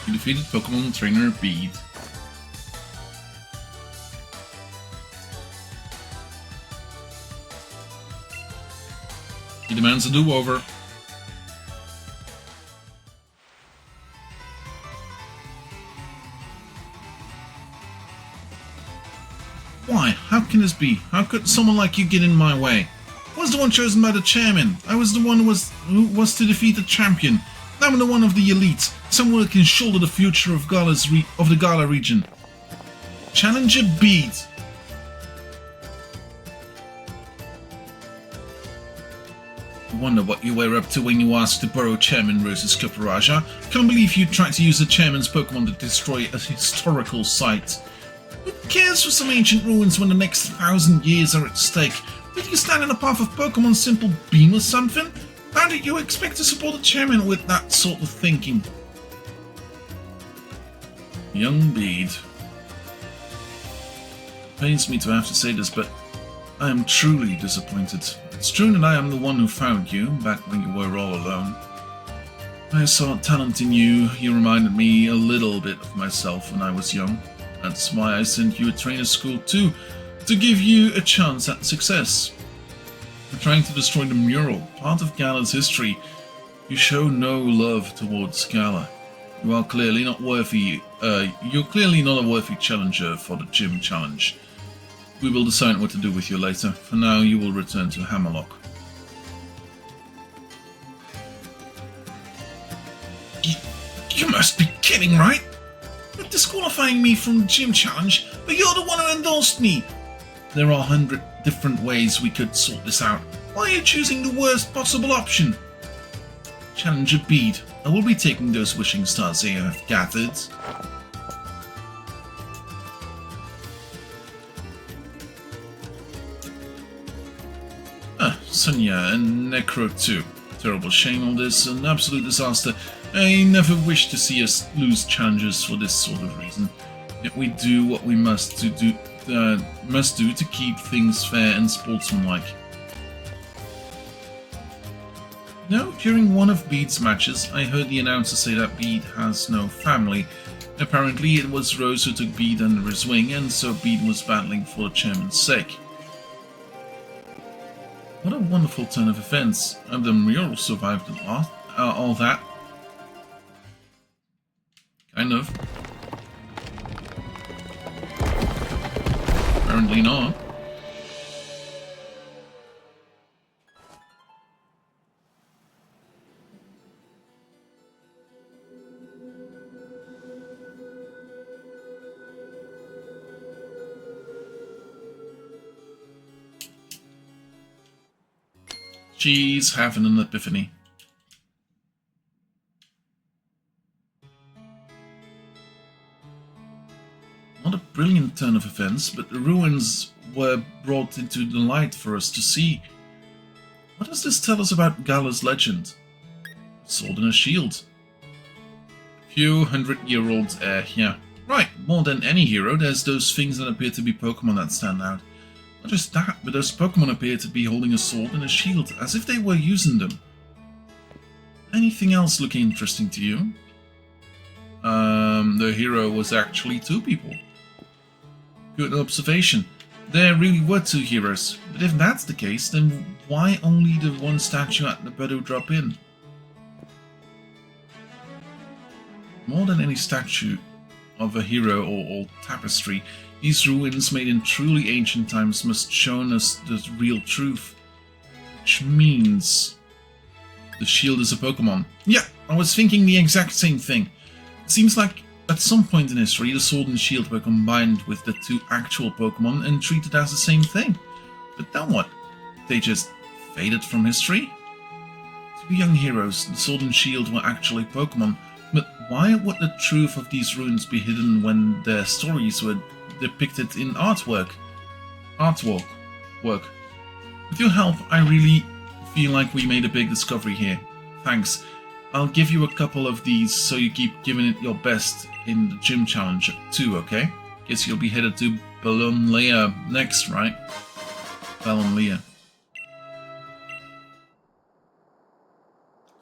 You defeated Pokemon trainer Bede. He demands a do-over. Why? How can this be? How could someone like you get in my way? I was the one chosen by the chairman. I was the one who was to defeat the champion. I'm the one of the elite. Someone who can shoulder the future of the Gala region. Challenger Bede. I wonder what you were up to when you asked to borrow Chairman Rose's Kuparaja. Can't believe you tried to use the Chairman's Pokemon to destroy a historical site. Who cares for some ancient ruins when the next 1,000 years are at stake? Did you stand in the path of Pokemon's simple beam or something? How did you expect to support the Chairman with that sort of thinking? Young Bede. It pains me to have to say this, but I am truly disappointed. It's true that I am the one who found you, back when you were all alone. I saw talent in you. You reminded me a little bit of myself when I was young. That's why I sent you a trainer school too, to give you a chance at success. For trying to destroy the mural, part of Gala's history, you show no love towards Gala. You are clearly not worthy. You're clearly not a worthy challenger for the gym challenge. We will decide what to do with you later. For now, you will return to Hammerlocke. You must be kidding, right? You're disqualifying me from the gym challenge, but you're the one who endorsed me. There are 100 different ways we could sort this out. Why are you choosing the worst possible option? Challenger Bede, I will be taking those wishing stars I have gathered. Sonia and Necro too. Terrible shame all this, an absolute disaster. I never wish to see us lose challengers for this sort of reason. Yet we do what we must do to keep things fair and sportsmanlike. Now, during one of Bede's matches, I heard the announcer say that Bede has no family. Apparently it was Rose who took Bede under his wing, and so Bede was battling for the chairman's sake. What a wonderful turn of events. The mural survived all that. Kind of. Apparently not. She's having an epiphany. Not a brilliant turn of events, but the ruins were brought into the light for us to see. What does this tell us about Gala's legend? A sword and a shield. Few 100-year-old heir, yeah. Right, more than any hero, there's those things that appear to be Pokemon that stand out. Not just that, but those Pokemon appear to be holding a sword and a shield, as if they were using them. Anything else looking interesting to you? The hero was actually two people. Good observation. There really were two heroes, but if that's the case, then why only the one statue at the Bede drop in? More than any statue of a hero or tapestry, these ruins made in truly ancient times must show us the real truth. Which means the shield is a Pokemon. Yeah, I was thinking the exact same thing. It seems like at some point in history the sword and shield were combined with the two actual Pokemon and treated as the same thing. But then what? They just faded from history? Two young heroes, the sword and shield were actually Pokemon, but why would the truth of these ruins be hidden when their stories were depicted in artwork? With your help, I really feel like we made a big discovery here. Thanks. I'll give you a couple of these so you keep giving it your best in the gym challenge too, okay? Guess you'll be headed to Ballonlea next, right? Ballonlea.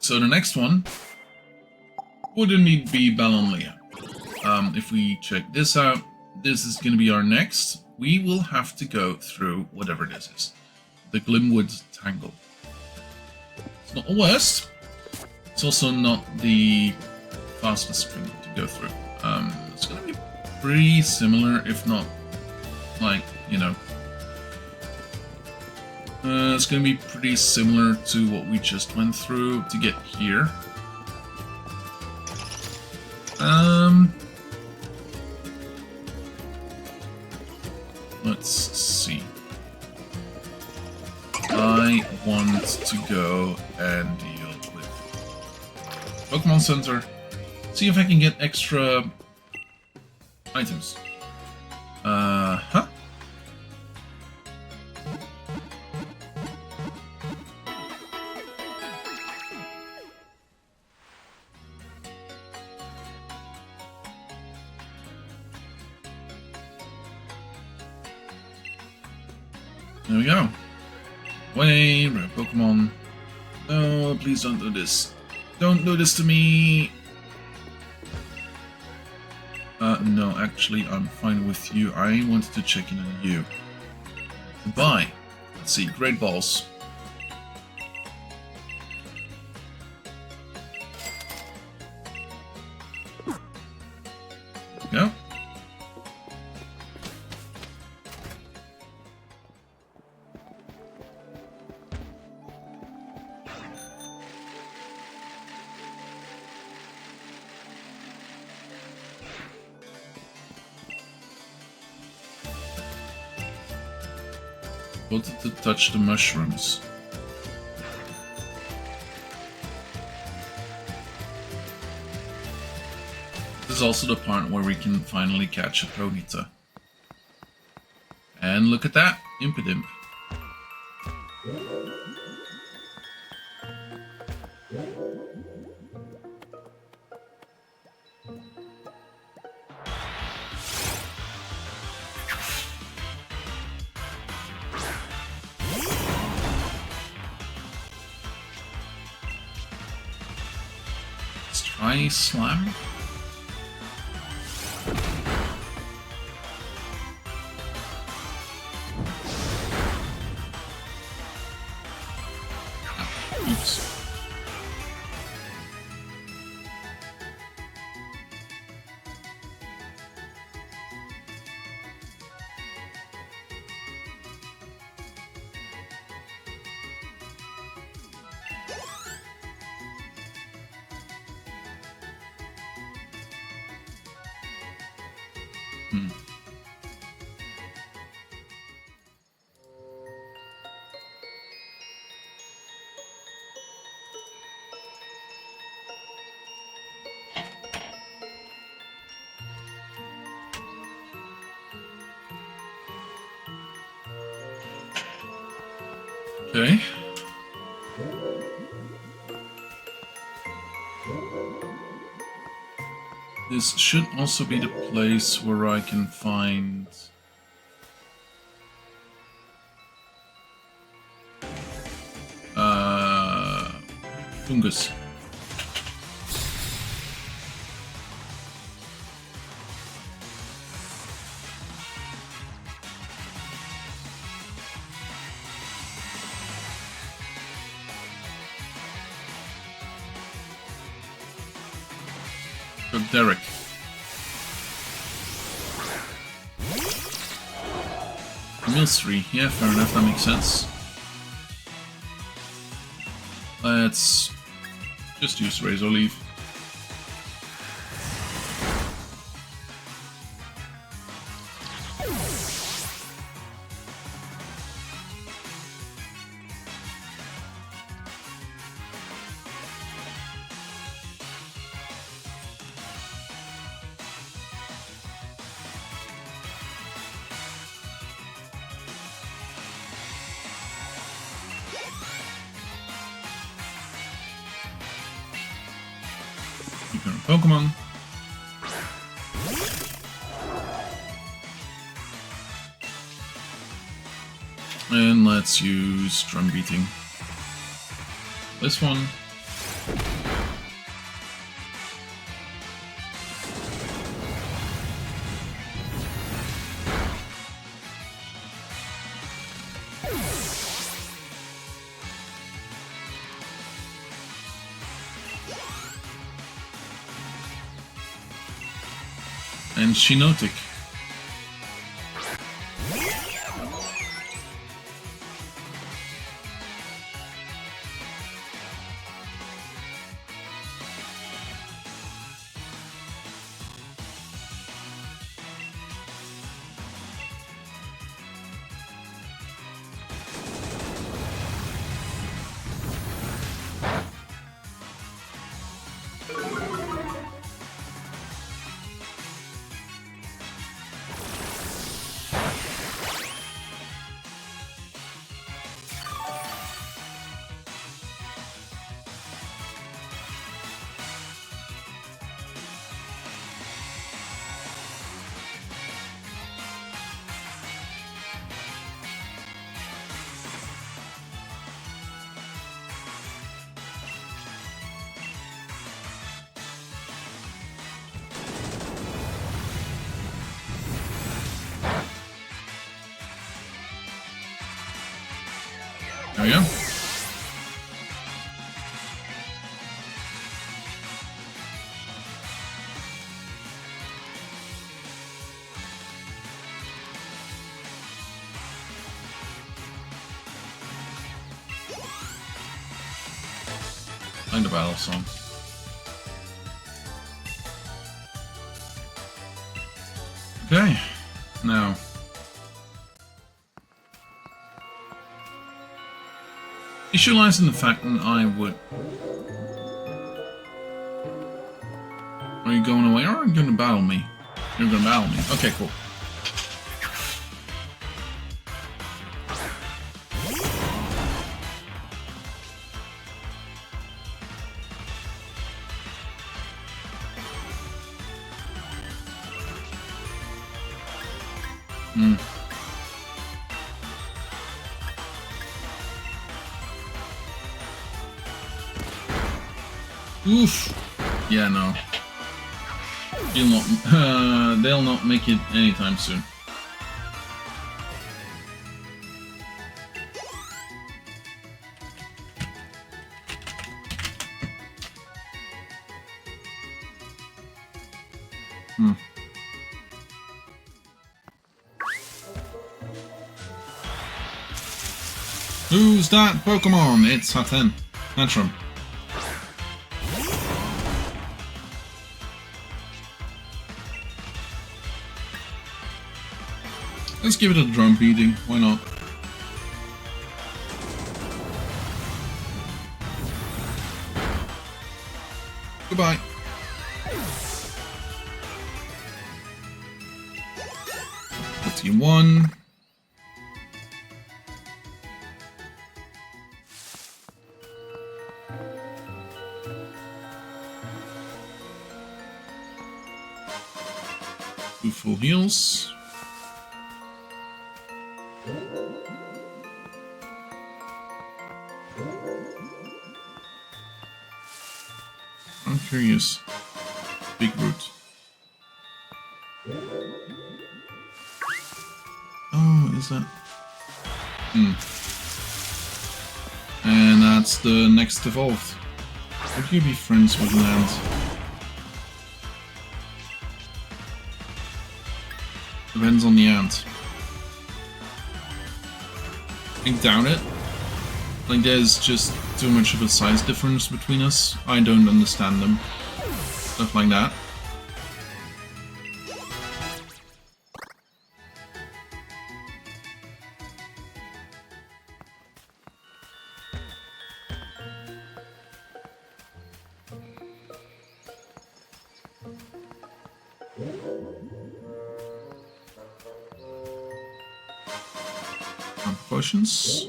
So the next one wouldn't it be Ballonlea? If we check this out, this is going to be our next. We will have to go through whatever this is. The Glimwood Tangle. It's not the worst. It's also not the fastest thing to go through. It's going to be pretty similar, if not, like, you know... it's going to be pretty similar to what we just went through to get here. Let's see. I want to go and deal with Pokemon Center. See if I can get extra items. Huh? There we go. Way, rare Pokemon. No, please don't do this. Don't do this to me. No, actually, I'm fine with you. I wanted to check in on you. Goodbye. Let's see, Great Balls. There we go. Wanted to touch the mushrooms. This is also the part where we can finally catch a Ponyta. And look at that! Impidimp. Try Slam. Oops. Okay. This should also be the place where I can find fungus. Derek. Milcery, yeah, fair enough, that makes sense. Let's just use Razor Leaf. Pokemon. And let's use Drum Beating. This one. and Shinotic. There we go. Find a battle song. Okay, now. Issue lies in the fact that I would... Are you going away or are you going to battle me? You're going to battle me. Okay, cool. Oof. Yeah, no. They'll not make it anytime soon. Who's that Pokemon? It's Haten. Tantrum. Let's give it a drum beating, why not? Goodbye. Team 1. Two full heals. I'm curious. Big root. Oh, is that? And that's the next evolved. Would you be friends with an ant? Depends on the ant. I doubt it. Like, there's just too much of a size difference between us. I don't understand them. Stuff like that. Potions.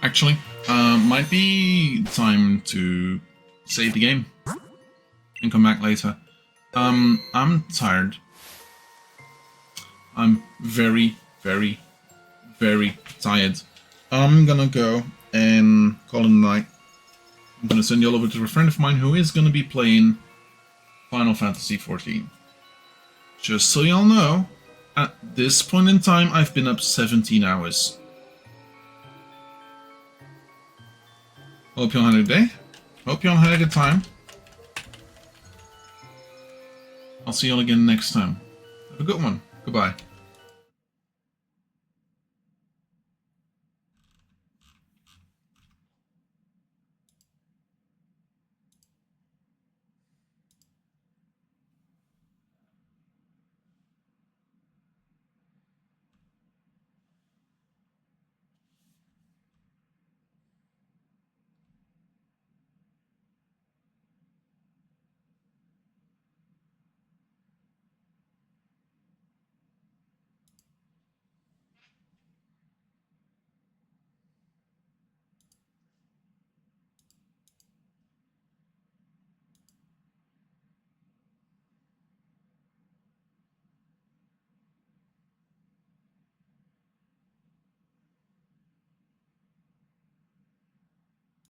Actually, might be time to save the game and come back later. I'm tired. I'm very, very, very tired. I'm gonna go and call it a night. I'm gonna send you all over to a friend of mine who is gonna be playing Final Fantasy XIV. Just so y'all know, At this point in time, I've been up 17 hours. Hope you all had a good day. Hope you all had a good time. I'll see you all again next time. Have a good one. Goodbye.